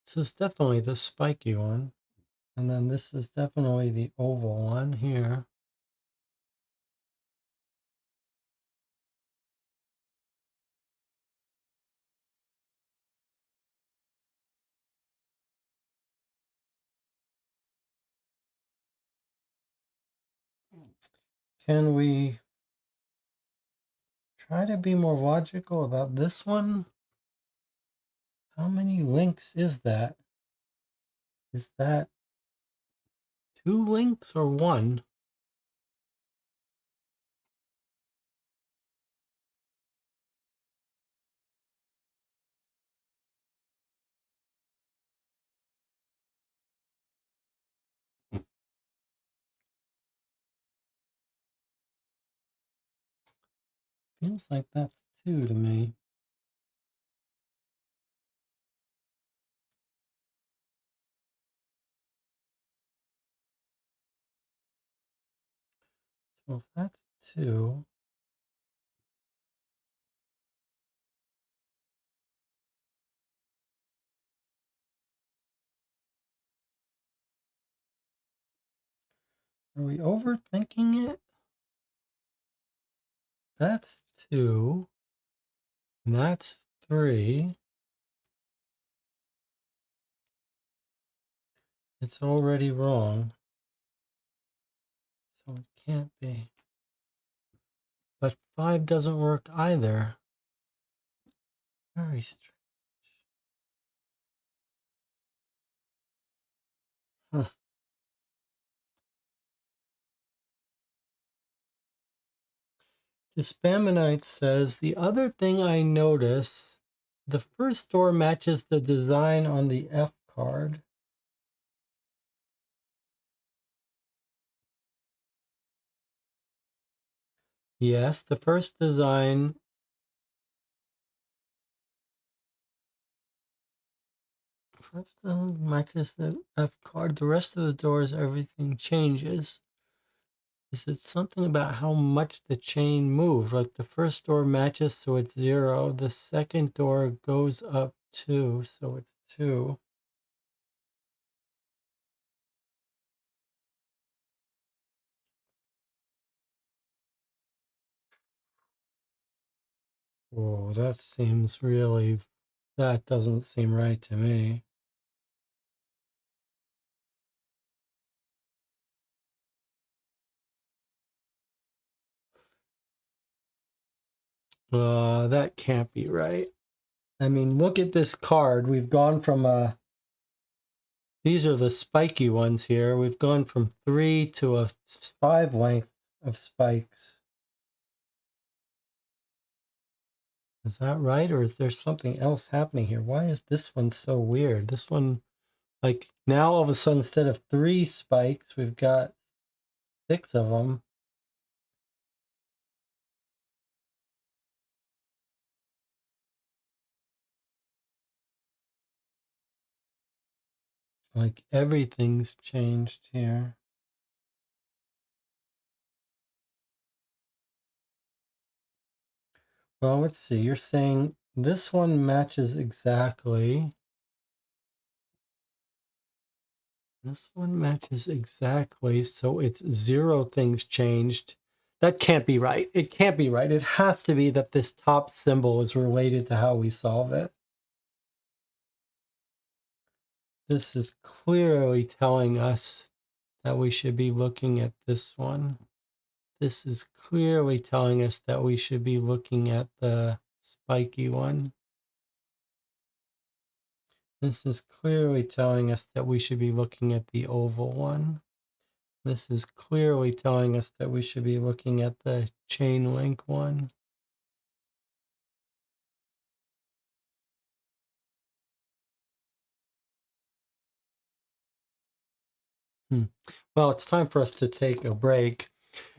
This is definitely the spiky one. And then this is definitely the oval one here. Can we try to be more logical about this one? How many links is that? Is that 2 links or 1? Feels like that's 2 to me. So if that's 2, are we overthinking it? That's 2, and that's 3. It's already wrong, so it can't be. But 5 doesn't work either. Very strange. Huh. Dispamonite says, the other thing I notice, the first door matches the design on the F card. Yes, the first design matches the F card. The rest of the doors, everything changes. Is it something about how much the chain moves? Like the first door matches, so it's 0. The second door goes up 2, so it's 2. Whoa, that doesn't seem right to me. That can't be right. I mean, look at this card. We've gone from these are the spiky ones here. We've gone from 3 to a 5 length of spikes. Is that right? Or is there something else happening here? Why is this one so weird? This one, like, now all of a sudden, instead of 3 spikes, we've got 6 of them. Like, everything's changed here. Well, let's see. You're saying this one matches exactly. This one matches exactly, so it's 0 things changed. That can't be right. It can't be right. It has to be that this top symbol is related to how we solve it. This is clearly telling us that we should be looking at this one. This is clearly telling us that we should be looking at the spiky one. This is clearly telling us that we should be looking at the oval one. This is clearly telling us that we should be looking at the chain link one. Well, it's time for us to take a break.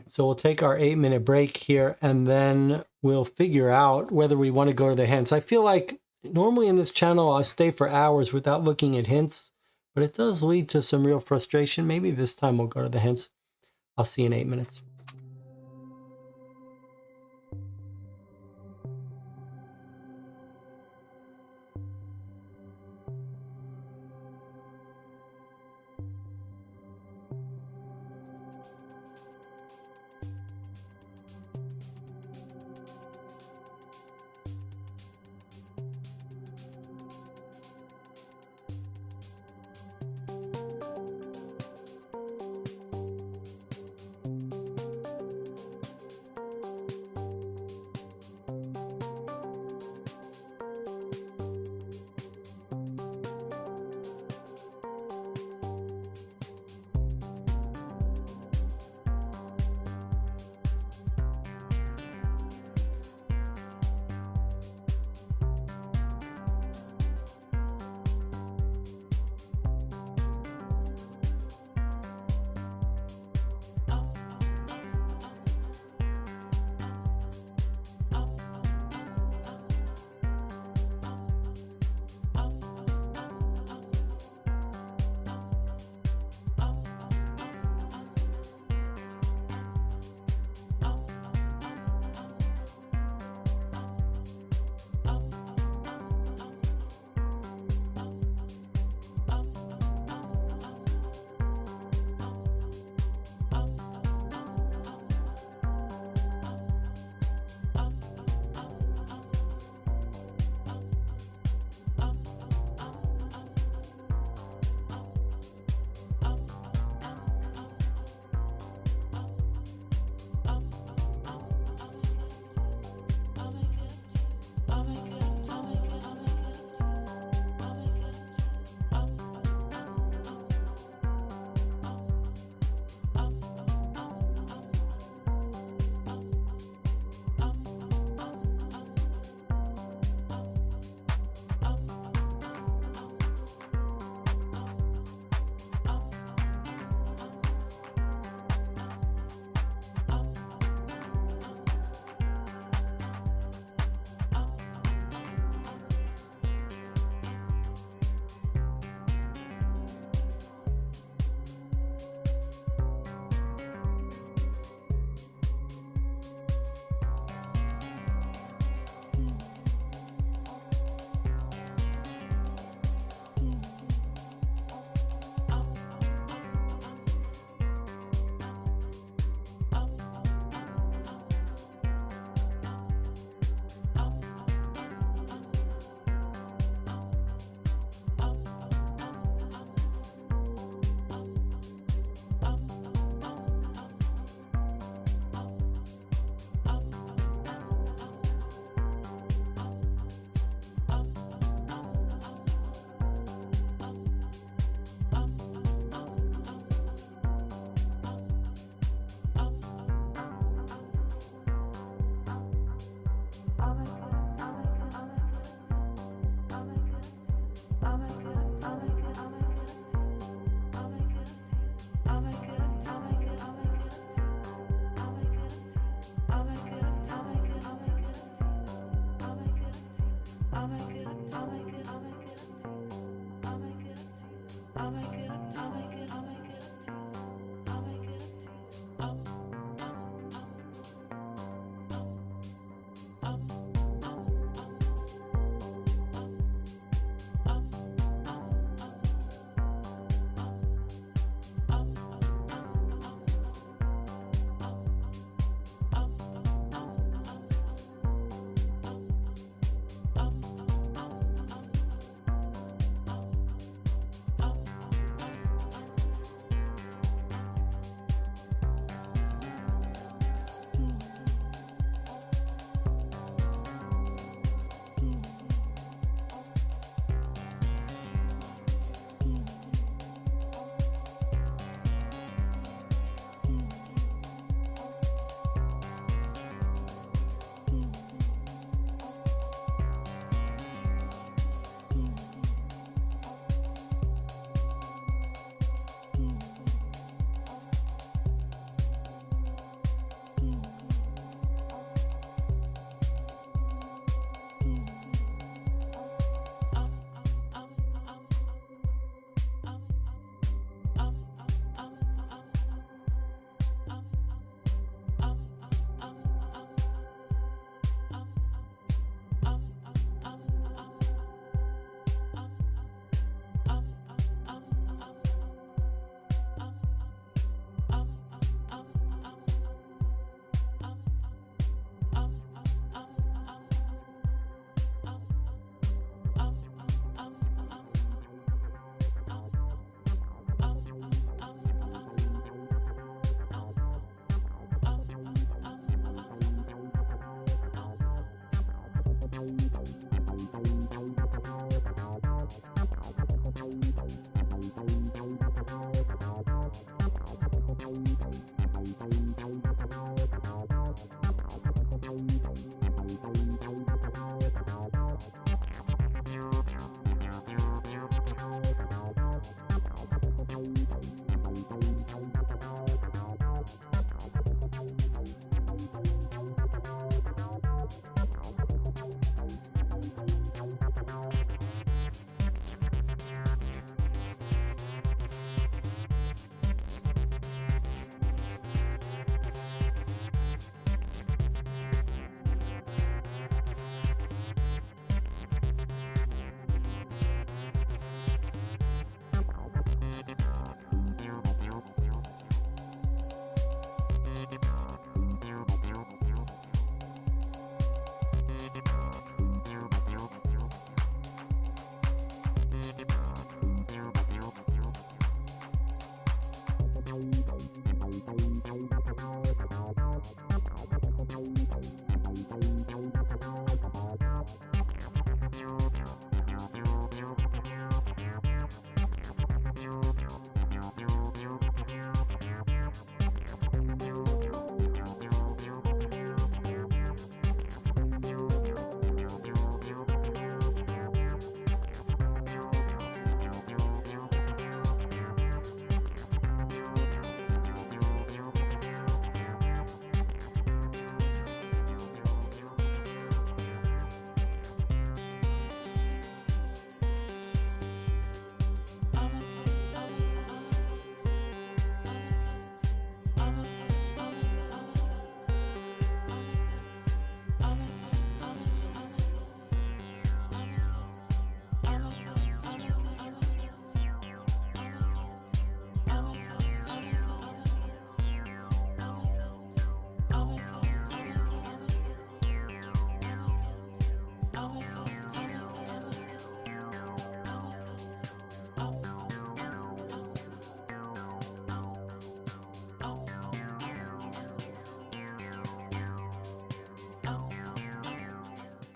So we'll take our 8-minute break here, and then we'll figure out whether we want to go to the hints. I feel like normally in this channel, I stay for hours without looking at hints, but it does lead to some real frustration. Maybe this time we'll go to the hints. I'll see you in 8 minutes.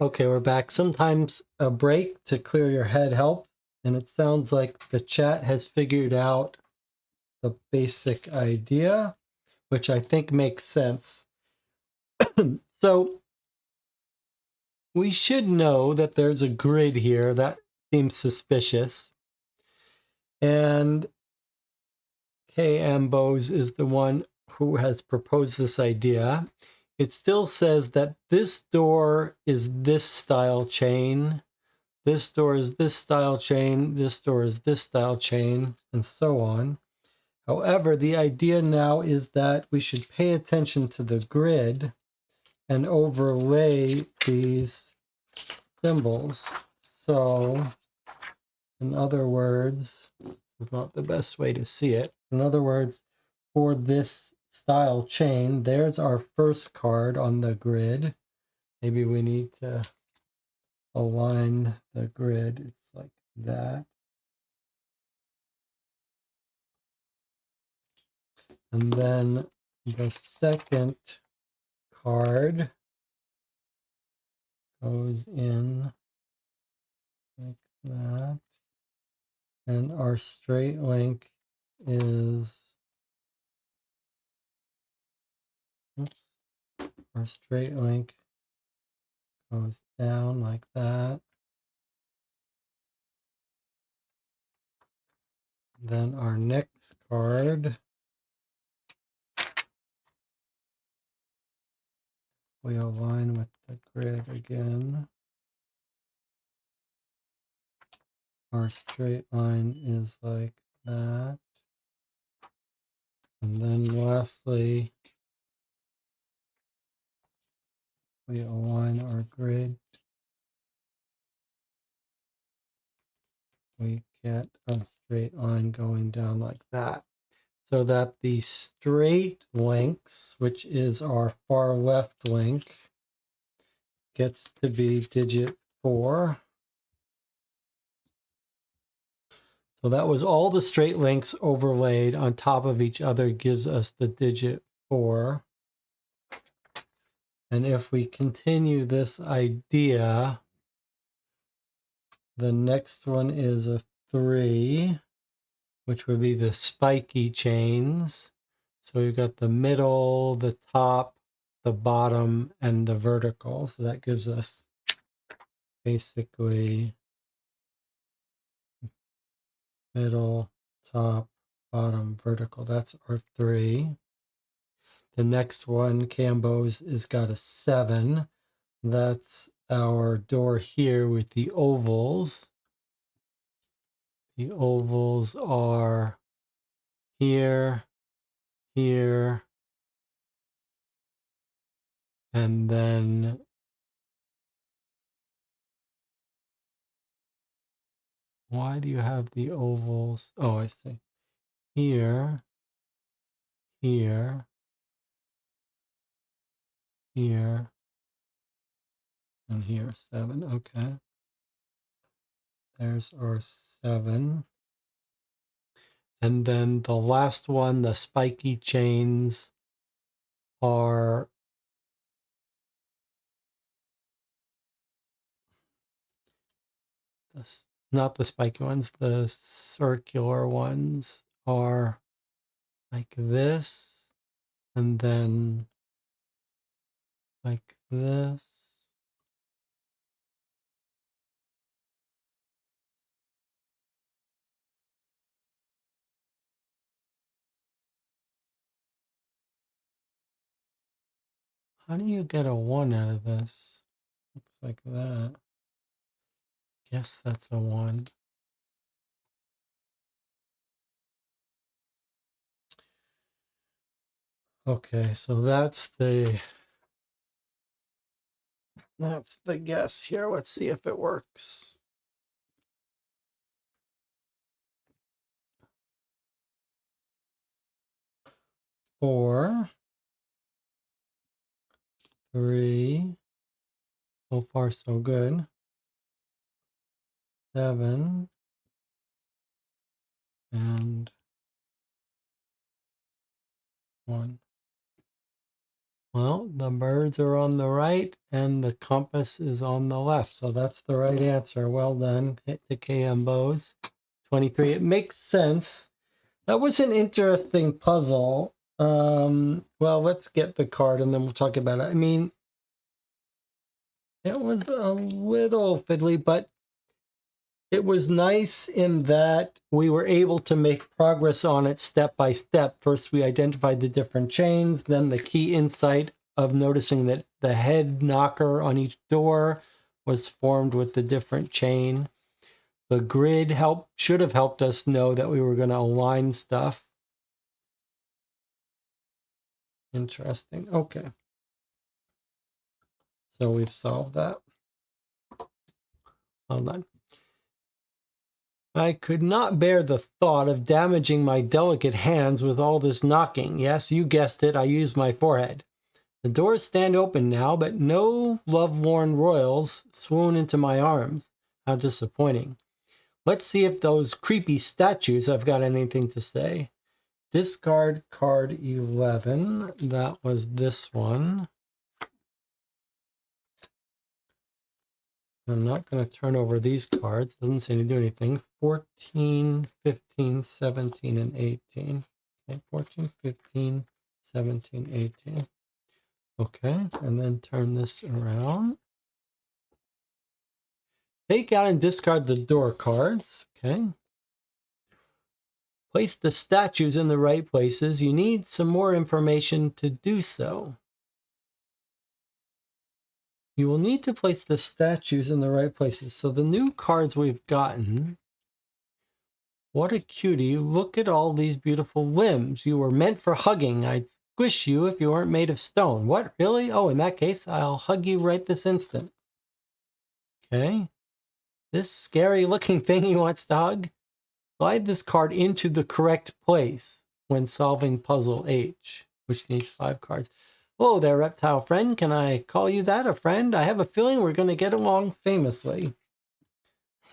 Okay, we're back. Sometimes a break to clear your head helps, and it sounds like the chat has figured out the basic idea, which I think makes sense. So we should know that there's a grid here that seems suspicious. And Kay Ambos is the one who has proposed this idea. It still says that this door is this style chain. This door is this style chain, this door is this style chain, and so on. However, the idea now is that we should pay attention to the grid and overlay these symbols. So, in other words, it's not the best way to see it. In other words, for this style chain, there's our first card on the grid. Maybe we need to align the grid. It's like that. And then the second card goes in like that. And our straight link is, oops, our straight link goes down like that. Then our next card, we align with the grid again. Our straight line is like that. And then lastly, we align our grid. We get a straight line going down like that. So that the straight links, which is our far left link, gets to be digit 4. So that was all the straight links overlaid on top of each other gives us the digit 4. And if we continue this idea, the next one is a 3, which would be the spiky chains. So we've got the middle, the top, the bottom, and the vertical. So that gives us basically middle, top, bottom, vertical. That's our 3. The next one, Cambo's, is got a 7. That's our door here with the ovals. The ovals are here, here, and then why do you have the ovals? Oh, I see. Here, here, here, and here. 7. Okay. There's our 7. And then the last one, the spiky chains, are this, not the spiky ones, the circular ones are like this, and then like this. How do you get a 1 out of this? Looks like that. Guess that's a 1. Okay, so that's the guess here. Let's see if it works. Four, 3. So far, so good. 7 and 1. Well, the birds are on the right and the compass is on the left. So that's the right answer. Well done. Hit the KMBOs. 23. It makes sense. That was an interesting puzzle. Well, let's get the card and then we'll talk about it. I mean, it was a little fiddly, but it was nice in that we were able to make progress on it step by step. First, we identified the different chains, then the key insight of noticing that the head knocker on each door was formed with the different chain. The grid should have helped us know that we were going to align stuff. Interesting. Okay. So we've solved that. Hold on. I could not bear the thought of damaging my delicate hands with all this knocking. Yes, you guessed it, I used my forehead. The doors stand open now, but no love-worn royals swoon into my arms. How disappointing. Let's see if those creepy statues have got anything to say. Discard card 11. That was this one. I'm not going to turn over these cards. Doesn't seem to do anything. 14, 15, 17, and 18. Okay, 14, 15, 17, 18. Okay, and then turn this around. Take out and discard the door cards. Okay. Place the statues in the right places. You need some more information to do so. You will need to place the statues in the right places. So the new cards we've gotten. What a cutie. Look at all these beautiful limbs. You were meant for hugging. I'd squish you if you weren't made of stone. What, really? Oh, in that case, I'll hug you right this instant. Okay. This scary looking thing he wants to hug. Slide this card into the correct place when solving puzzle H, which needs 5 cards. Whoa there, reptile friend. Can I call you that, a friend? I have a feeling we're going to get along famously.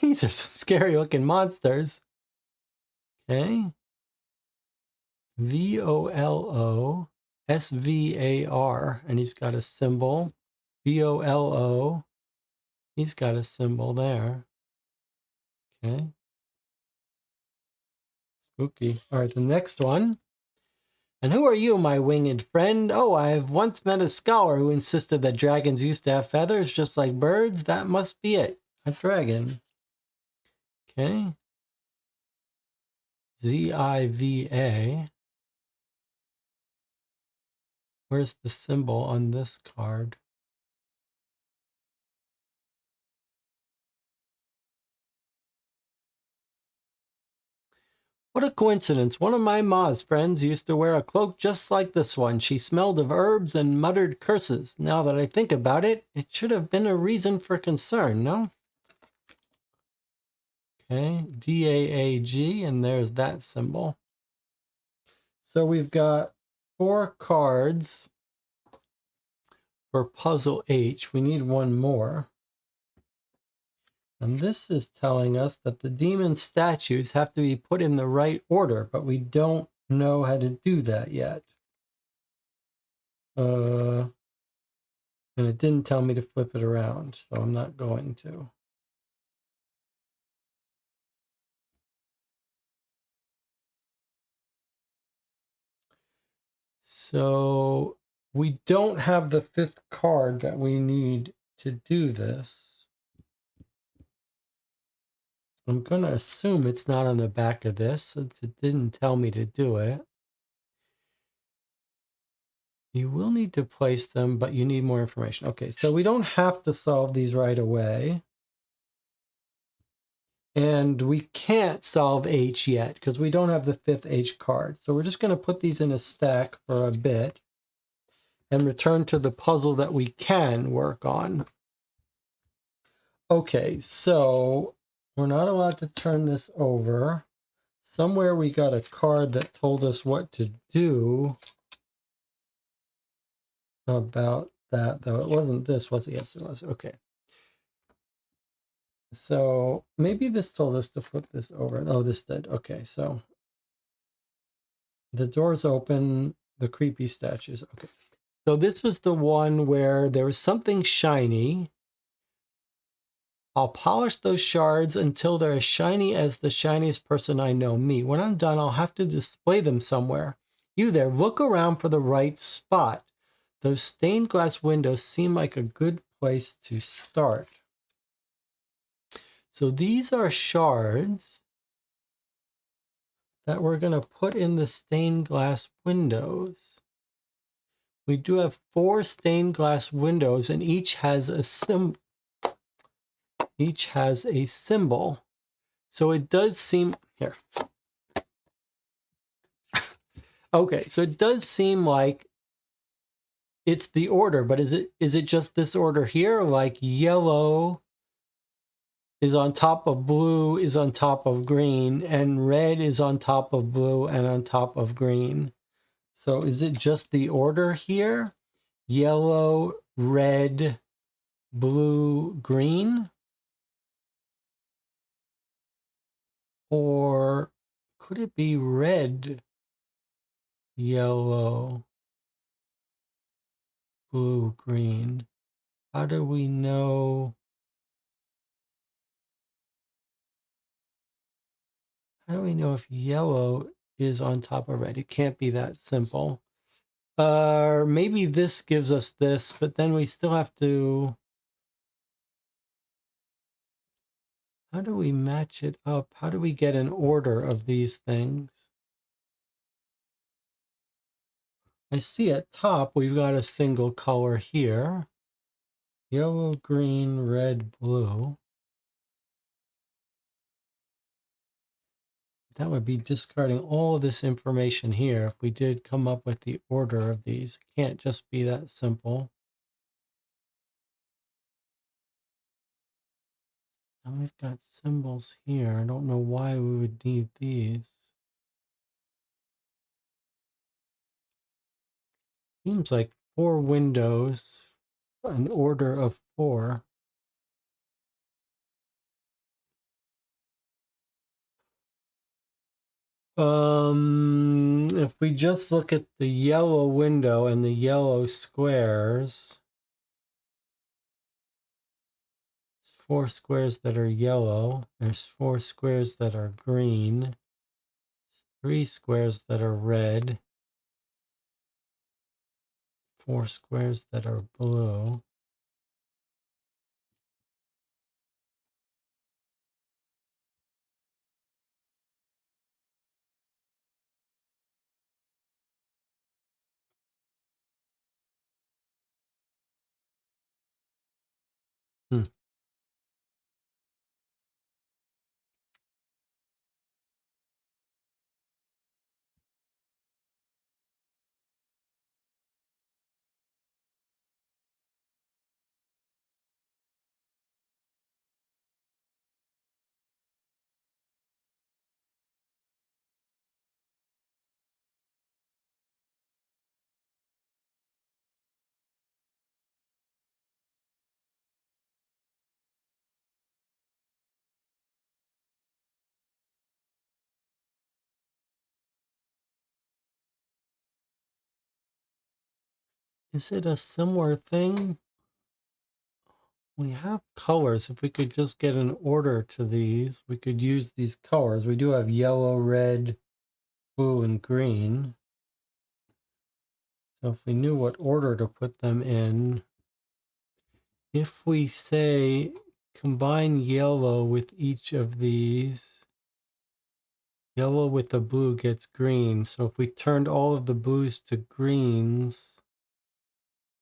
These are some scary looking monsters. Okay. VOLO-SVAR, and he's got a symbol. VOLO, he's got a symbol there. Okay. Spooky. All right, the next one. And who are you, my winged friend? Oh, I've once met a scholar who insisted that dragons used to have feathers just like birds. That must be it. A dragon. Okay. ZIVA. Where's the symbol on this card? What a coincidence. One of my ma's friends used to wear a cloak just like this one. She smelled of herbs and muttered curses. Now that I think about it, it should have been a reason for concern, no? Okay, DAAG, and there's that symbol. So we've got 4 cards for puzzle H. We need one more. And this is telling us that the demon statues have to be put in the right order, but we don't know how to do that yet. And it didn't tell me to flip it around, so I'm not going to. So we don't have the 5th card that we need to do this. I'm going to assume it's not on the back of this since it didn't tell me to do it. You will need to place them, but you need more information. Okay, so we don't have to solve these right away. And we can't solve H yet because we don't have the 5th H card. So we're just going to put these in a stack for a bit and return to the puzzle that we can work on. Okay, so we're not allowed to turn this over. Somewhere we got a card that told us what to do about that, though it wasn't this, was it? Yes, it was. Okay. So maybe this told us to flip this over. Oh, this did. Okay, so the doors open, the creepy statues. Okay. So this was the one where there was something shiny. I'll polish those shards until they're as shiny as the shiniest person I know, me. When I'm done, I'll have to display them somewhere. You there, look around for the right spot. Those stained glass windows seem like a good place to start. So these are shards that we're going to put in the stained glass windows. We do have 4 stained glass windows, and each has a symbol. Each has a symbol. So it does seem, here. Okay, so it does seem like it's the order, but is it just this order here? Like yellow is on top of blue is on top of green, and red is on top of blue and on top of green. So is it just the order here? Yellow, red, blue, green? Or could it be red, yellow, blue, green? How do we know? How do we know if yellow is on top of red? It can't be that simple. Maybe this gives us this, but then we still have to... How do we match it up? How do we get an order of these things? I see at top we've got a single color here. Yellow, green, red, blue. That would be discarding all of this information here if we did come up with the order of these. It can't just be that simple. And we've got symbols here. I don't know why we would need these. Seems like 4 windows, an order of 4. If we just look at the yellow window and the yellow squares, 4 squares that are yellow, there's 4 squares that are green, 3 squares that are red, 4 squares that are blue. Hmm. Is it a similar thing? We have colors. If we could just get an order to these, we could use these colors. We do have yellow, red, blue, and green. So if we knew what order to put them in, if we say combine yellow with each of these, yellow with the blue gets green. So if we turned all of the blues to greens,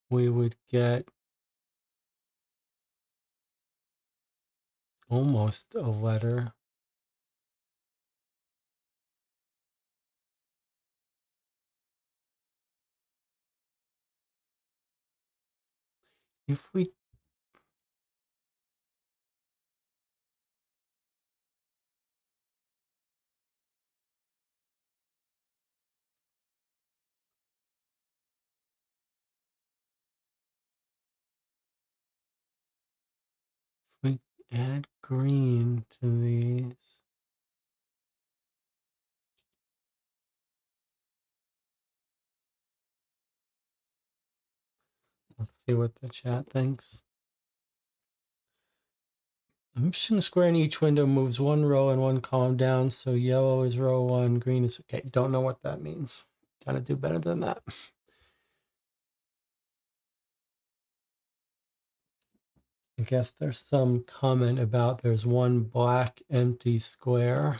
we would get almost a letter. If we add green to these, let's see what the chat thinks. A mission square in each window moves 1 row and 1 column down, so yellow is row 1, green is... Okay, don't know what that means. Gotta do better than that. I guess there's some comment about there's 1 black empty square.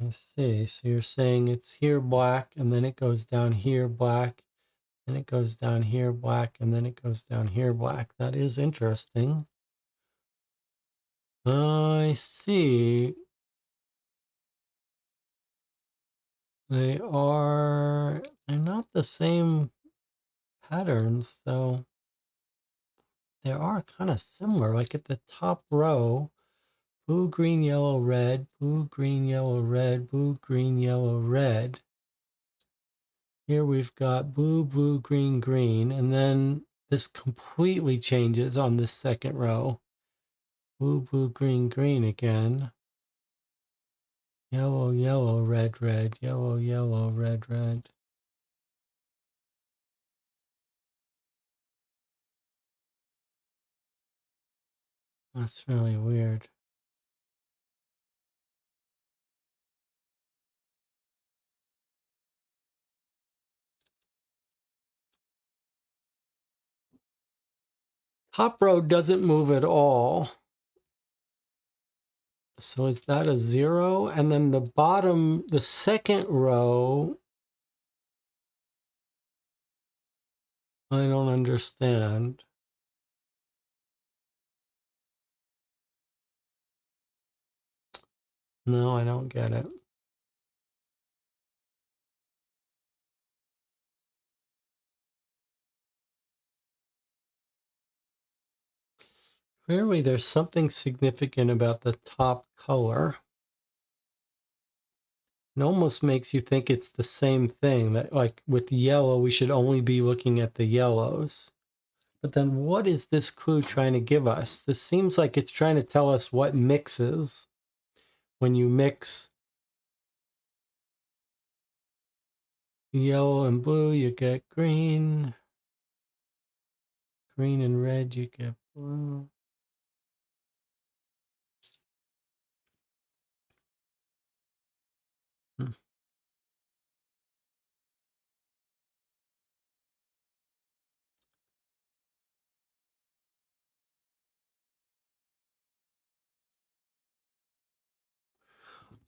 I see. So you're saying it's here black, and then it goes down here black, And it goes down here black, and then it goes down here black. That is interesting. I see. They're not the same patterns, though. They are kind of similar. Like at the top row, blue, green, yellow, red, blue, green, yellow, red, blue, green, yellow, red. Here we've got blue, blue, green, green, and then this completely changes on this second row. Blue, blue, green, green again. Yellow, yellow, red, red, yellow, yellow, red, red. That's really weird. Top row doesn't move at all. So is that a 0? And then the bottom, the second row, I don't understand. No, I don't get it. Clearly, there's something significant about the top color. It almost makes you think it's the same thing, that like with yellow, we should only be looking at the yellows. But then what is this clue trying to give us? This seems like it's trying to tell us what mixes. When you mix yellow and blue, you get green. Green and red, you get blue.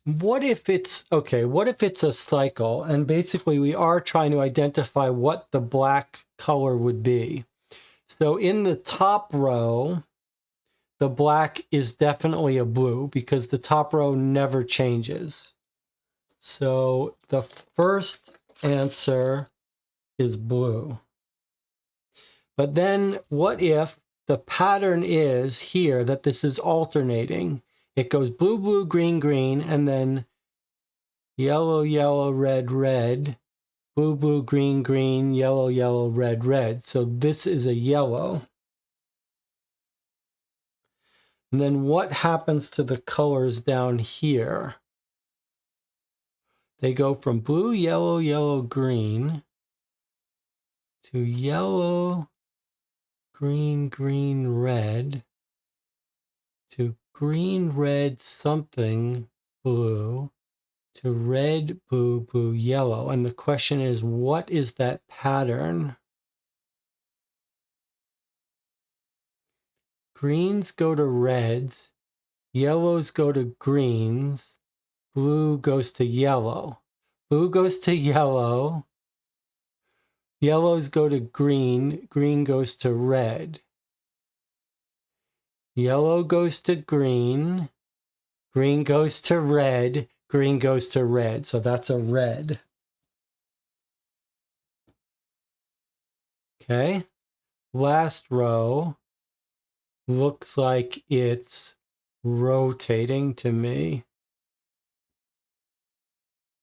What if it's, okay, what if it's a cycle and basically we are trying to identify what the black color would be? So in the top row, the black is definitely a blue because the top row never changes. So the first answer is blue. But then what if the pattern is here that this is alternating? It goes blue, blue, green, green, and then yellow, yellow, red, red, blue, blue, green, green, yellow, yellow, red, red. So this is a yellow. And then what happens to the colors down here? They go from blue, yellow, yellow, green to yellow, green, green, red to green, red, something, blue to red, blue, blue, yellow. And the question is, what is that pattern? Greens go to reds, yellows go to greens, blue goes to yellow. Blue goes to yellow, yellows go to green, green goes to red. Yellow goes to green, green goes to red, green goes to red. So that's a red. Okay. Last row looks like it's rotating to me.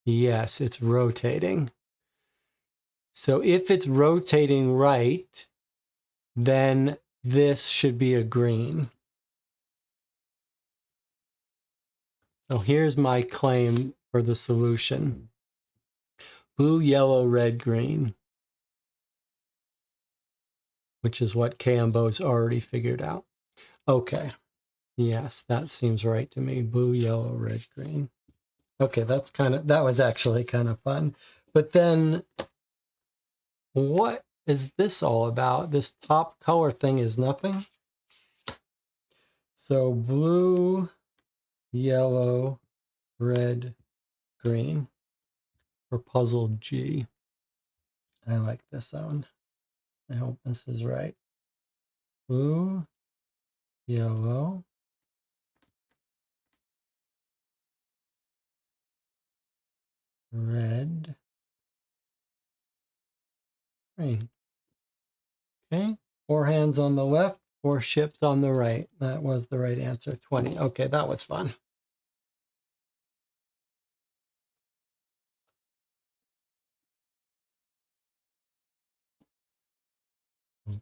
Yes, it's rotating. So if it's rotating right, then this should be a green. So here's my claim for the solution. Blue, yellow, red, green, which is what Cambo's already figured out. Okay. Yes, that seems right to me. Blue, yellow, red, green. Okay, that was actually kind of fun. But then what is this all about? This top color thing is nothing. So blue, yellow, red, green for puzzle G. I like this one. I hope this is right. Blue, yellow, red, green. Okay, 4 hands on the left, 4 ships on the right. That was the right answer, 20. Okay, that was fun.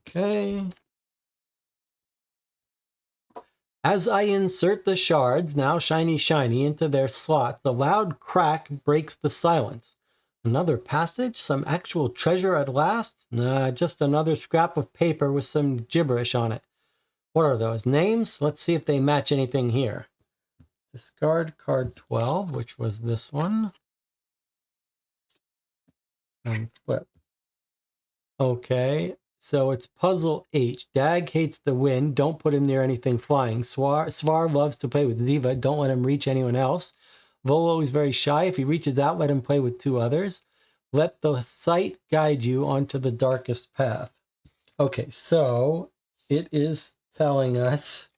Okay. As I insert the shards, now shiny shiny, into their slots, a loud crack breaks the silence. Another passage? Some actual treasure at last? Nah, just another scrap of paper with some gibberish on it. What are those, names? Let's see if they match anything here. Discard card 12, which was this one. And flip. Okay, so it's puzzle H. Dag hates the wind. Don't put him near anything flying. Svar loves to play with Ziva. Don't let him reach anyone else. Volo is very shy. If he reaches out, let him play with 2 others. Let the sight guide you onto the darkest path. Okay, so it is telling us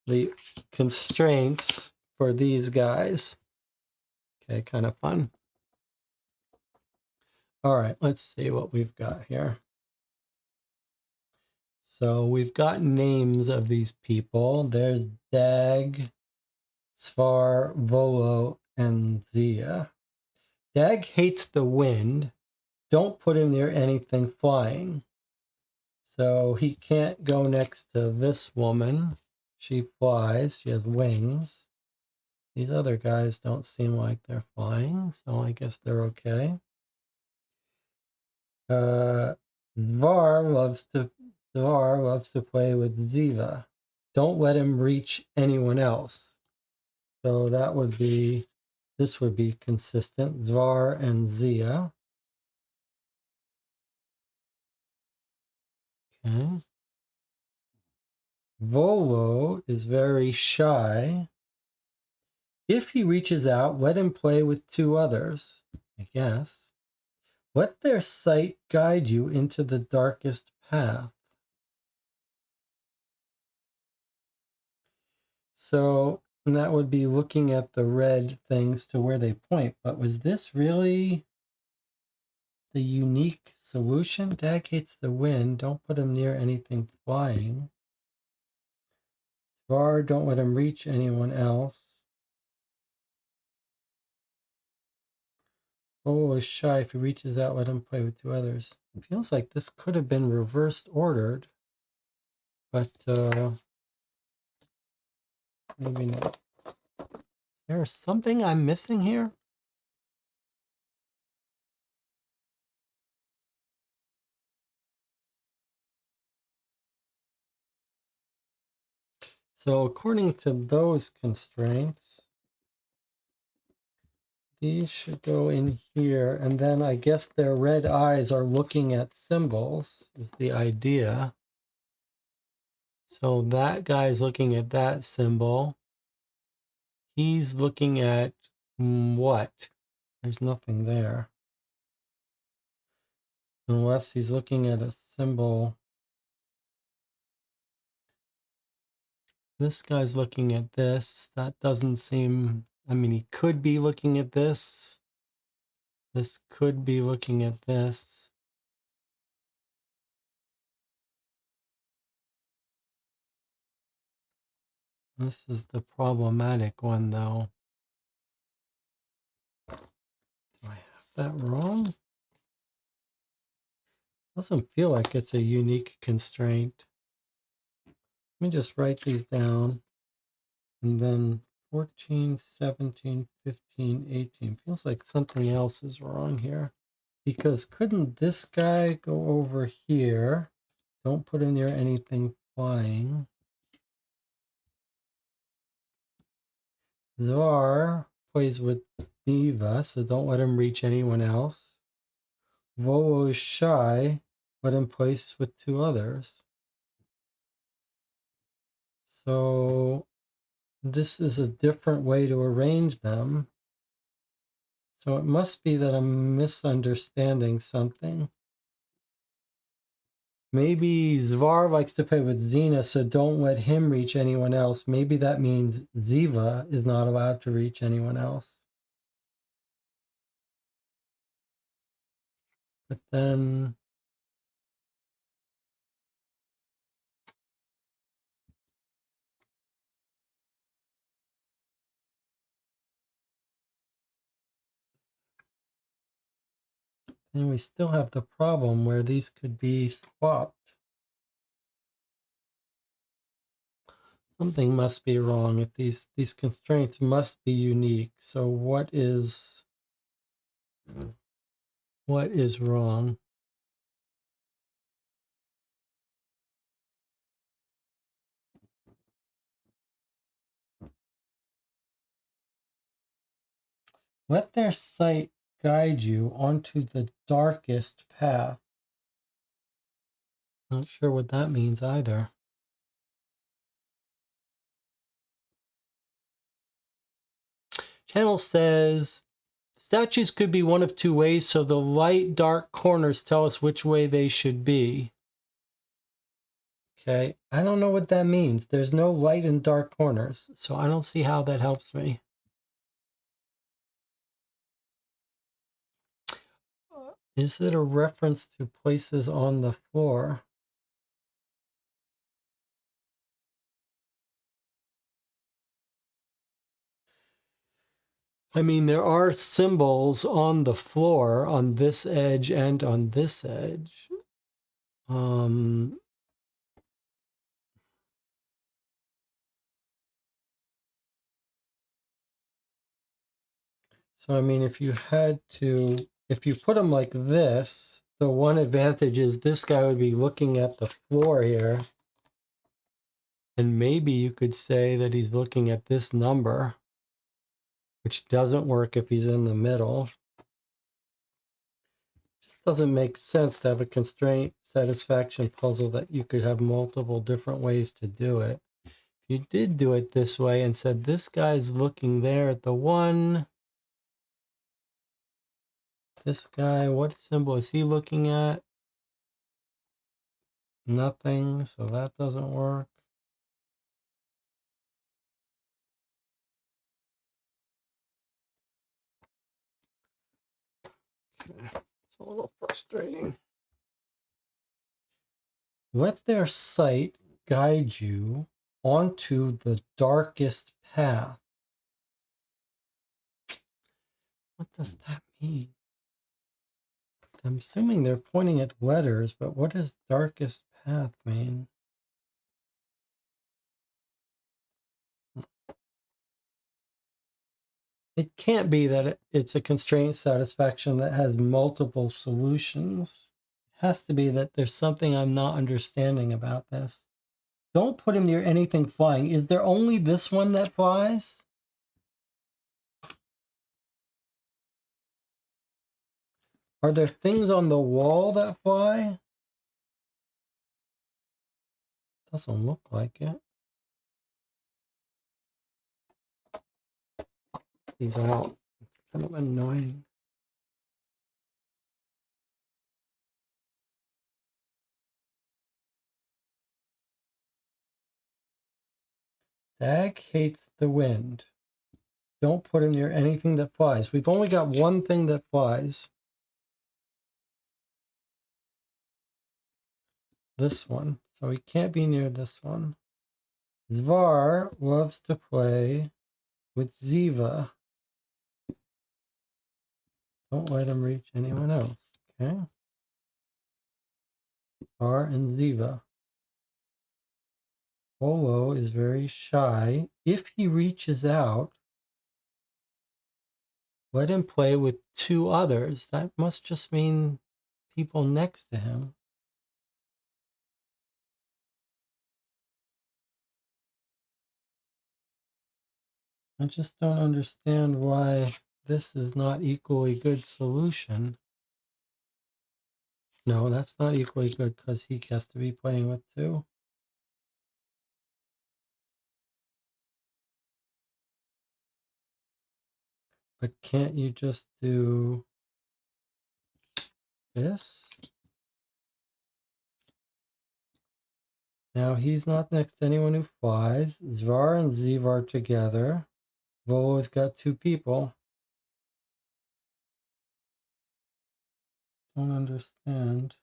the constraints for these guys. Okay, kind of fun. All right, let's see what we've got here. So we've got names of these people. There's Dag, Svar, Volo, and Zia. Dag hates the wind. Don't put him near anything flying. So he can't go next to this woman. She flies. She has wings. These other guys don't seem like they're flying, so I guess they're okay. Zvar loves to play with Ziva. Don't let him reach anyone else. So that would be, this would be consistent. Zvar and Zia. Okay. Volo is very shy. If he reaches out, let him play with 2 others, I guess. Let their sight guide you into the darkest path. So that would be looking at the red things to where they point. But was this really the unique solution? Dag hates the wind. Don't put him near anything flying. Var, don't let him reach anyone else. Volo is shy. If he reaches out, let him play with 2 others. It feels like this could have been reversed ordered, but maybe not. Is there something I'm missing here? So according to those constraints, these should go in here, and then I guess their red eyes are looking at symbols, is the idea. So that guy's looking at that symbol. He's looking at what? There's nothing there. Unless he's looking at a symbol. This guy's looking at this. That doesn't seem, I mean, he could be looking at this. This could be looking at this. This is the problematic one, though. Do I have that wrong? Doesn't feel like it's a unique constraint. Let me just write these down. And then 14, 17, 15, 18. Feels like something else is wrong here. Because couldn't this guy go over here? Don't put him near anything flying. Zvar plays with Diva, so don't let him reach anyone else. Volo is shy, let him place with 2 others. So this is a different way to arrange them. So it must be that I'm misunderstanding something. Maybe Zvar likes to play with Xena, so don't let him reach anyone else. Maybe that means Ziva is not allowed to reach anyone else. But then... and we still have the problem where these could be swapped. Something must be wrong if these constraints must be unique. So what is wrong? Let their sight guide you onto the darkest path. Not sure what that means either. Channel says statues could be one of two ways, so the light dark corners tell us which way they should be. Okay, I don't know what that means. There's no light and dark corners, so I don't see how that helps me. Is it a reference to places on the floor? I mean, there are symbols on the floor on this edge and on this edge. So, I mean, if you put them like this, the one advantage is this guy would be looking at the floor here. And maybe you could say that he's looking at this number, which doesn't work if he's in the middle. Just doesn't make sense to have a constraint satisfaction puzzle that you could have multiple different ways to do it. If you did do it this way and said this guy's looking there at the 1, this guy, what symbol is he looking at? Nothing, so that doesn't work. Okay. It's a little frustrating. Let their sight guide you onto the darkest path. What does that mean? I'm assuming they're pointing at letters, but what does darkest path mean? It can't be that it's a constraint satisfaction that has multiple solutions. It has to be that there's something I'm not understanding about this. Don't put him near anything flying. Is there only this one that flies? Are there things on the wall that fly? Doesn't look like it. These out. It's kind of annoying. Dag hates the wind. Don't put him near anything that flies. We've only got one thing that flies. This one. So he can't be near this one. Zvar loves to play with Ziva. Don't let him reach anyone else. Okay? Zvar and Ziva. Polo is very shy. If he reaches out, let him play with 2 others. That must just mean people next to him. I just don't understand why this is not equally good solution. No, that's not equally good because he has to be playing with 2. But can't you just do this? Now he's not next to anyone who flies. Zvar and Ziv are together. Volo's got two people. Don't understand.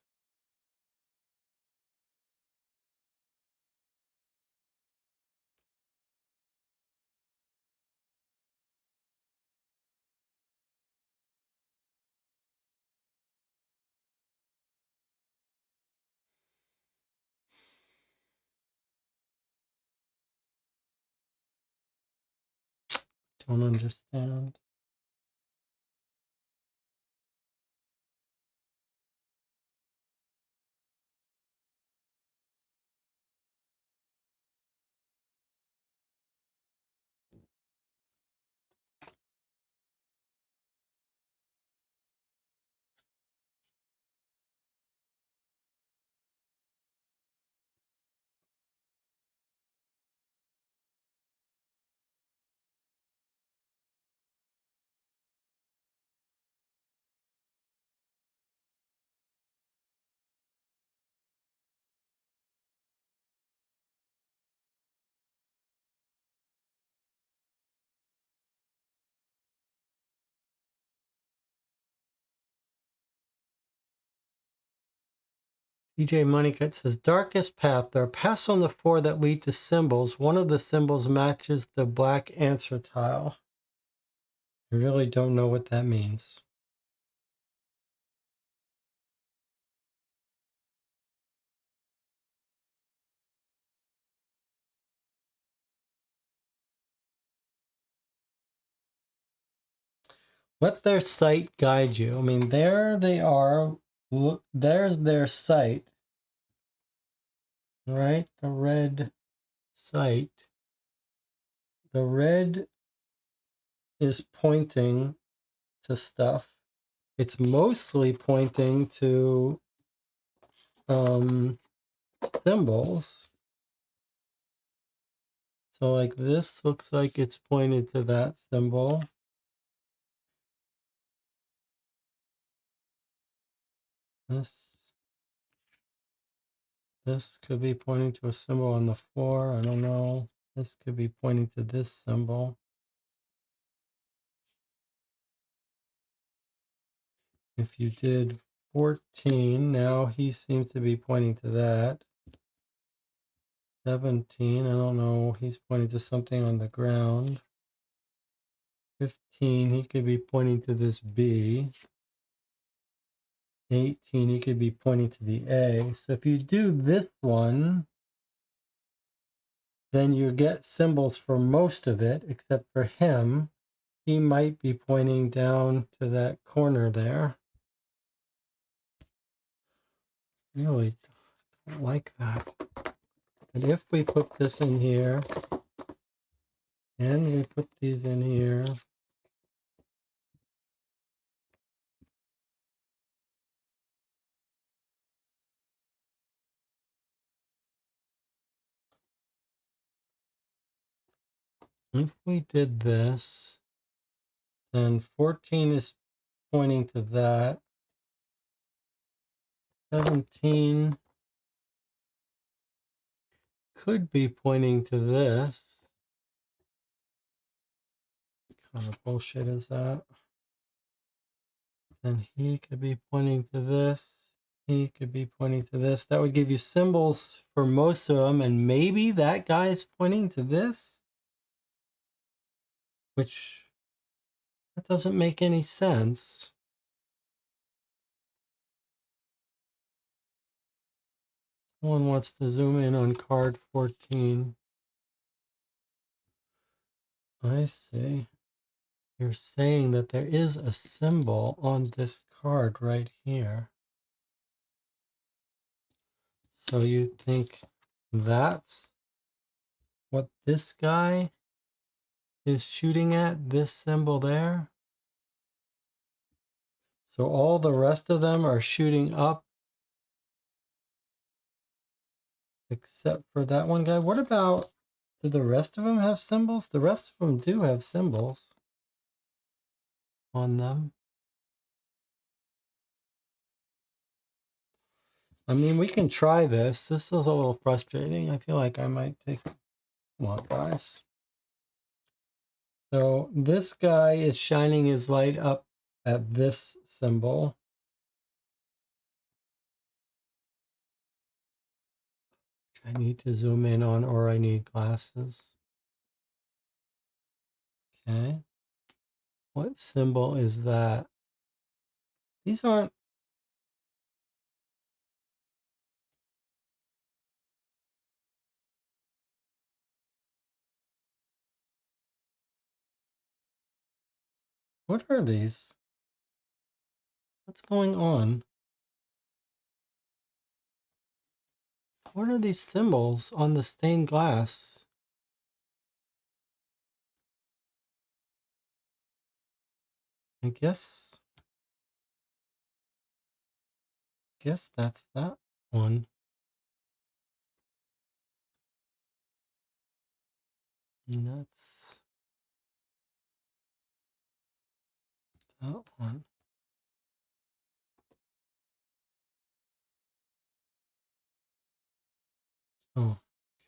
Don't understand. DJ Moneycut says, darkest path. There are paths on the floor that lead to symbols. One of the symbols matches the black answer tile. I really don't know what that means. Let their site guide you. I mean, there they are. There's their site. Right? The red site. The red is pointing to stuff. It's mostly pointing to symbols. So like this looks like it's pointed to that symbol. This could be pointing to a symbol on the floor. I don't know. This could be pointing to this symbol. If you did 14, now he seems to be pointing to that. 17, I don't know. He's pointing to something on the ground. 15, he could be pointing to this B. 18, he could be pointing to the A. So if you do this one, then you get symbols for most of it, except for him. He might be pointing down to that corner there. Really don't like that. But if we put this in here, and we put these in here, if we did this, then 14 is pointing to that. 17 could be pointing to this. What kind of bullshit is that? Then he could be pointing to this. He could be pointing to this. That would give you symbols for most of them, and maybe that guy's pointing to this, which that doesn't make any sense. Someone wants to zoom in on card 14. I see. You're saying that there is a symbol on this card right here. So you think that's what this guy is shooting at, this symbol there? So all the rest of them are shooting up except for that one guy. What about, do the rest of them have symbols? The rest of them do have symbols. on them. I mean, we can try this. This is a little frustrating. I feel like I might take... Come on, guys. So this guy is shining his light up at this symbol. I need to zoom in on, or I need glasses. Okay. What symbol is that? These aren't... What are these? What's going on? What are these symbols on the stained glass? I guess that's that one. And that's that one. Oh,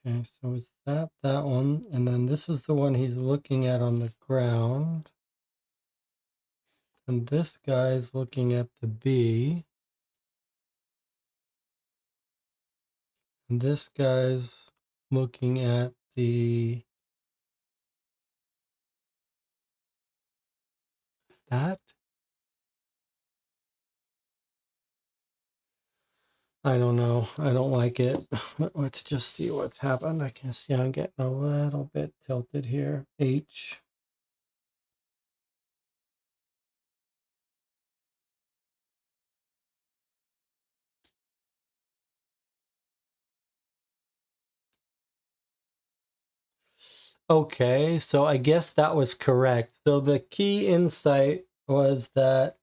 okay. So is that one? And then this is the one he's looking at on the ground. And this guy's looking at the B. And this guy's looking at the... that? I don't know. I don't like it. Let's just see what's happened. I can see I'm getting a little bit tilted here. H. Okay, so I guess that was correct. So the key insight was that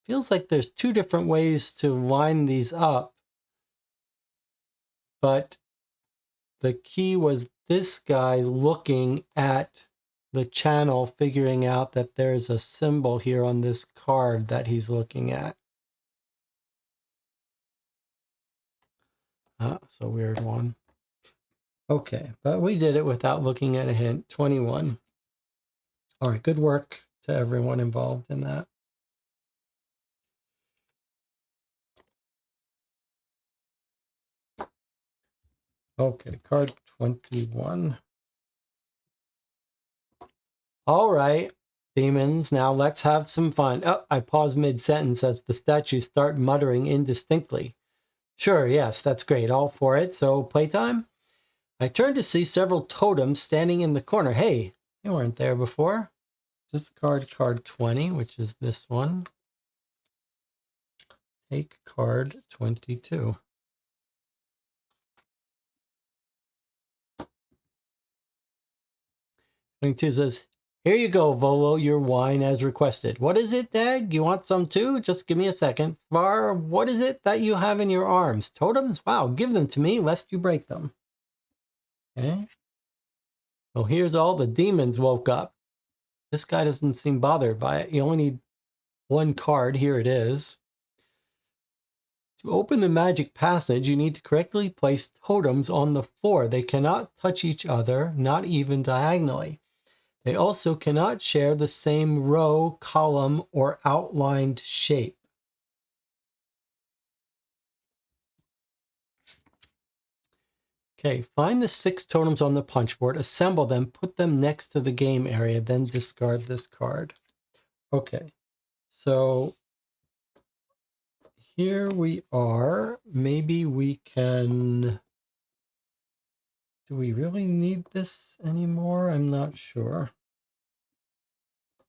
feels like there's two different ways to line these up, but the key was this guy looking at the channel, figuring out that there's a symbol here on this card that he's looking at. That's a weird one. Okay, but we did it without looking at a hint. 21. All right, good work to everyone involved in that. Okay, card 21. All right, demons, now let's have some fun. Oh, I pause mid-sentence as the statues start muttering indistinctly. Sure, yes, that's great. All for it. So, playtime? I turned to see several totems standing in the corner. Hey, they weren't there before. Discard card 20, which is this one. Take card 22. 22 says, here you go, Volo, your wine as requested. What is it, Dag? You want some too? Just give me a second. Var, what is it that you have in your arms? Totems? Wow, give them to me, lest you break them. Okay. Well, here's all the demons woke up. This guy doesn't seem bothered by it. You only need one card. Here it is. To open the magic passage, you need to correctly place totems on the floor. They cannot touch each other, not even diagonally. They also cannot share the same row, column, or outlined shape. Okay, find the 6 totems on the punch board, assemble them, put them next to the game area, then discard this card. Okay, so here we are. Maybe we can... Do we really need this anymore? I'm not sure.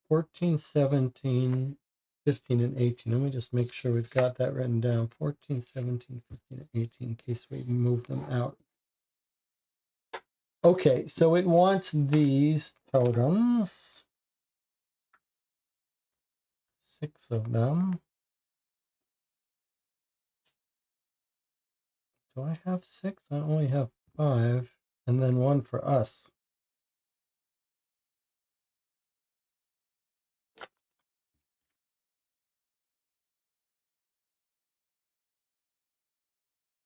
14, 17, 15, and 18. Let me just make sure we've got that written down. 14, 17, 15, and 18 in case we move them out. Okay, so it wants these totems. 6 of them. Do I have 6? I only have 5. And then 1 for us.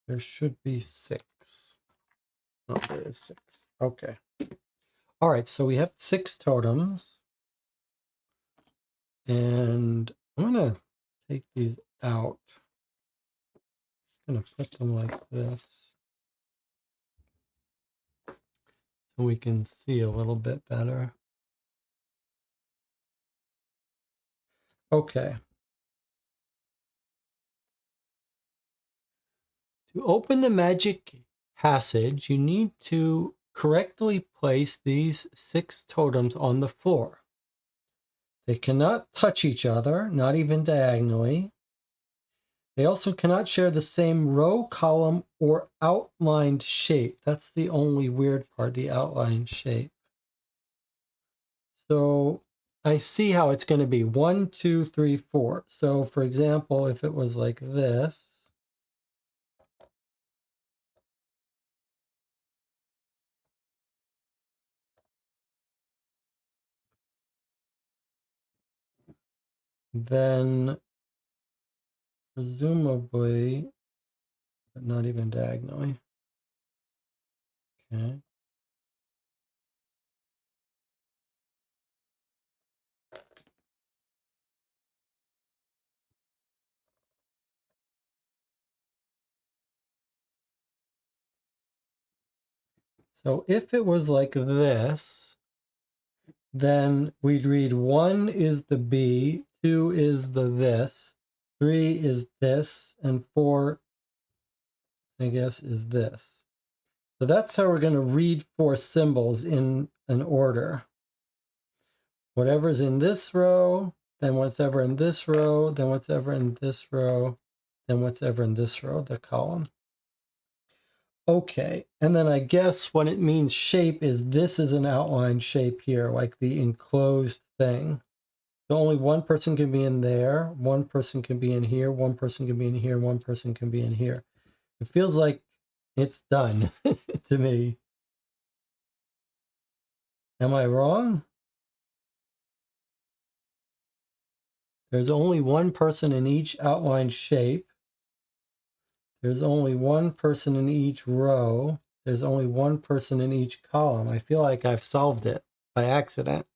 There should be 6. Oh, there is 6. Okay. All right, so we have 6 totems. And I'm going to take these out. I'm going to put them like this so we can see a little bit better. Okay. To open the magic passage, you need to correctly place these 6 totems on the floor. They cannot touch each other, not even diagonally. They also cannot share the same row, column, or outlined shape. That's the only weird part, the outlined shape. So I see how it's going to be 1, 2, 3, 4. So for example, if it was like this, then presumably, but not even diagonally. Okay. So if it was like this, then we'd read 1 is the B, 2 is the this, 3 is this, and 4, I guess, is this. So that's how we're going to read 4 symbols in an order. Whatever's in this row, then whatever in this row, then whatever in this row, then whatever in this row, the column. Okay, and then I guess what it means shape is this is an outline shape here, like the enclosed thing. So only one person can be in there, one person can be in here, one person can be in here, one person can be in here. It feels like it's done to me. Am I wrong? There's only one person in each outline shape. There's only one person in each row. There's only one person in each column. I feel like I've solved it by accident.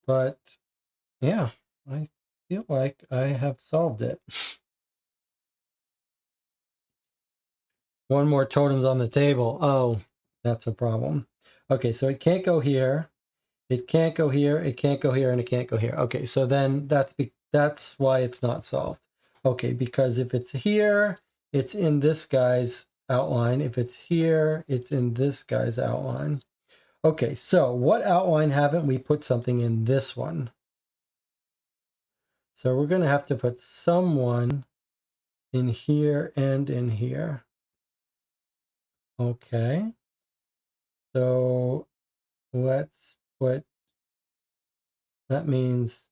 But yeah, I feel like I have solved it. One more totem's on the table. Oh, that's a problem. Okay, so it can't go here. It can't go here. It can't go here, and it can't go here. Okay, so then that's why it's not solved. Okay, because if it's here, it's in this guy's outline. If it's here, it's in this guy's outline. Okay, so what outline haven't we put something in this one? So we're going to have to put someone in here and in here. Okay. So let's put, that means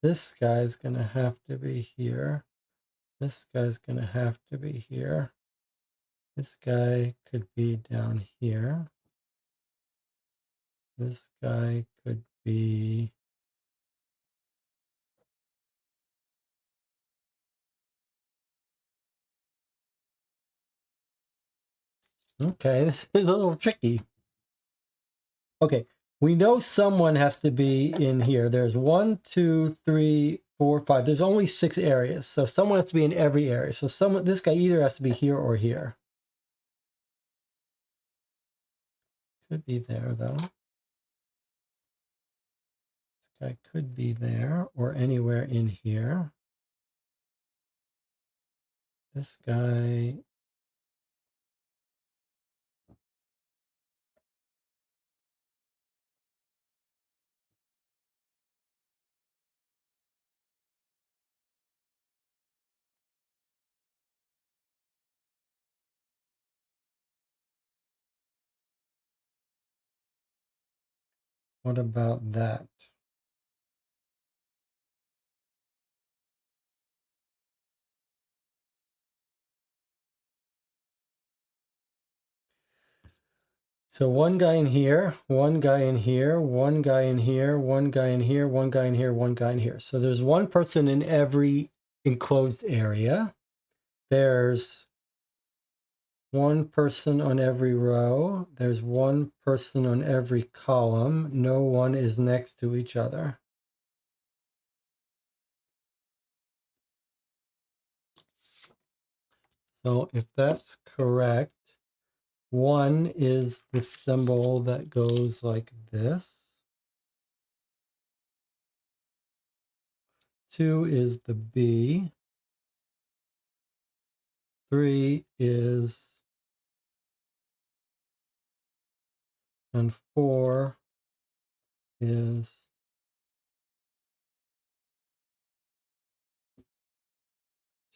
this guy's going to have to be here. This guy's going to have to be here. This guy could be down here. This guy could be... Okay, this is a little tricky. Okay, we know someone has to be in here. There's 1, 2, 3, 4, 5. There's only 6 areas, so someone has to be in every area. So this guy either has to be here or here. Could be there though. This guy could be there or anywhere in here. This guy... What about that? So one guy in here, one guy in here, one guy in here, one guy in here, one guy in here, one guy in here. So there's one person in every enclosed area. There's one person on every row. There's one person on every column. No one is next to each other. So if that's correct, 1 is the symbol that goes like this. 2 is the B. 3 is, and 4 is,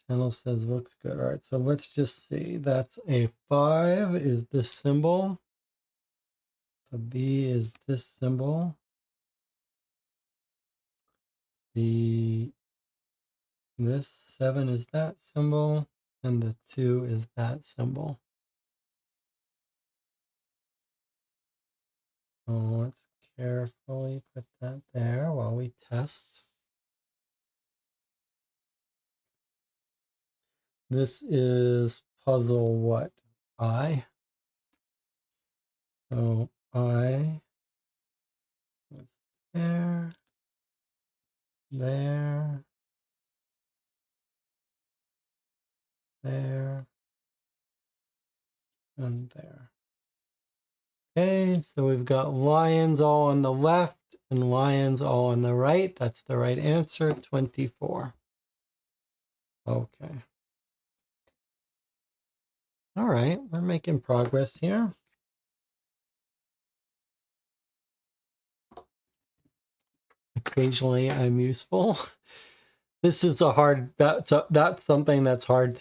channel says looks good. All right, so let's just see. That's a 5 is this symbol. The B is this symbol. This 7 is that symbol, and the 2 is that symbol. So let's carefully put that there while we test. This is puzzle what? I. So I was there, there, there, and there. Okay, so we've got lions all on the left and lions all on the right. That's the right answer, 24. Okay. All right, we're making progress here. Occasionally I'm useful. This is that's something that's hard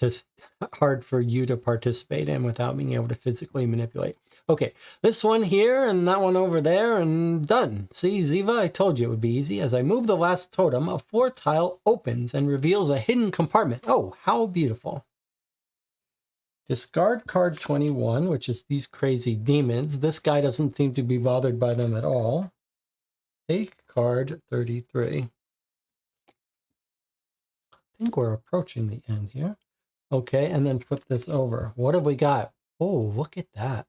for you to participate in without being able to physically manipulate. Okay, this one here and that one over there and done. See, Ziva, I told you it would be easy. As I move the last totem, a floor tile opens and reveals a hidden compartment. Oh, how beautiful. Discard card 21, which is these crazy demons. This guy doesn't seem to be bothered by them at all. Take card 33. I think we're approaching the end here. Okay, and then flip this over. What have we got? Oh, look at that.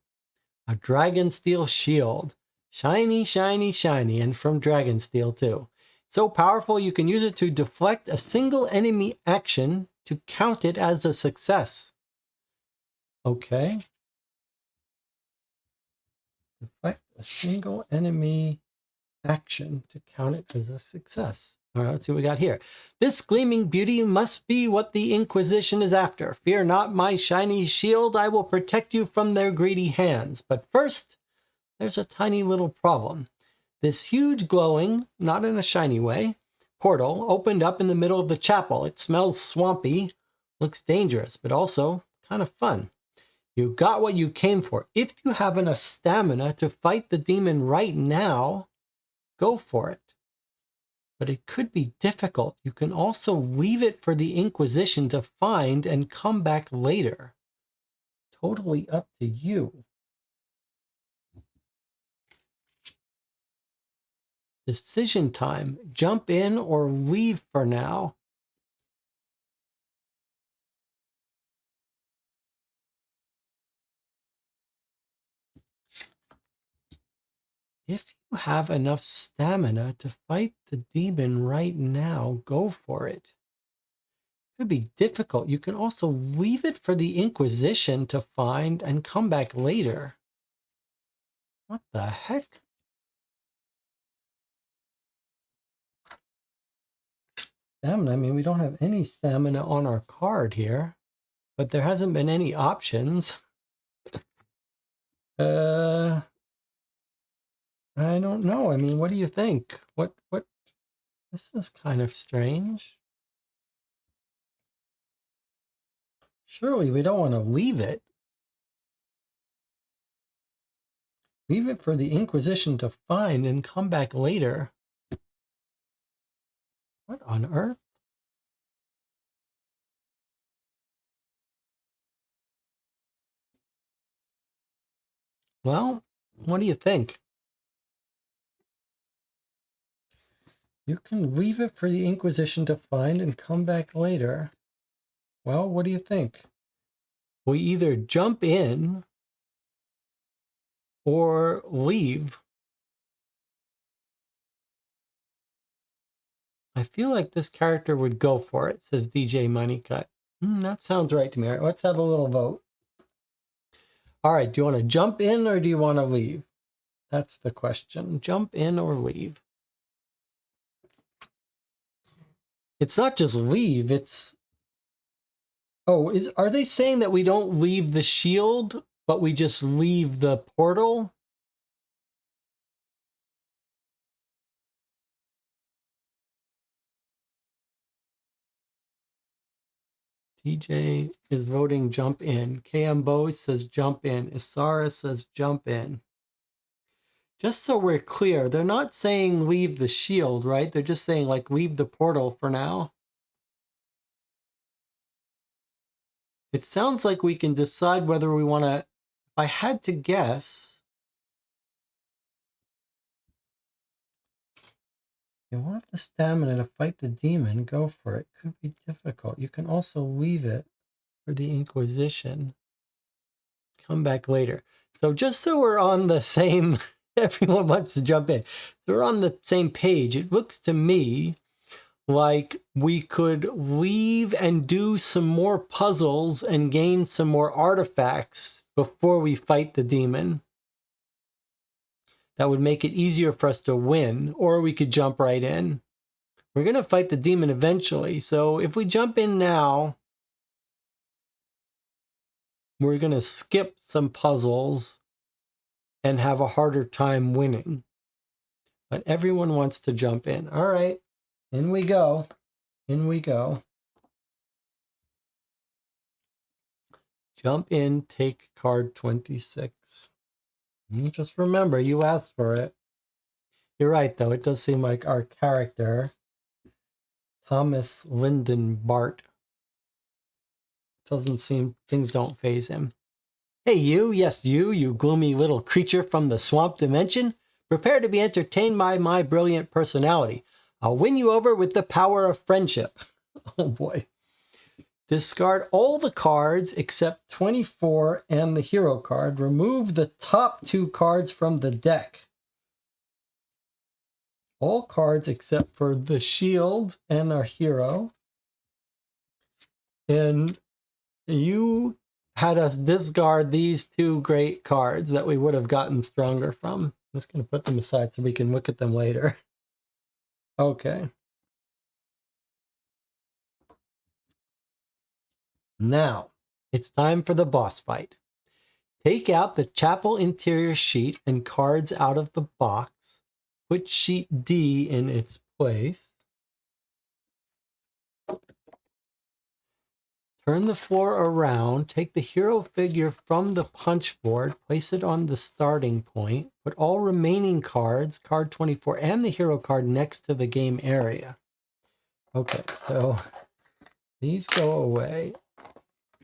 A Dragonsteel shield. Shiny, shiny, shiny, and from Dragonsteel too. So powerful you can use it to deflect a single enemy action to count it as a success. Okay. Deflect a single enemy action to count it as a success. All right, let's see what we got here. This gleaming beauty must be what the Inquisition is after. Fear not, my shiny shield. I will protect you from their greedy hands. But first, there's a tiny little problem. This huge glowing, not in a shiny way, portal opened up in the middle of the chapel. It smells swampy, looks dangerous, but also kind of fun. You got what you came for. If you have enough stamina to fight the demon right now, go for it. But it could be difficult. You can also leave it for the Inquisition to find and come back later. Totally up to you. Decision time. Jump in or leave for now. If you have enough stamina to fight the demon right now, go for it. Could be difficult. You can also leave it for the Inquisition to find and come back later. What the heck? Stamina? I mean, we don't have any stamina on our card here, but there hasn't been any options. I don't know. I mean, what do you think? What, this is kind of strange. Surely we don't want to leave it. Leave it for the Inquisition to find and come back later. What on earth? Well, what do you think? You can leave it for the Inquisition to find and come back later. Well, what do you think? We either jump in or leave. I feel like this character would go for it, says DJ Moneycut. That sounds right to me. All right, let's have a little vote. All right, do you want to jump in or do you want to leave? That's the question. Jump in or leave? It's not just leave, it's... Oh, are they saying that we don't leave the shield, but we just leave the portal? TJ is voting jump in. KM Bose says jump in. Isara says jump in. Just so we're clear, they're not saying leave the shield, right? They're just saying like leave the portal for now. It sounds like we can decide whether we want to... If I had to guess, you want the stamina to fight the demon, go for it. Could be difficult. You can also leave it for the Inquisition. Come back later. So just so we're on the same... Everyone wants to jump in. So we're on the same page. It looks to me like we could leave and do some more puzzles and gain some more artifacts before we fight the demon. That would make it easier for us to win, or we could jump right in. We're going to fight the demon eventually, so if we jump in now, we're going to skip some puzzles and have a harder time winning. But everyone wants to jump in. All right, in we go. In we go. Jump in, take card 26. Just remember, you asked for it. You're right, though. It does seem like our character, Thomas Lyndon Bart, doesn't seem... Things don't faze him. Hey, you. Yes, you gloomy little creature from the swamp dimension. Prepare to be entertained by my brilliant personality. I'll win you over with the power of friendship. Oh, boy. Discard all the cards except 24 and the hero card. Remove the top 2 cards from the deck. All cards except for the shield and our hero. And you had us discard these 2 great cards that we would have gotten stronger from. I'm just going to put them aside so we can look at them later. Okay. Now, it's time for the boss fight. Take out the chapel interior sheet and cards out of the box. Put sheet D in its place. Turn the floor around. Take the hero figure from the punch board. Place it on the starting point. Put all remaining cards, card 24 and the hero card, next to the game area. Okay, so these go away.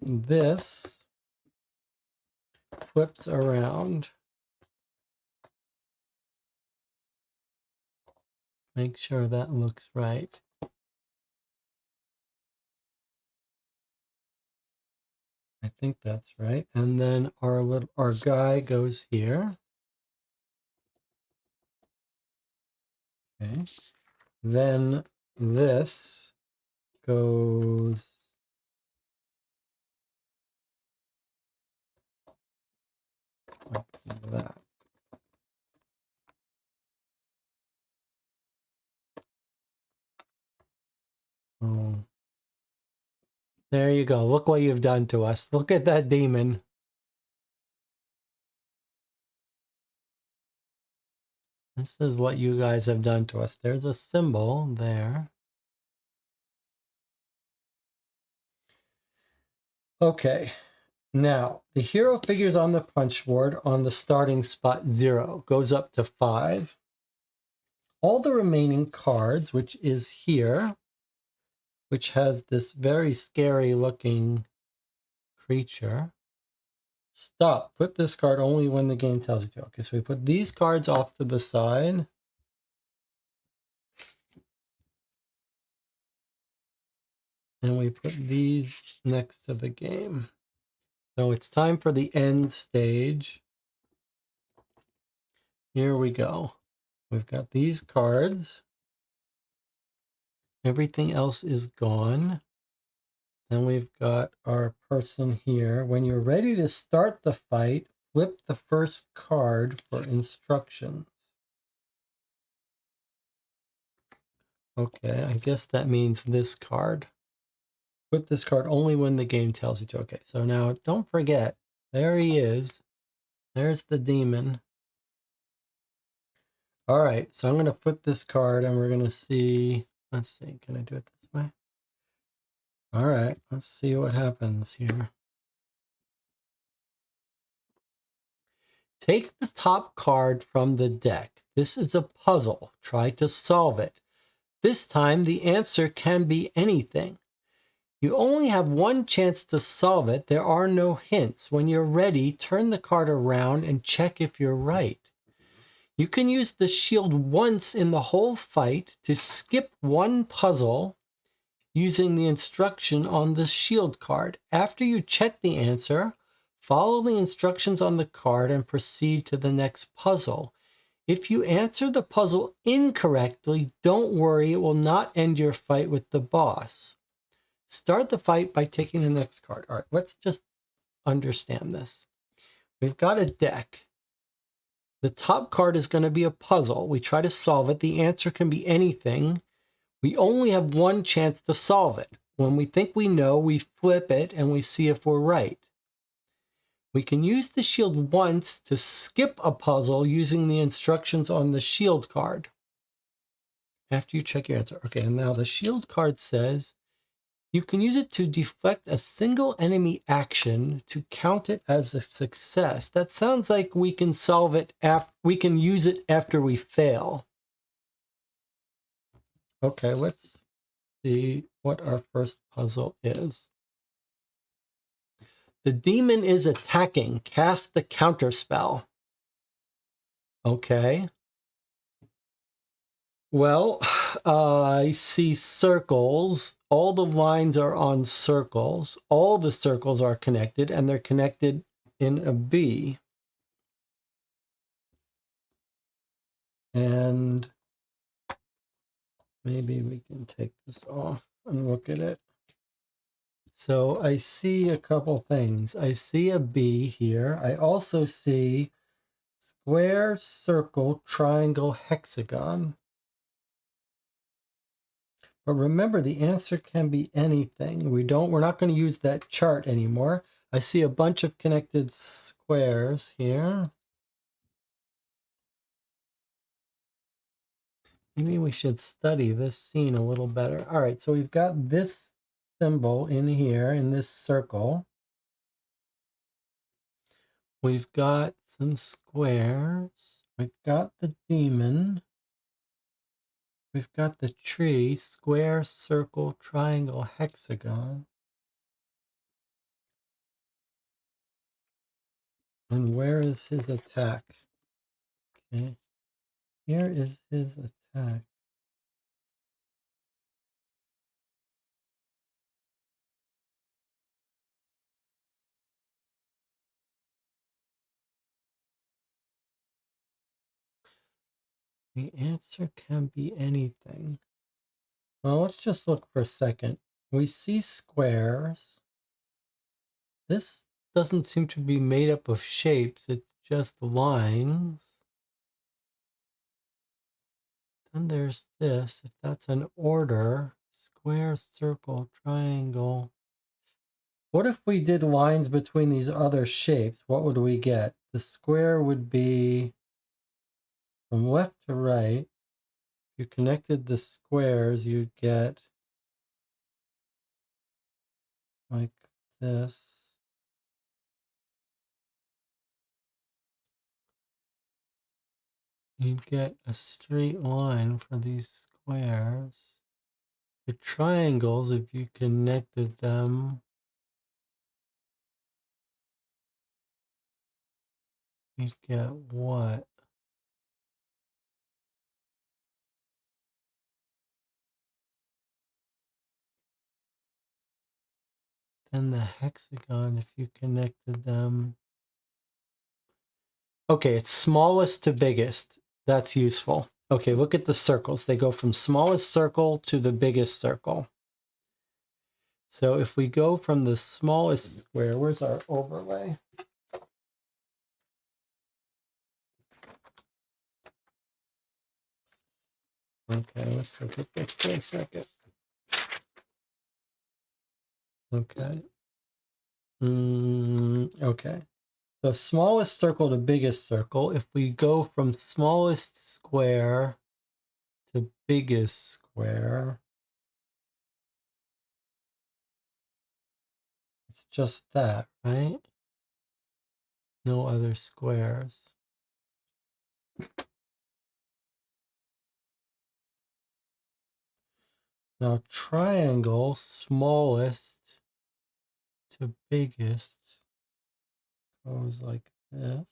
This flips around. Make sure that looks right. I think that's right. And then our guy goes here. Okay. Then this goes like that. Oh. There you go. Look what you've done to us. Look at that demon. This is what you guys have done to us. There's a symbol there. Okay. Now, the hero figures on the punch board on the starting spot 0 goes up to 5. All the remaining cards, which is here, which has this very scary looking creature. Stop. Flip this card only when the game tells you to. Okay, so we put these cards off to the side. And we put these next to the game. So it's time for the end stage. Here we go. We've got these cards. Everything else is gone. Then we've got our person here. When you're ready to start the fight, flip the first card for instructions. Okay, I guess that means this card. Flip this card only when the game tells you to. Okay, so now don't forget, there he is. There's the demon. All right, so I'm going to flip this card and we're going to see. Let's see, can I do it this way? All right, let's see what happens here. Take the top card from the deck. This is a puzzle. Try to solve it. This time, the answer can be anything. You only have one chance to solve it. There are no hints. When you're ready, turn the card around and check if you're right. You can use the shield once in the whole fight to skip one puzzle using the instruction on the shield card. After you check the answer, follow the instructions on the card and proceed to the next puzzle. If you answer the puzzle incorrectly, don't worry, it will not end your fight with the boss. Start the fight by taking the next card. All right, let's just understand this. We've got a deck. The top card is going to be a puzzle. We try to solve it. The answer can be anything. We only have one chance to solve it. When we think we know, we flip it and we see if we're right. We can use the shield once to skip a puzzle using the instructions on the shield card. After you check your answer. Okay, and now the shield card says you can use it to deflect a single enemy action to count it as a success. That sounds like we can solve it we can use it after we fail. Okay, let's see what our first puzzle is. The demon is attacking. Cast the counter spell. Okay. Well, I see circles. All the lines are on circles. All the circles are connected, and they're connected in a B. And maybe we can take this off and look at it. So I see a couple things. I see a B here. I also see square, circle, triangle, hexagon. But remember, the answer can be anything. We're not going to use that chart anymore. I see a bunch of connected squares here. Maybe we should study this scene a little better. All right, so we've got this symbol in here, in this circle. We've got some squares. We've got the demon. We've got the tree, square, circle, triangle, hexagon. And where is his attack? Okay, here is his attack. The answer can be anything. Well, let's just look for a second. We see squares. This doesn't seem to be made up of shapes. It's just lines. Then there's this. If that's an order, square, circle, triangle. What if we did lines between these other shapes? What would we get? The square would be from left to right. If you connected the squares, you'd get like this. you'd get a straight line for these squares. The triangles, if you connected them, you'd get what? Then the hexagon, if you connected them. Okay, it's smallest to biggest. That's useful. Okay, look at the circles. They go from smallest circle to the biggest circle. So if we go from the smallest square, where's our overlay? Okay, let's look at this for a second. Okay. Okay. The smallest circle to biggest circle, if we go from smallest square to biggest square, it's just that, right? No other squares. Now triangle, smallest to biggest, goes like this.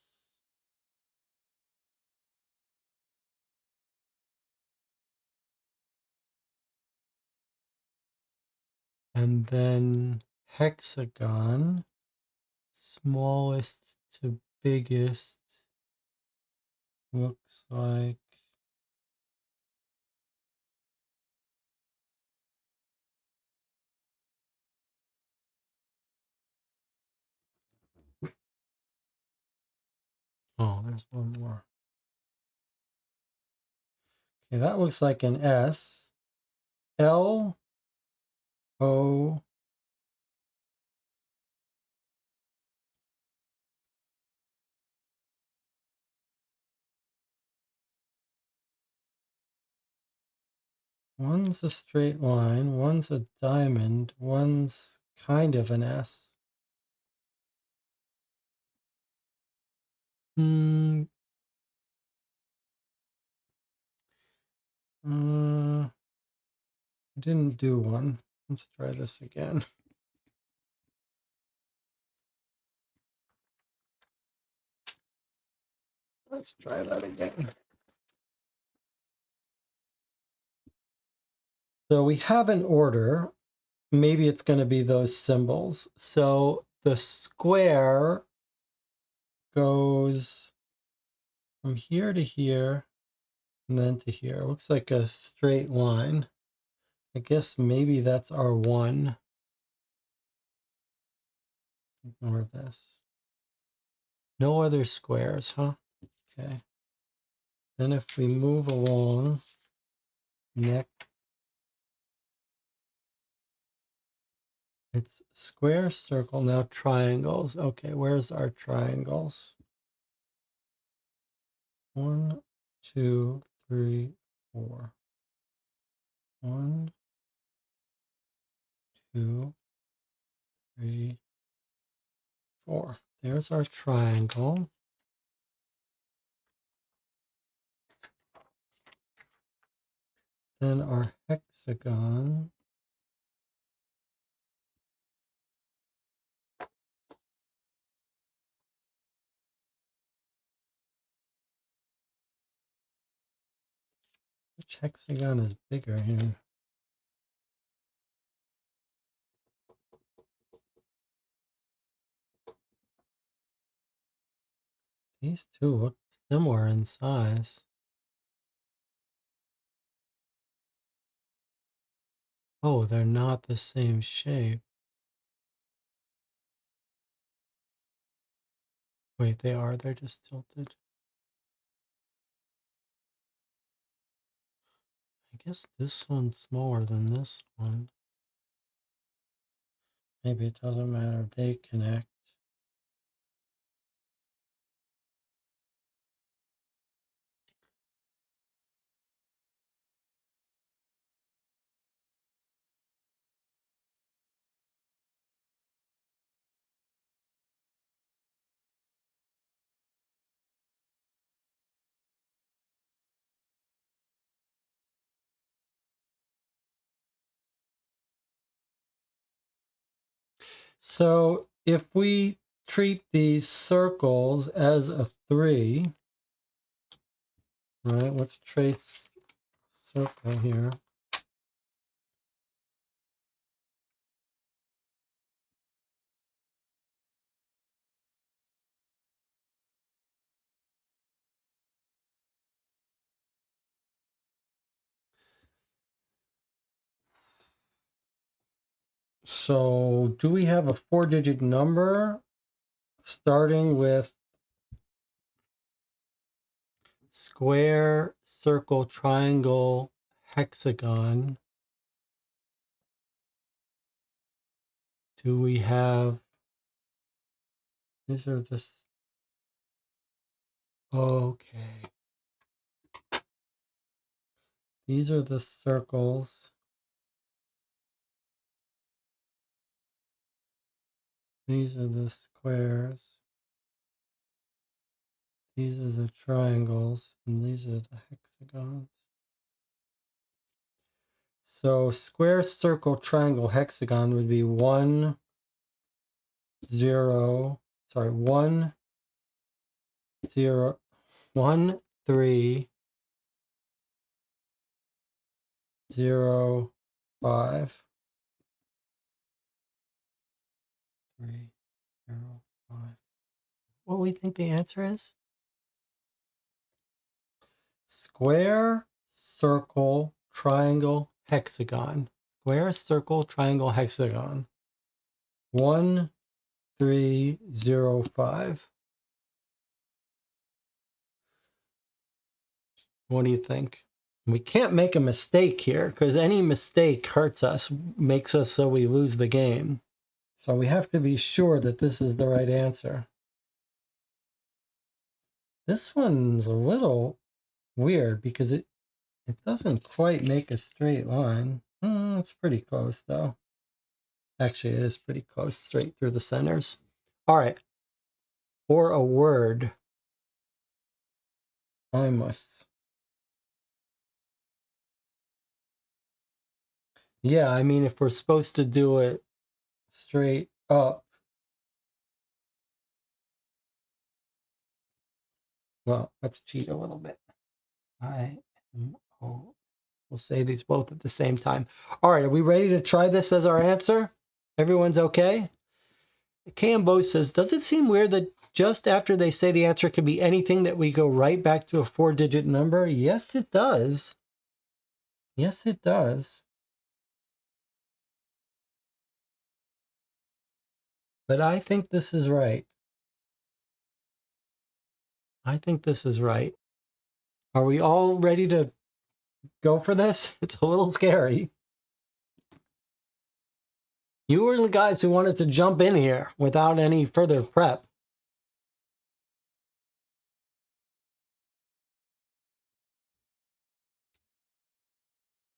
And then hexagon, smallest to biggest, looks like oh, there's one more. Okay, that looks like an S. L O One's a straight line, one's a diamond, one's kind of an S. Hmm. I didn't do one. Let's try this again. Let's try that again. So we have an order. Maybe it's going to be those symbols. So the square goes from here to here and then to here. It looks like a straight line. I guess maybe that's our one. Ignore this. No other squares, huh? Okay. Then if we move along, next, it's square, circle, now triangles. Okay, where's our triangles? 1, 2, 3, 4. 1, 2, 3, 4. There's our triangle. Then our hexagon. Which hexagon is bigger here? These two look similar in size. Oh, they're not the same shape. Wait, they are. They're just tilted. I guess this one's smaller than this one. Maybe it doesn't matter. They connect. So if we treat these circles as a 3, right, let's trace circle here. So do we have a 4-digit number starting with square, circle, triangle, hexagon? Do we have, these are just, okay. These are the circles. These are the squares. These are the triangles, and these are the hexagons. So square, circle, triangle, hexagon would be 1, 0, 1, 0, 1, 3, 0, 5. 3, 0, 5. What do we think the answer is? Square, circle, triangle, hexagon. Square, circle, triangle, hexagon. 1, 3, 0, 5. What do you think? We can't make a mistake here because any mistake hurts us, makes us so we lose the game. So we have to be sure that this is the right answer. This one's a little weird because it doesn't quite make a straight line. It's pretty close though. Actually, it is pretty close, straight through the centers. All right. Or a word. I must. Yeah, I mean, if we're supposed to do it straight up, well, let's cheat a little bit. I-M-O. We'll say these both at the same time. All right, are we ready to try this as our answer? Everyone's okay? Cambo says, does it seem weird that just after they say the answer could be anything that we go right back to a 4-digit number? Yes, it does. Yes, it does. But I think this is right. I think this is right. Are we all ready to go for this? It's a little scary. You were the guys who wanted to jump in here without any further prep.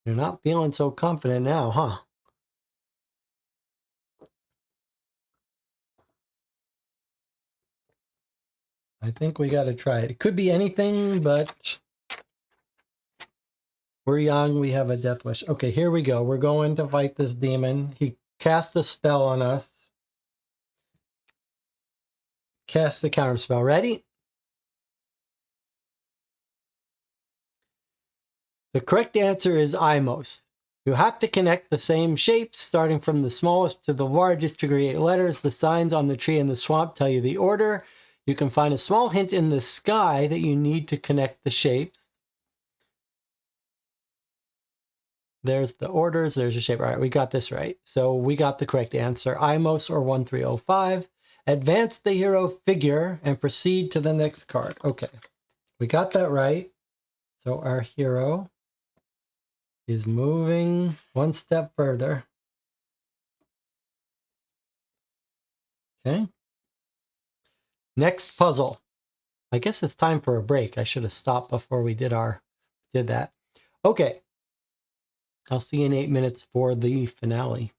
You're not feeling so confident now, huh? I think we got to try it. It could be anything, but we're young. We have a death wish. Okay, here we go. We're going to fight this demon. He cast a spell on us. Cast the counter spell. Ready? The correct answer is Imos. You have to connect the same shapes, starting from the smallest to the largest to create letters. The signs on the tree and the swamp tell you the order. You can find a small hint in the sky that you need to connect the shapes. There's the orders, there's a shape. All right, we got this right. So we got the correct answer. Imos or 1305. Advance the hero figure and proceed to the next card. Okay, we got that right. So our hero is moving one step further. Okay. Next puzzle. I guess it's time for a break. I should have stopped before we did that. Okay. I'll see you in 8 minutes for the finale.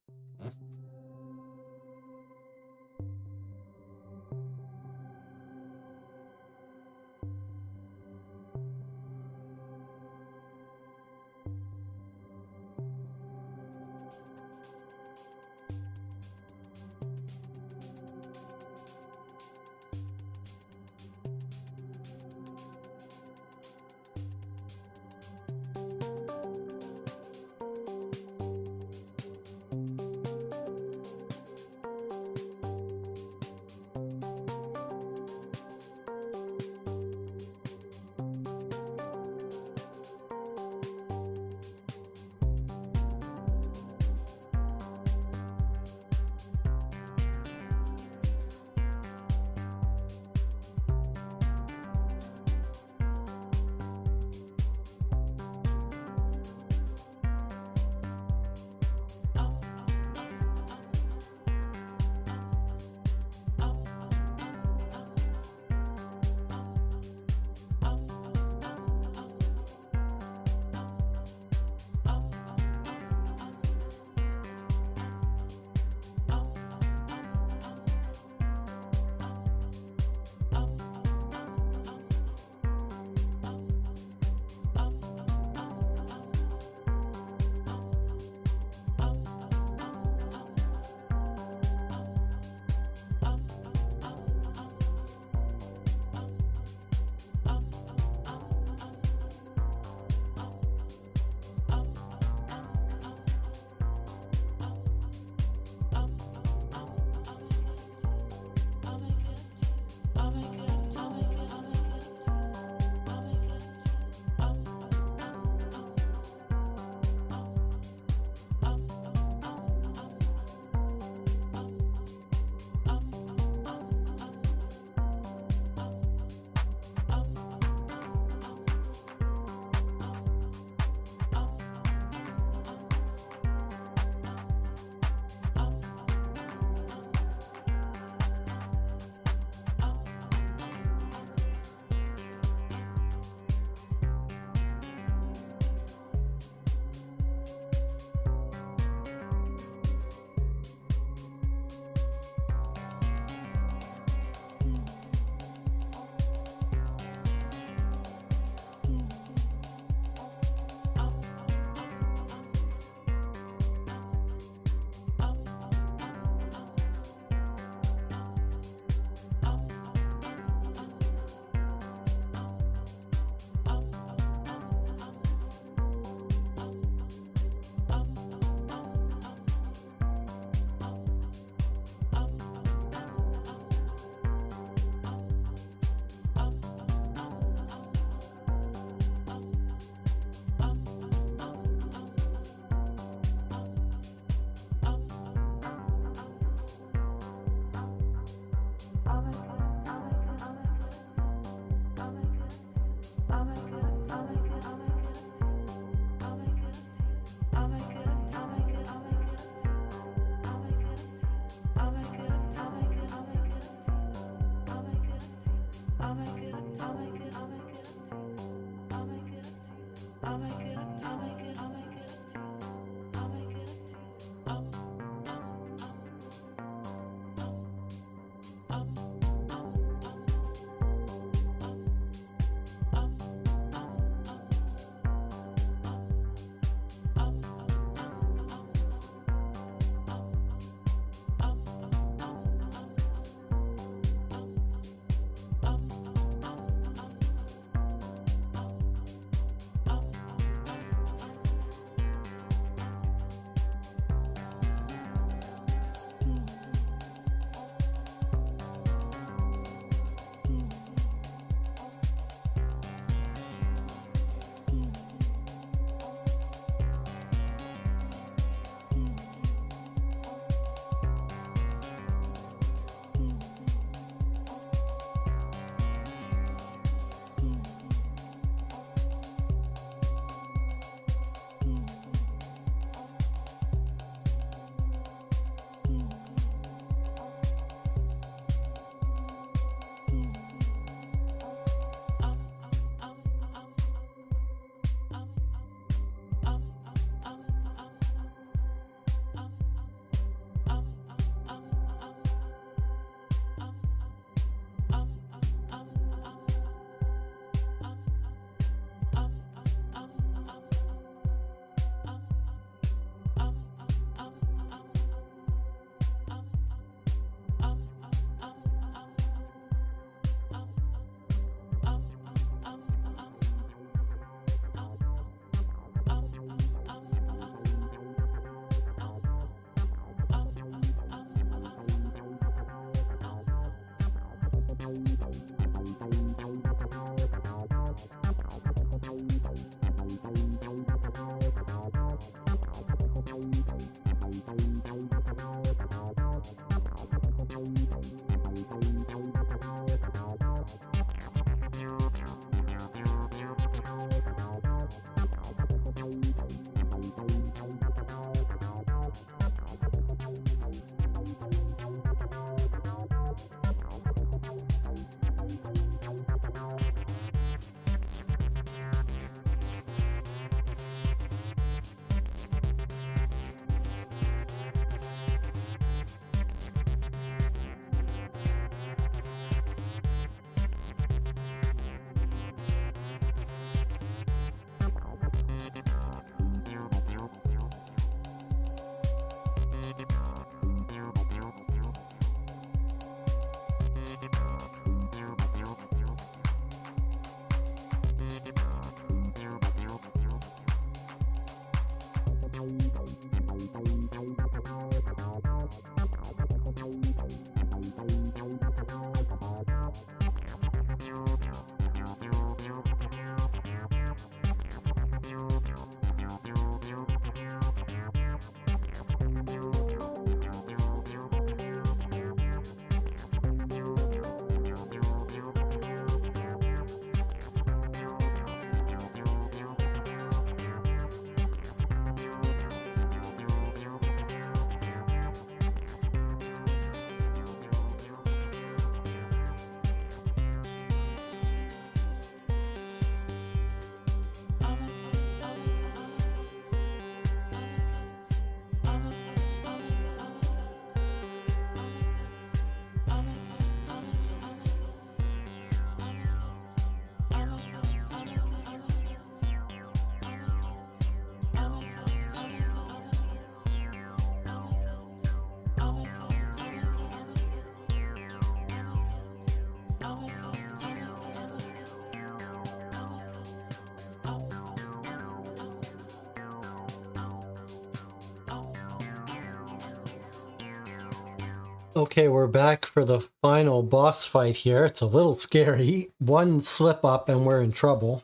Okay, we're back for the final boss fight here. It's a little scary. One slip up and we're in trouble.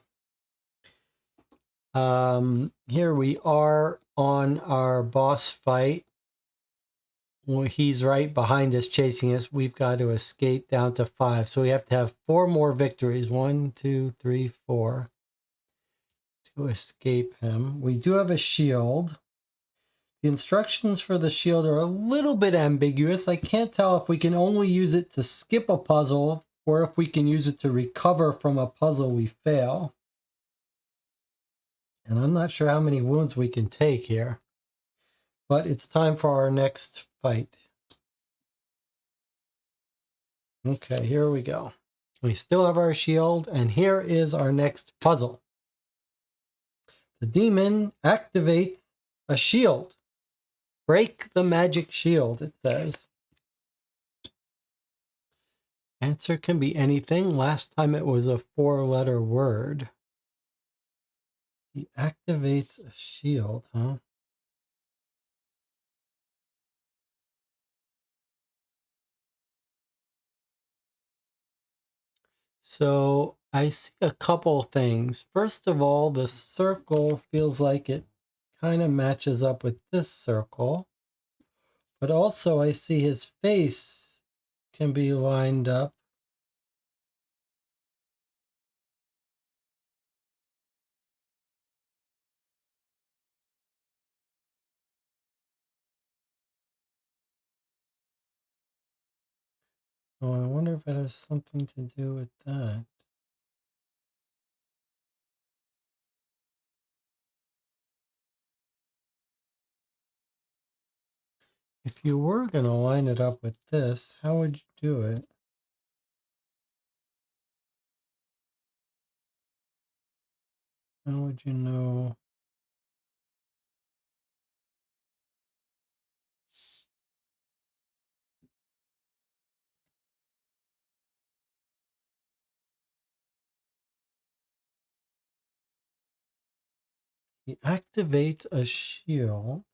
Here we are on our boss fight. Well, he's right behind us, chasing us. We've got to escape down to 5. So we have to have 4 more victories. 1, 2, 3, 4 to escape him. We do have a shield. The instructions for the shield are a little bit ambiguous. I can't tell if we can only use it to skip a puzzle or if we can use it to recover from a puzzle we fail. And I'm not sure how many wounds we can take here. But it's time for our next fight. Okay, here we go. We still have our shield, and here is our next puzzle. The demon activates a shield. Break the magic shield, it says. Answer can be anything. Last time it was a 4-letter word. He activates a shield, huh? So I see a couple things. First of all, the circle feels like it kind of matches up with this circle. But also I see his face can be lined up. Oh, I wonder if it has something to do with that. If you were going to line it up with this, how would you do it? How would you know? He activates a shield.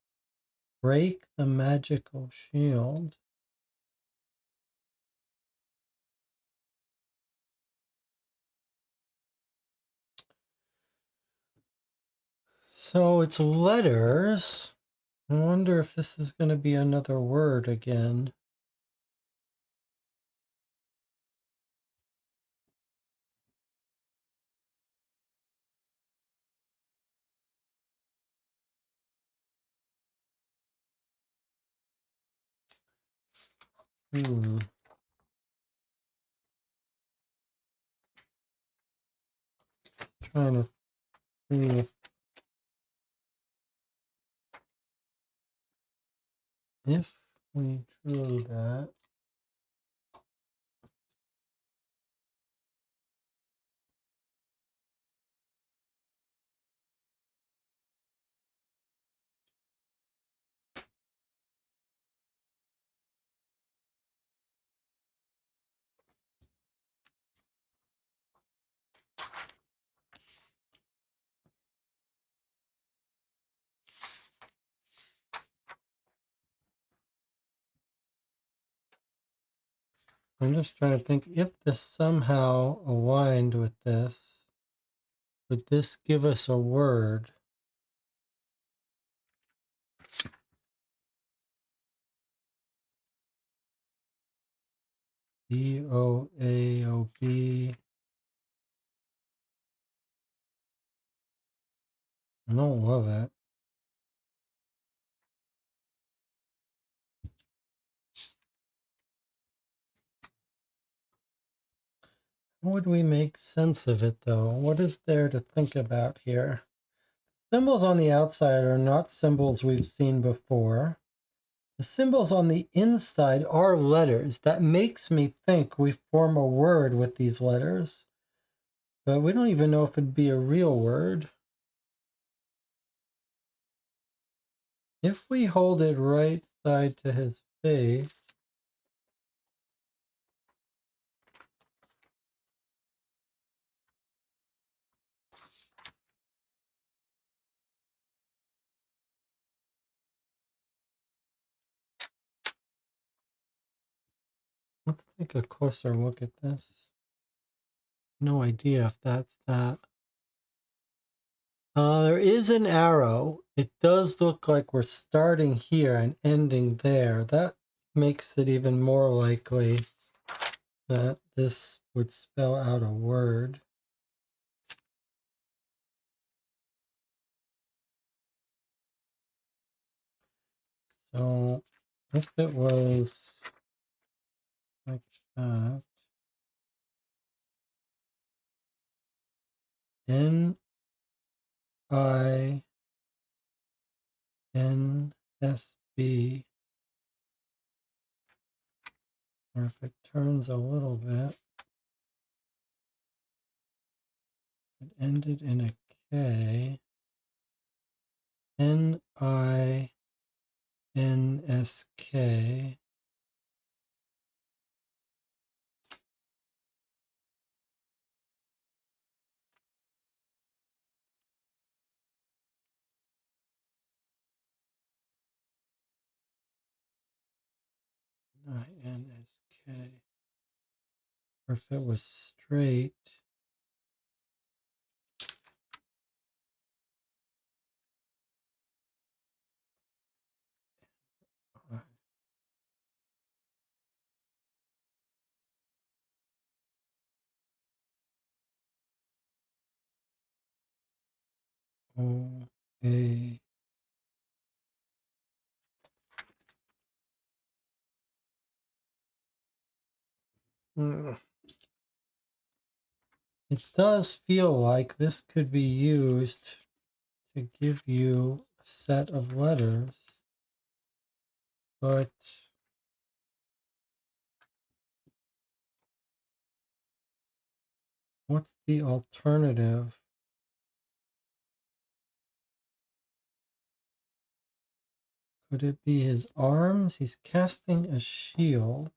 Break the magical shield. So it's letters. I wonder if this is going to be another word again. Trying to see if we drew that. I'm just trying to think if this somehow aligned with this. Would this give us a word? B-O-A-O-B. I don't love it. How would we make sense of it, though? What is there to think about here? Symbols on the outside are not symbols we've seen before. The symbols on the inside are letters. That makes me think we form a word with these letters. But we don't even know if it'd be a real word. If we hold it right side to his face, Let's take a closer look at this. No idea if that's that. There is an arrow. It does look like we're starting here and ending there. That makes it even more likely that this would spell out a word. So if it was like that, NINSB, or if it turns a little bit, it ended in a K, NINSK. INSK. Or if it was straight, O A. It does feel like this could be used to give you a set of letters, but what's the alternative? Could it be his arms? He's casting a shield.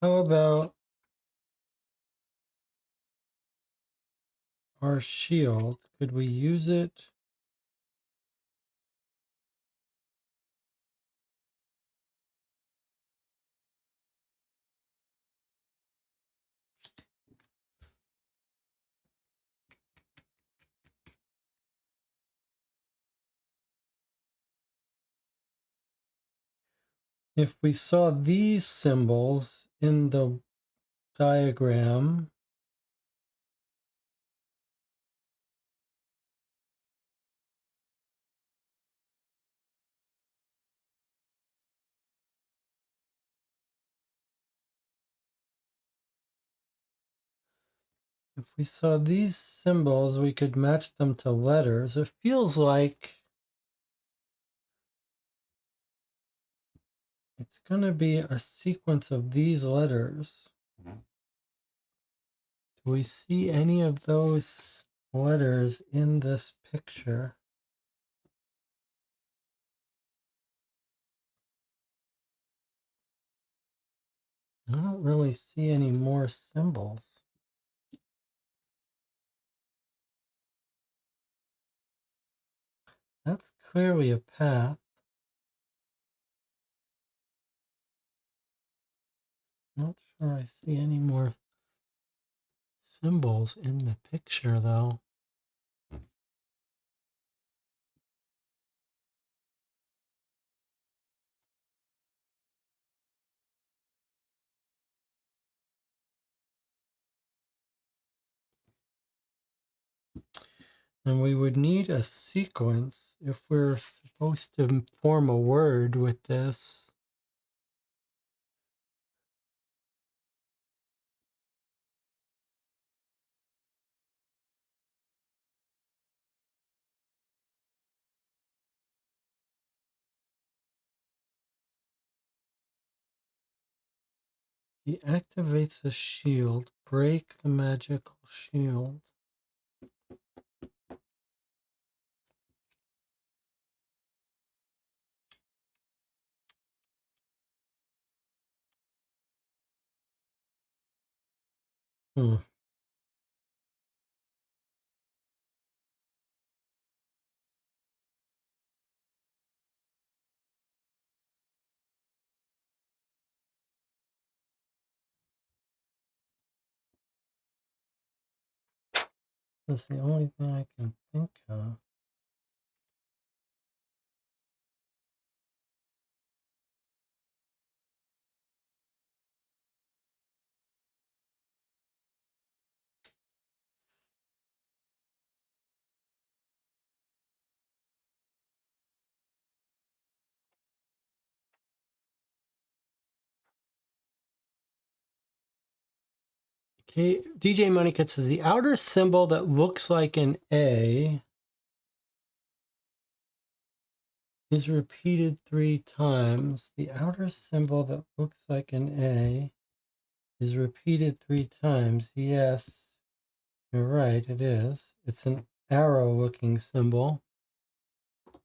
How about our shield? Could we use it? If we saw these symbols in the diagram, if we saw these symbols, we could match them to letters. It feels like it's going to be a sequence of these letters. Do we see any of those letters in this picture? I don't really see any more symbols. That's clearly a path. Not sure I see any more symbols in the picture though. And we would need a sequence if we're supposed to form a word with this. He activates a shield. Break the magical shield. Hmm. That's the only thing I can think of. Okay, DJ Moneycut says the outer symbol that looks like an A is repeated 3 times. The outer symbol that looks like an A is repeated 3 times. Yes, you're right, it is. It's an arrow looking symbol. Let's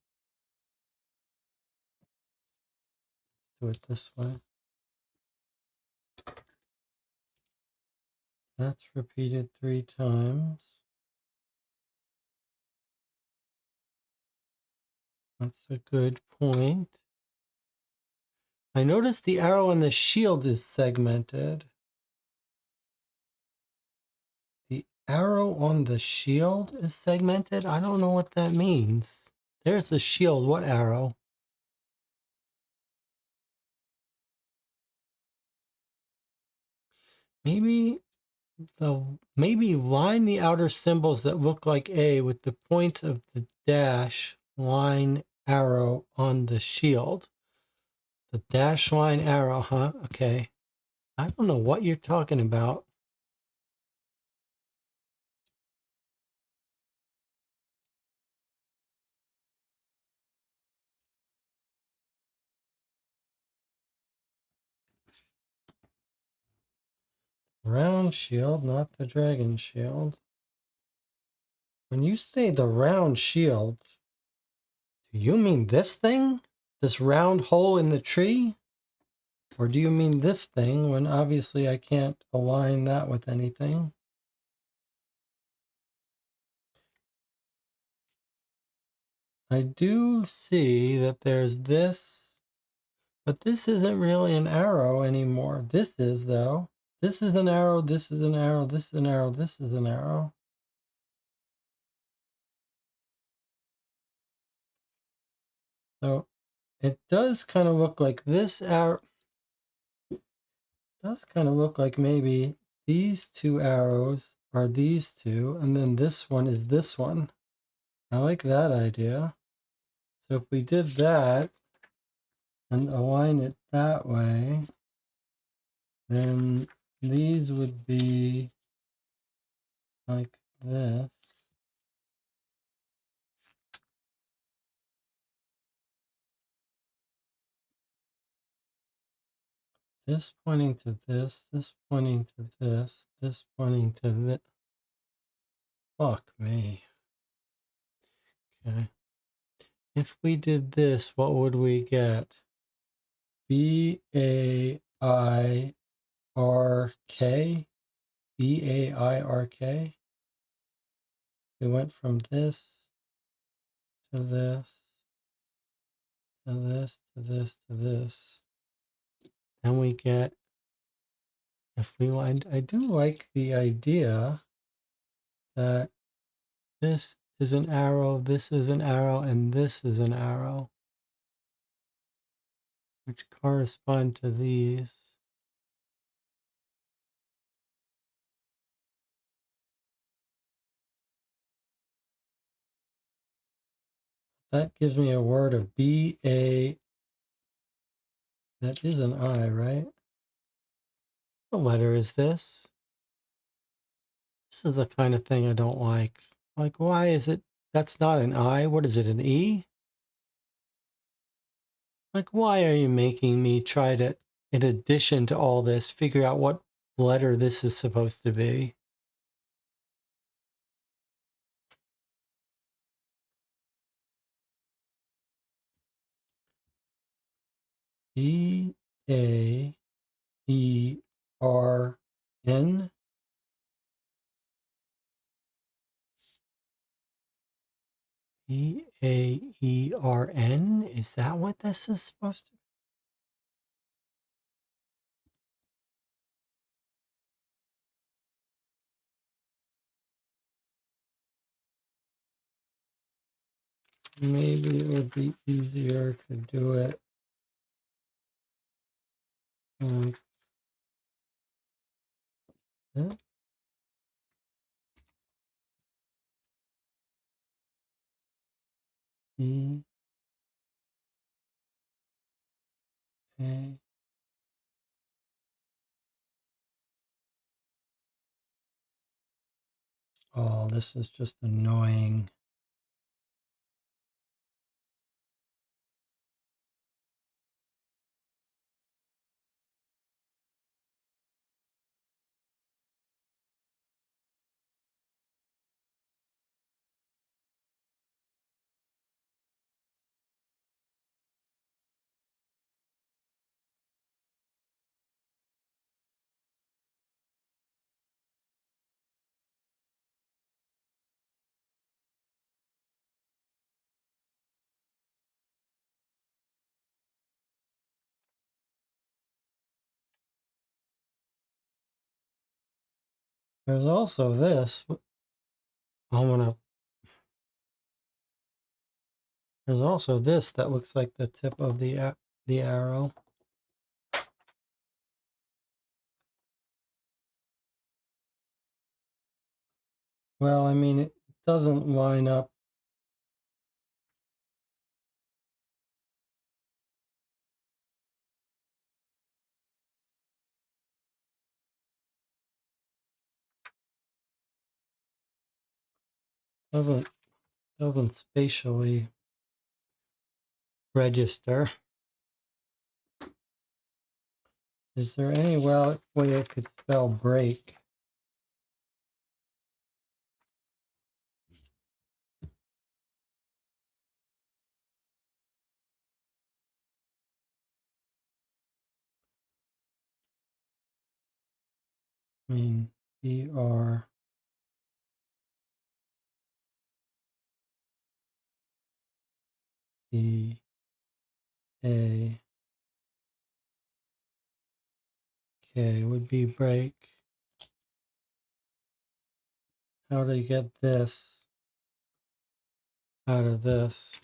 do it this way. That's repeated 3 times. That's a good point. I noticed the arrow on the shield is segmented. The arrow on the shield is segmented? I don't know what that means. There's the shield. What arrow? Maybe line the outer symbols that look like A with the points of the dash line arrow on the shield. The dash line arrow, huh? Okay. I don't know what you're talking about. Round shield, not the dragon shield. When you say the round shield, do you mean this thing? This round hole in the tree? Or do you mean this thing when obviously I can't align that with anything? I do see that there's this, but this isn't really an arrow anymore. This is, though. This is an arrow, this is an arrow, this is an arrow, this is an arrow. So it does kind of look like this arrow. It does kind of look like maybe these 2 arrows are these 2, and then this one is this one. I like that idea. So if we did that and align it that way, then these would be like this. This pointing to this pointing to this pointing to this. Fuck me. Okay. If we did this, what would we get? B-A-I-R-K? B-A-I-R-K? We went from this to this to this to this to this. Then we get, if we want, I do like the idea that this is an arrow, this is an arrow, and this is an arrow, which correspond to these. That gives me a word of B-A. That is an I, right? What letter is this? This is the kind of thing I don't like. Like, why is it? That's not an I. What is it, an E? Like, why are you making me try to, in addition to all this, figure out what letter this is supposed to be? B-A-E-R-N? B-A-E-R-N? Is that what this is supposed to be? maybe it would be easier to do it like that. E A. Oh, this is just annoying. There's also this. I want to. There's also this that looks like the tip of the arrow. Well, I mean, it doesn't line up. Doesn't spatially register. Is there any way I could spell break? I mean, BR. E A K would be break. How do you get this out of this?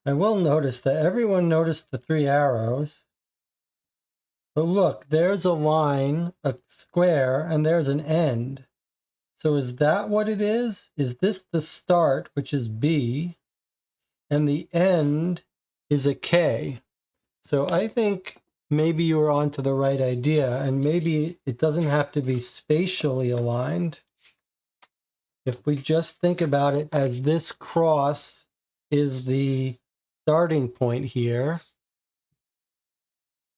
I will notice that everyone noticed the 3 arrows. But look, there's a line, a square, and there's an end. So is that what it is? Is this the start, which is B, and the end is a K? So I think maybe you were onto the right idea, and maybe it doesn't have to be spatially aligned. If we just think about it as this cross is the starting point here.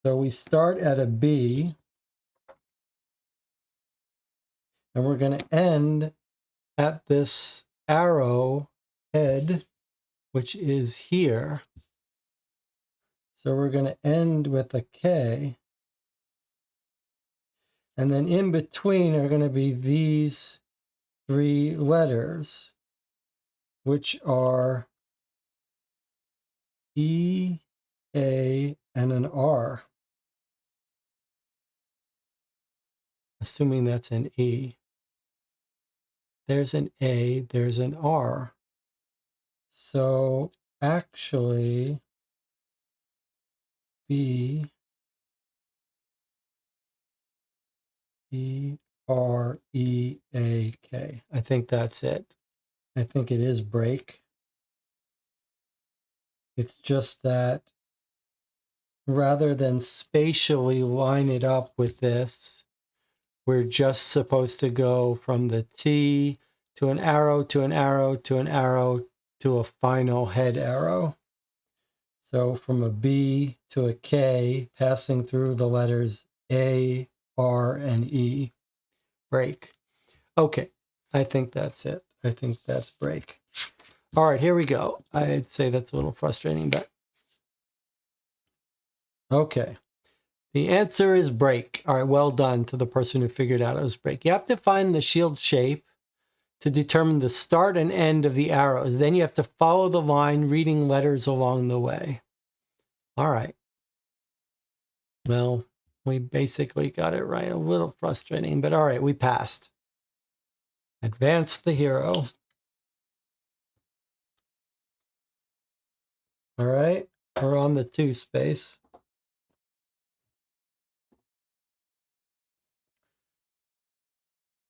So we start at a B, and we're going to end at this arrow head, which is here. So we're going to end with a K. And then in between are going to be these 3 letters, which are E, A, and an R. Assuming that's an E. There's an A, there's an R. So actually, B, E, R, E, A, K. I think that's it. I think it is break. It's just that rather than spatially line it up with this, we're just supposed to go from the T to an arrow, to an arrow, to an arrow, to a final head arrow. So from a B to a K, passing through the letters A, R, and E. Break. Okay, I think that's it. I think that's break. All right, here we go. I'd say that's a little frustrating, but okay. The answer is break. All right, well done to the person who figured out it was break. You have to find the shield shape to determine the start and end of the arrows. Then you have to follow the line, reading letters along the way. All right. Well, we basically got it right. A little frustrating, but all right, we passed. Advance the hero. All right, we're on the 2 space.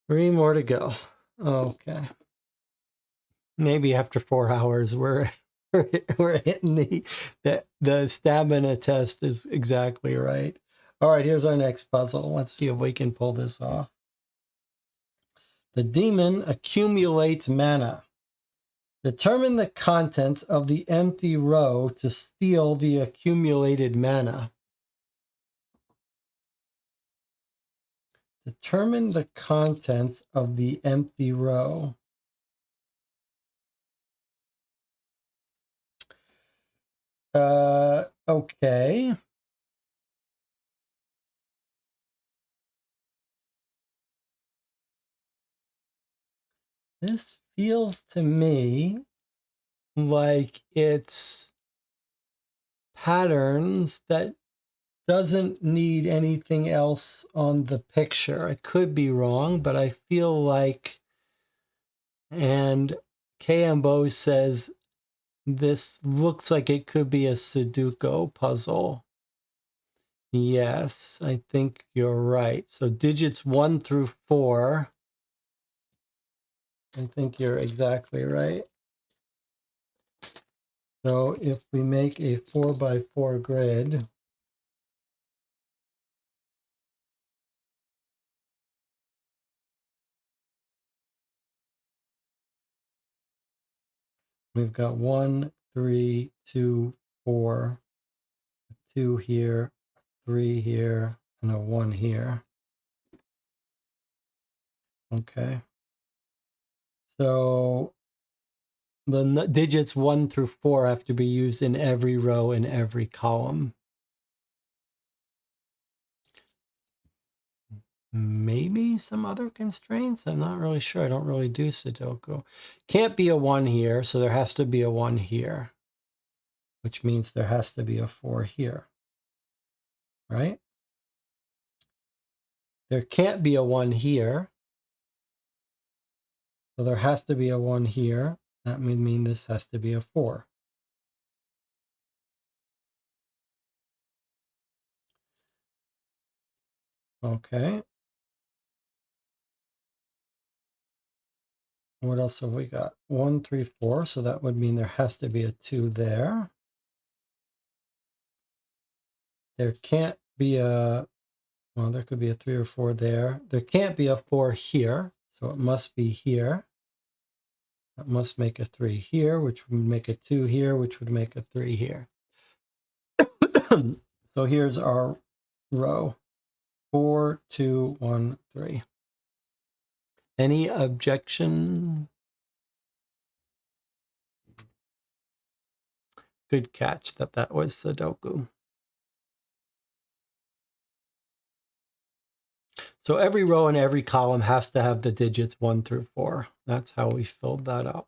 Three more to go. Okay. Maybe after 4 hours, we're hitting the stamina test is exactly right. All right, here's our next puzzle. Let's see if we can pull this off. The demon accumulates mana. Determine the contents of the empty row to steal the accumulated mana. Determine the contents of the empty row. Okay. This feels to me like it's patterns that doesn't need anything else on the picture. I could be wrong, but I feel like, and KMBO says this looks like it could be a Sudoku puzzle. Yes, I think you're right. So digits 1 through 4. I think you're exactly right. So if we make a 4x4 grid, we've got 1, 3, 2, 4, 2 here, 3 here, and a 1 here. Okay. So the digits 1 through 4 have to be used in every row in every column. Maybe some other constraints? I'm not really sure. I don't really do Sudoku. Can't be a 1 here, so there has to be a 1 here, which means there has to be a 4 here, right? There can't be a 1 here, so there has to be a 1 here. That would mean this has to be a 4. Okay. What else have we got? 1, 3, 4. So that would mean there has to be a 2 there. There can't be a, well, there could be a 3 or 4 there. There can't be a 4 here. So it must be here. That must make a 3 here, which would make a 2 here, which would make a 3 here. So here's our row. 4, 2, 1, 3. Any objection? Good catch that was Sudoku. So every row and every column has to have the digits 1 through 4. That's how we filled that up.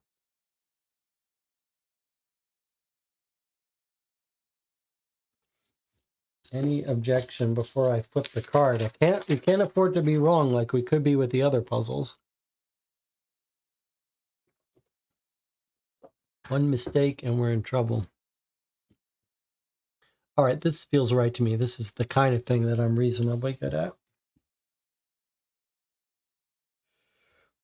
Any objection before I flip the card? We can't afford to be wrong like we could be with the other puzzles. One mistake and we're in trouble. All right, this feels right to me. This is the kind of thing that I'm reasonably good at.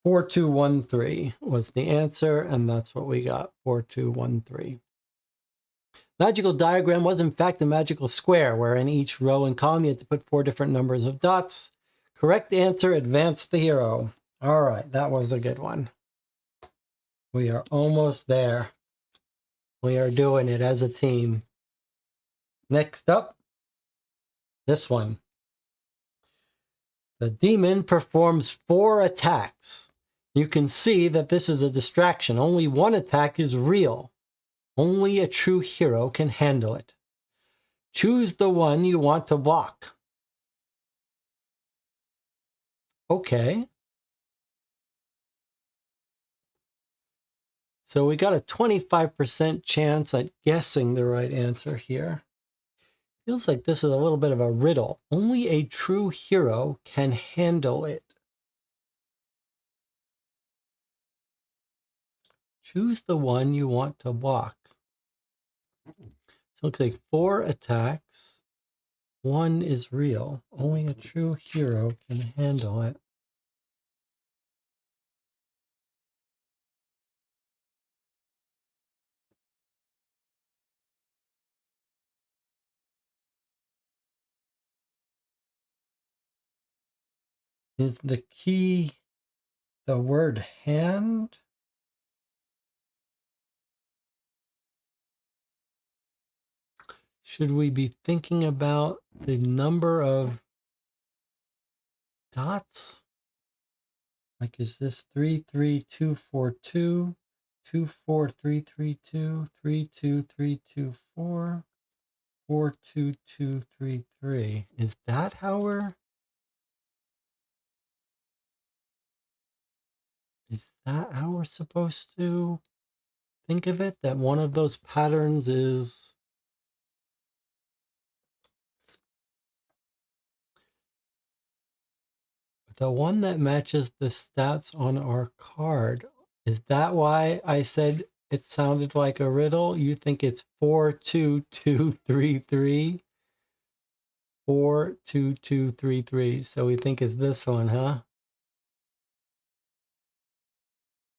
4213 was the answer, and that's what we got. 4213. Magical diagram was in fact a magical square, where in each row and column you had to put 4 different numbers of dots. Correct answer, advance the hero. All right, that was a good one. We are almost there. We are doing it as a team. Next up, this one. The demon performs 4 attacks. You can see that this is a distraction. Only one attack is real. Only a true hero can handle it. Choose the one you want to block. Okay. So we got a 25% chance at guessing the right answer here. Feels like this is a little bit of a riddle. Only a true hero can handle it. Choose the one you want to block. So it looks like 4 attacks. 1 is real. Only a true hero can handle it. Is the key the word hand? Should we be thinking about the number of dots? Like, is this 33242, 24332, 32324, 42233? Is that how we're... Is that how we're supposed to think of it? That one of those patterns is... the one that matches the stats on our card. Is that why I said it sounded like a riddle? You think it's 42233? 42233. So we think it's this one, huh?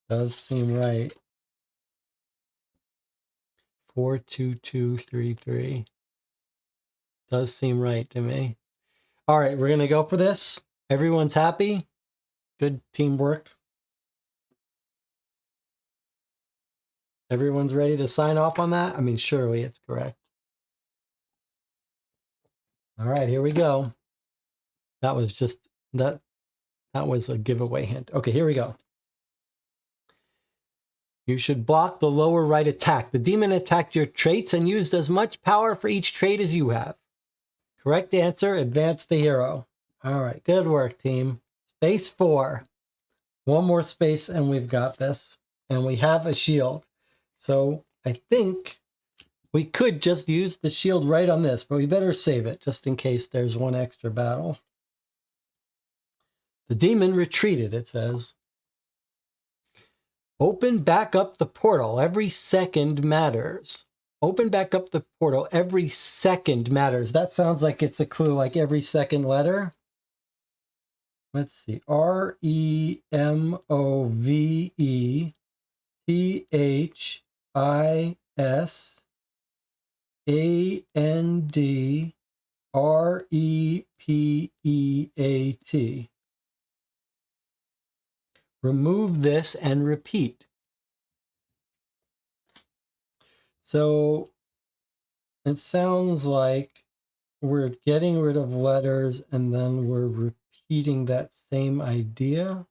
Does seem right. 42233. Does seem right to me. All right, we're going to go for this. Everyone's happy? Good teamwork. Everyone's ready to sign off on that? I mean, surely it's correct. All right, here we go. That was just that was a giveaway hint. Okay, here we go. You should block the lower right attack. The demon attacked your traits and used as much power for each trait as you have. Correct answer, advance the hero. All right, good work, team. Space 4. One more space and we've got this. And we have a shield. So I think we could just use the shield right on this, but we better save it just in case there's one extra battle. The demon retreated, it says. Open back up the portal. Every second matters. Open back up the portal. Every second matters. That sounds like it's a clue, like every second letter. Let's see. REMOVEETHISANDREPEAT. Remove this and repeat. So it sounds like we're getting rid of letters and then we're repeating that same idea.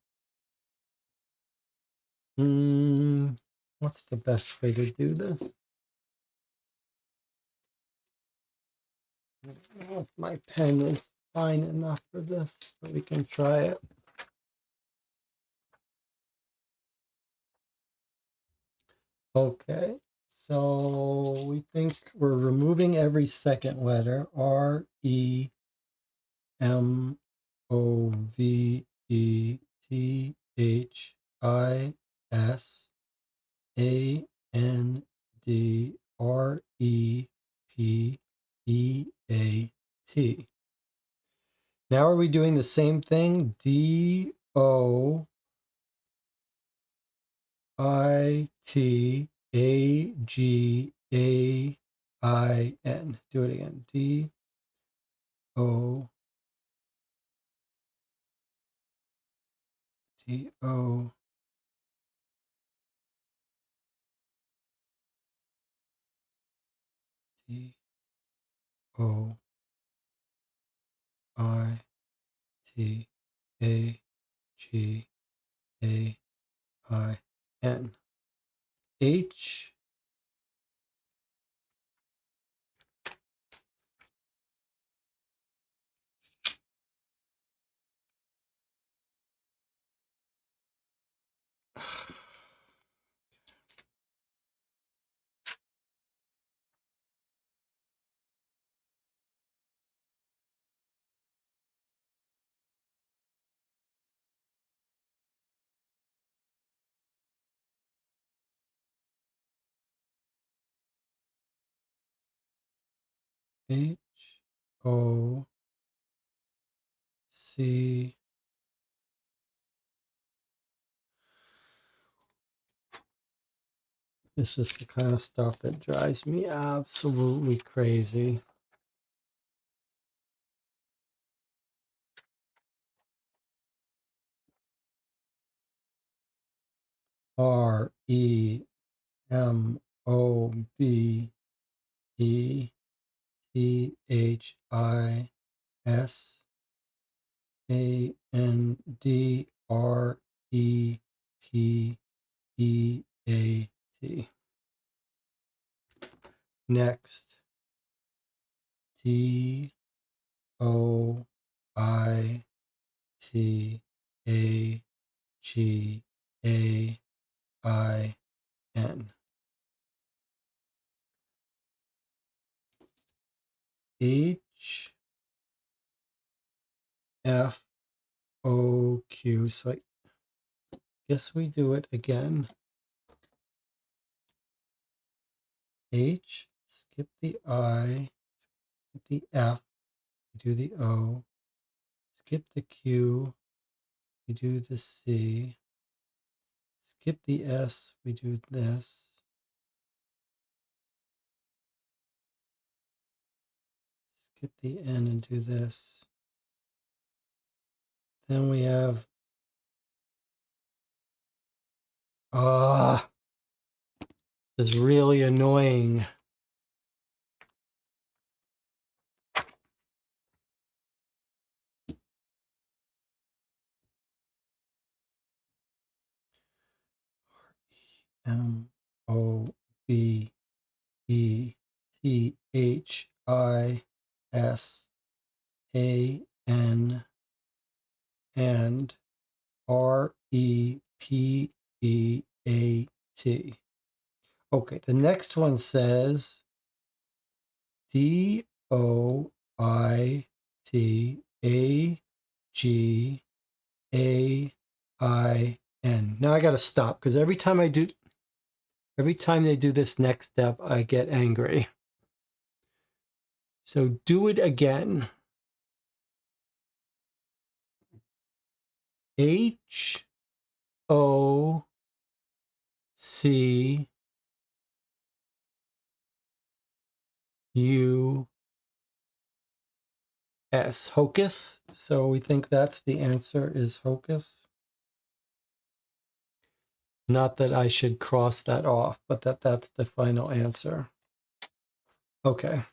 What's the best way to do this? I don't know if my pen is fine enough for this, but we can try it. Okay, so we think we're removing every second letter. REMOVEETHISANDREPEAT. Now are we doing the same thing? DOITAGAIN. Do it again. DOITAGAIN. H. H-O-C. This is the kind of stuff that drives me absolutely crazy. REMOBEATHISANDREPEAT. Next, DOITAGAIN. HFOQ. So I guess we do it again. H, skip the I, skip the F, we do the O, skip the Q, we do the C, skip the S, we do this, skip the N and do this. Then we have, it's really annoying. MOBETHISAN and REPEAT. Okay, the next one says DOITAGAIN. Now I got to stop because every time they do this next step, I get angry. So do it again. HOCUS. Hocus. So we think that's the answer is hocus. Not that I should cross that off, but that's the final answer. Okay.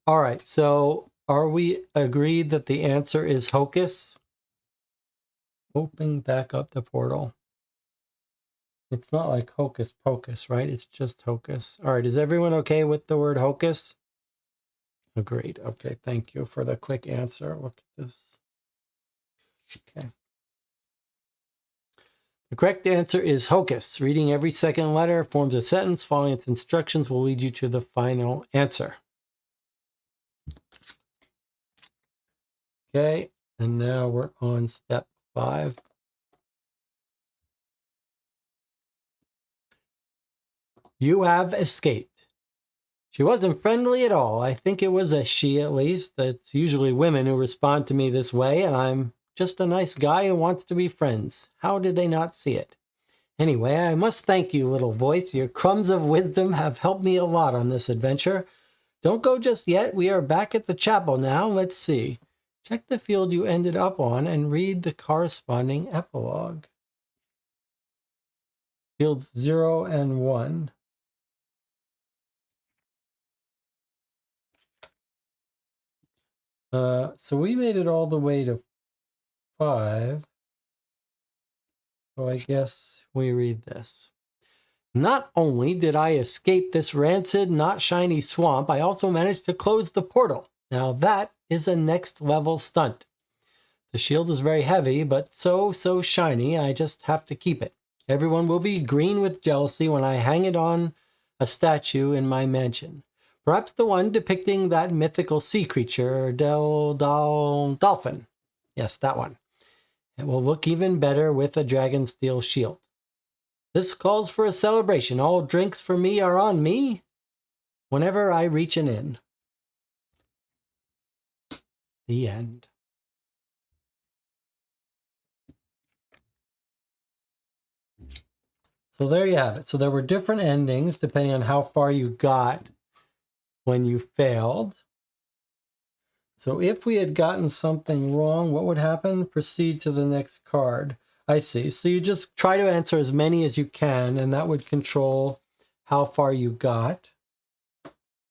All right, so are we agreed that the answer is hocus? Open back up the portal. It's not like hocus pocus, right? It's just hocus. All right, is everyone okay with the word hocus? Agreed. Okay, thank you for the quick answer. Look at this. Okay. The correct answer is hocus. Reading every second letter forms a sentence. Following its instructions will lead you to the final answer. Okay, and now we're on step 5. You have escaped. She wasn't friendly at all. I think it was a she, at least. It's usually women who respond to me this way, and I'm just a nice guy who wants to be friends. How did they not see it? Anyway, I must thank you, little voice. Your crumbs of wisdom have helped me a lot on this adventure. Don't go just yet. We are back at the chapel now. Let's see. Check the field you ended up on and read the corresponding epilogue. Fields 0 and 1. So we made it all the way to 5. So I guess we read this. Not only did I escape this rancid, not shiny swamp, I also managed to close the portal. Now that is a next level stunt. The shield is very heavy, but so shiny, I just have to keep it. Everyone will be green with jealousy when I hang it on a statue in my mansion. Perhaps the one depicting that mythical sea creature, dolphin. Yes, that one. It will look even better with a dragon steel shield. This calls for a celebration. All drinks for me are on me whenever I reach an inn. The end. So there you have it. So there were different endings depending on how far you got when you failed. So if we had gotten something wrong, what would happen? Proceed to the next card. I see. So you just try to answer as many as you can, and that would control how far you got.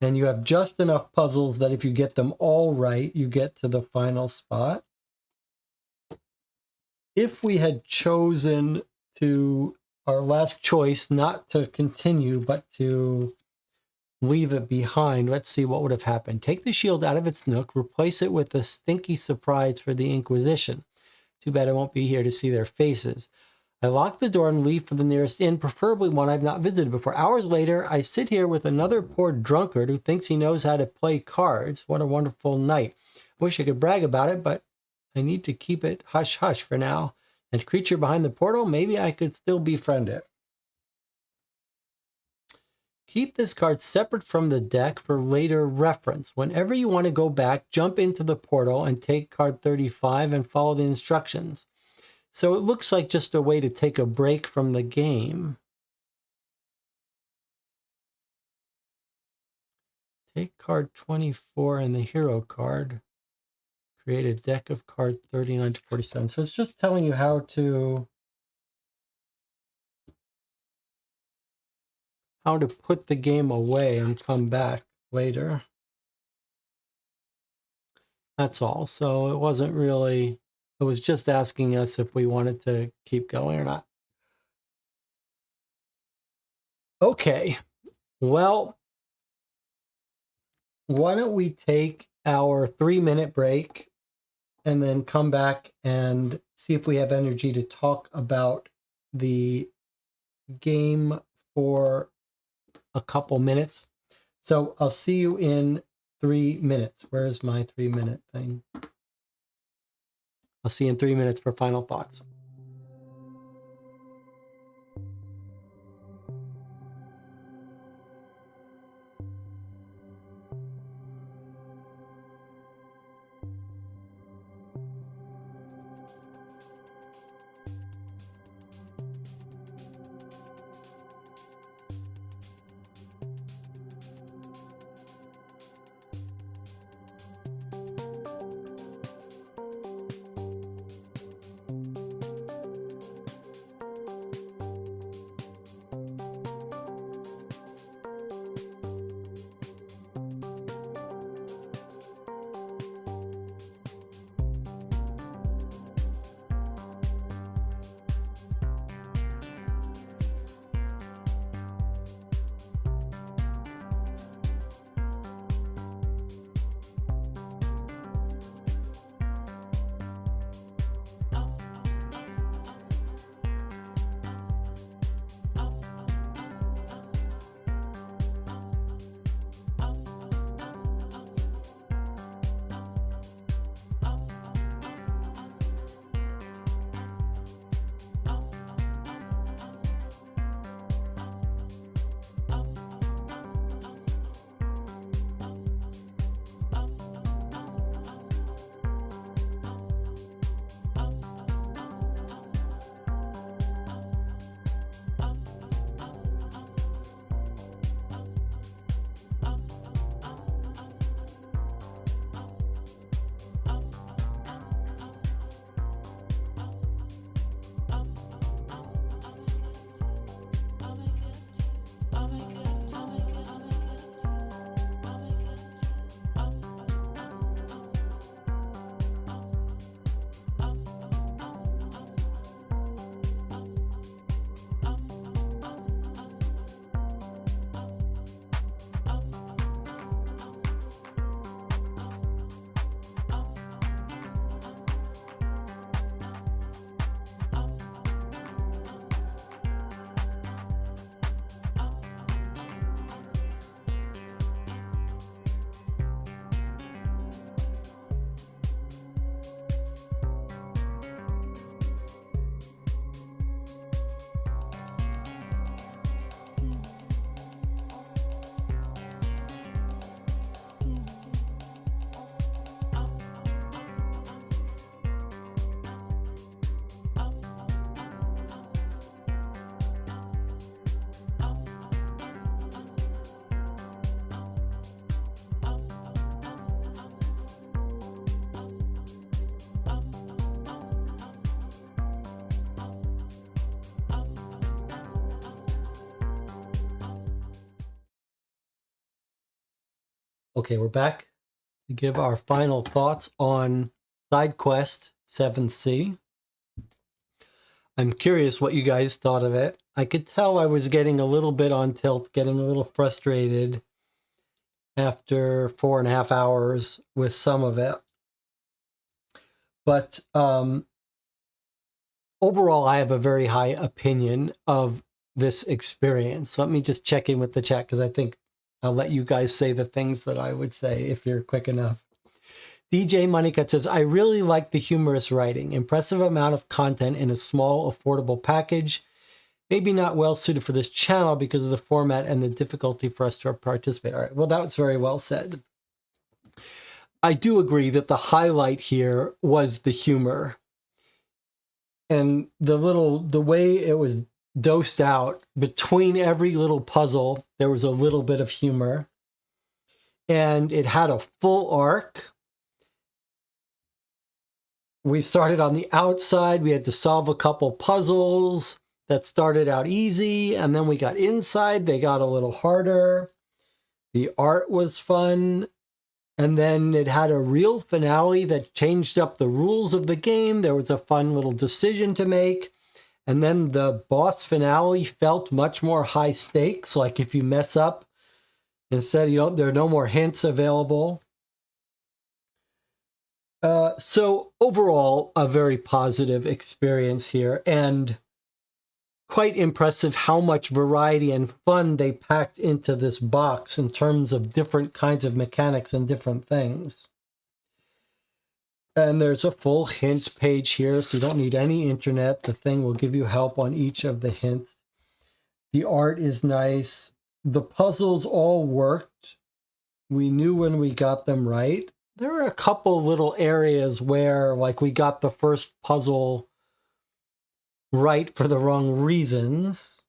And you have just enough puzzles that if you get them all right, you get to the final spot. If we had chosen to, our last choice, not to continue, but to leave it behind, let's see what would have happened. Take the shield out of its nook, replace it with a stinky surprise for the Inquisition. Too bad I won't be here to see their faces. I lock the door and leave for the nearest inn, preferably one I've not visited before. Hours later, I sit here with another poor drunkard who thinks he knows how to play cards. What a wonderful night. Wish I could brag about it, but I need to keep it hush-hush for now. And creature behind the portal, maybe I could still befriend it. Keep this card separate from the deck for later reference. Whenever you want to go back, jump into the portal and take card 35 and follow the instructions. So it looks like just a way to take a break from the game. Take card 24 and the hero card. Create a deck of cards 39 to 47. So it's just telling you how to put the game away and come back later. That's all. So it wasn't really, it was just asking us if we wanted to keep going or not. Okay, well, why don't we take our 3-minute break and then come back and see if we have energy to talk about the game for a couple minutes. So I'll see you in 3 minutes. Where's my 3-minute thing? I'll see you in 3 minutes for final thoughts. Okay, we're back to give our final thoughts on SideQuest 7C. I'm curious what you guys thought of it. I could tell I was getting a little bit on tilt, getting a little frustrated after 4.5 hours with some of it. But overall, I have a very high opinion of this experience. Let me just check in with the chat because I think I'll let you guys say the things that I would say if you're quick enough. DJ Moneycut says, I really like the humorous writing. Impressive amount of content in a small, affordable package. Maybe not well suited for this channel because of the format and the difficulty for us to participate. All right, well, that was very well said. I do agree that the highlight here was the humor. And the way it was dosed out between every little puzzle, there was a little bit of humor. And it had a full arc. We started on the outside. We had to solve a couple puzzles that started out easy. And then we got inside. They got a little harder. The art was fun. And then it had a real finale that changed up the rules of the game. There was a fun little decision to make. And then the boss finale felt much more high stakes. Like if you mess up, instead, there are no more hints available. So overall, a very positive experience here, and quite impressive how much variety and fun they packed into this box in terms of different kinds of mechanics and different things. And there's a full hint page here, so you don't need any internet. The thing will give you help on each of the hints. The art is nice. The puzzles all worked. We knew when we got them right. There were a couple little areas where, like, we got the first puzzle right for the wrong reasons.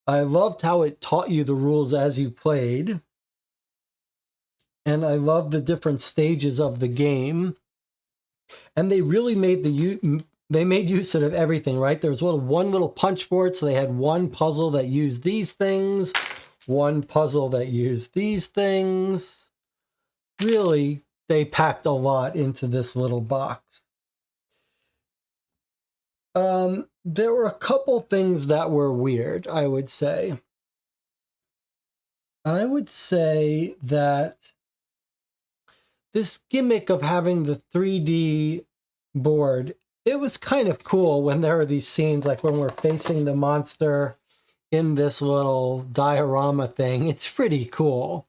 I loved how it taught you the rules as you played. And I love the different stages of the game. And they really made use of everything, right? There was one little punch board, so they had one puzzle that used these things, one puzzle that used these things. Really, they packed a lot into this little box. There were a couple things that were weird, I would say. I would say that this gimmick of having the 3D board, it was kind of cool when there are these scenes, like when we're facing the monster in this little diorama thing. It's pretty cool.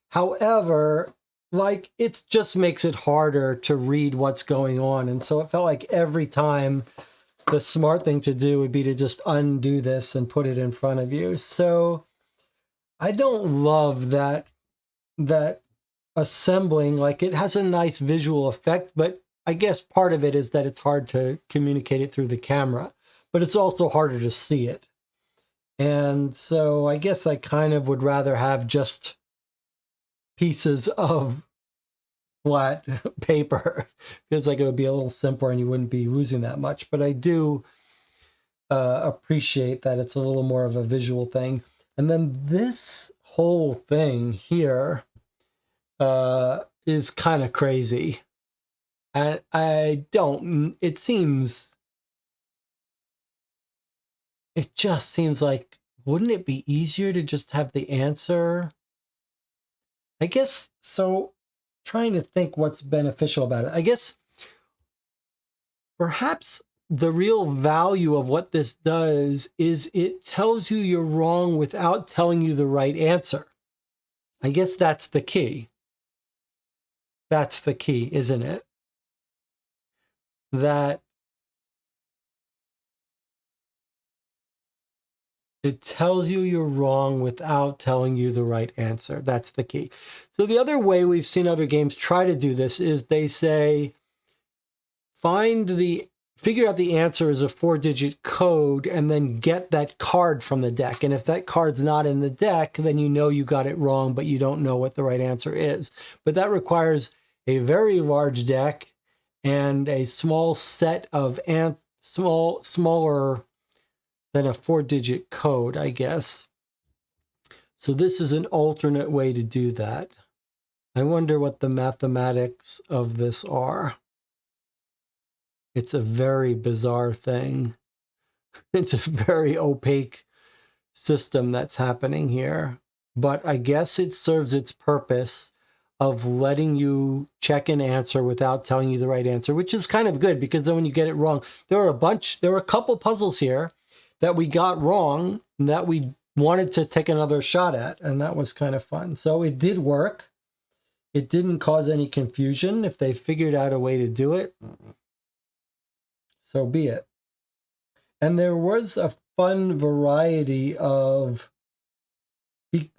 However, like, it just makes it harder to read what's going on. And so it felt like every time the smart thing to do would be to just undo this and put it in front of you. So I don't love that assembling. Like, it has a nice visual effect, but I guess part of it is that it's hard to communicate it through the camera, but it's also harder to see it. And so I guess I kind of would rather have just pieces of flat paper. Feels like it would be a little simpler and you wouldn't be losing that much. But I do appreciate that it's a little more of a visual thing. And then this whole thing here is kind of crazy. And it just seems like, wouldn't it be easier to just have the answer? I guess so. Trying to think what's beneficial about it. I guess perhaps the real value of what this does is it tells you you're wrong without telling you the right answer. I guess that's the key. That's the key, isn't it? That it tells you you're wrong without telling you the right answer. That's the key. So the other way we've seen other games try to do this is they say, figure out the answer as a 4-digit code and then get that card from the deck. And if that card's not in the deck, then you know you got it wrong, but you don't know what the right answer is. But that requires a very large deck and a small set of smaller than a 4-digit code, I guess. So this is an alternate way to do that. I wonder what the mathematics of this are. It's a very bizarre thing. It's a very opaque system that's happening here. But I guess it serves its purpose of letting you check an answer without telling you the right answer, which is kind of good, because then when you get it wrong, there were a couple puzzles here that we got wrong that we wanted to take another shot at, and that was kind of fun. So it did work. It didn't cause any confusion. If they figured out a way to do it, so be it. And there was a fun variety of,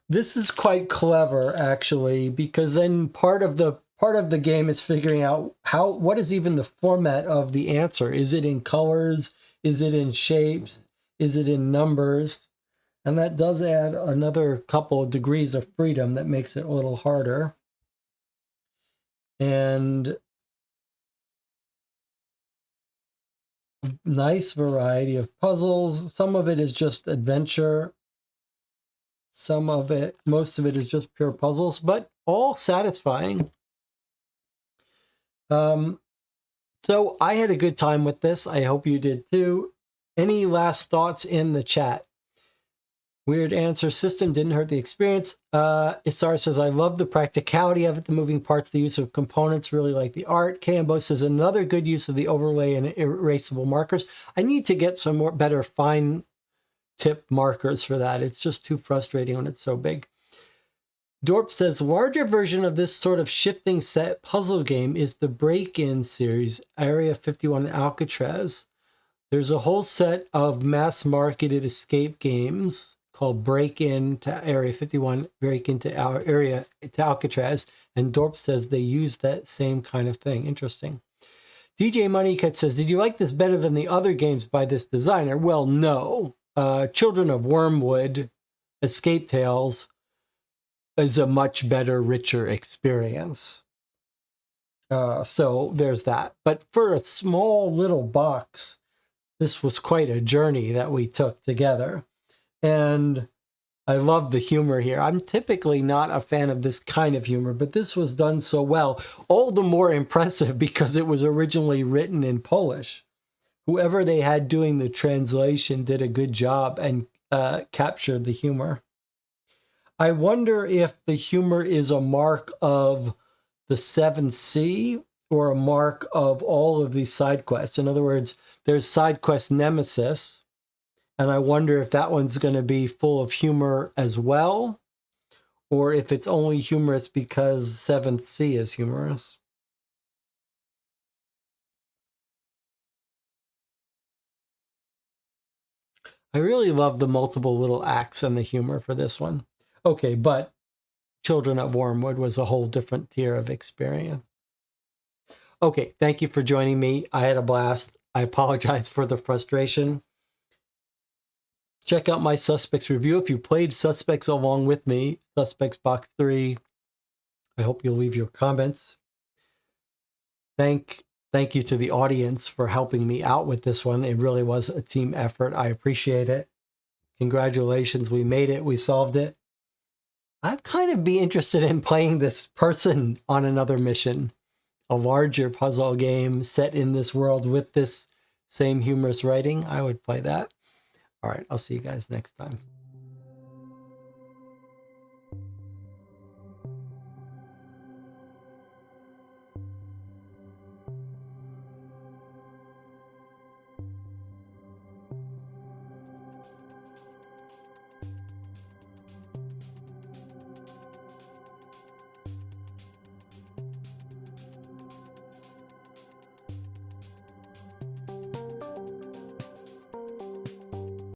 this is quite clever actually, because then part of the game is figuring out what is even the format of the answer. Is it in colors? Is it in shapes? Is it in numbers? And that does add another couple of degrees of freedom that makes it a little harder. And nice variety of puzzles. Some of it is just adventure. Most of it is just pure puzzles, but all satisfying. So I had a good time with this. I hope you did too. Any last thoughts in the chat? Weird answer. System didn't hurt the experience. Isar says, I love the practicality of it, the moving parts, the use of components, really like the art. KMBO says, another good use of the overlay and erasable markers. I need to get some more better fine tip markers for that. It's just too frustrating when it's so big. Dorp says, larger version of this sort of shifting set puzzle game is the Break-In series, Area 51 Alcatraz. There's a whole set of mass-marketed escape games called Break-In to Area 51, Break Into Our Area to Alcatraz, and Dorp says they use that same kind of thing. Interesting. DJ Moneycut says, did you like this better than the other games by this designer? Well, no. Children of Wormwood, Escape Tales, is a much better, richer experience. So there's that. But for a small little box, this was quite a journey that we took together. And I love the humor here. I'm typically not a fan of this kind of humor, but this was done so well. All the more impressive because it was originally written in Polish. Whoever they had doing the translation did a good job and captured the humor. I wonder if the humor is a mark of the 7th Sea or a mark of all of these side quests. In other words, there's side quest Nemesis, and I wonder if that one's going to be full of humor as well, or if it's only humorous because 7th Sea is humorous. I really love the multiple little acts and the humor for this one. Okay, but Children of Wormwood was a whole different tier of experience. Okay, thank you for joining me. I had a blast. I apologize for the frustration. Check out my Suspects review if you played Suspects along with me, Suspects Box 3. I hope you'll leave your comments. Thank you to the audience for helping me out with this one. It really was a team effort. I appreciate it. Congratulations, we made it. We solved it. I'd kind of be interested in playing this person on another mission. A larger puzzle game set in this world with this same humorous writing. I would play that. All right, I'll see you guys next time.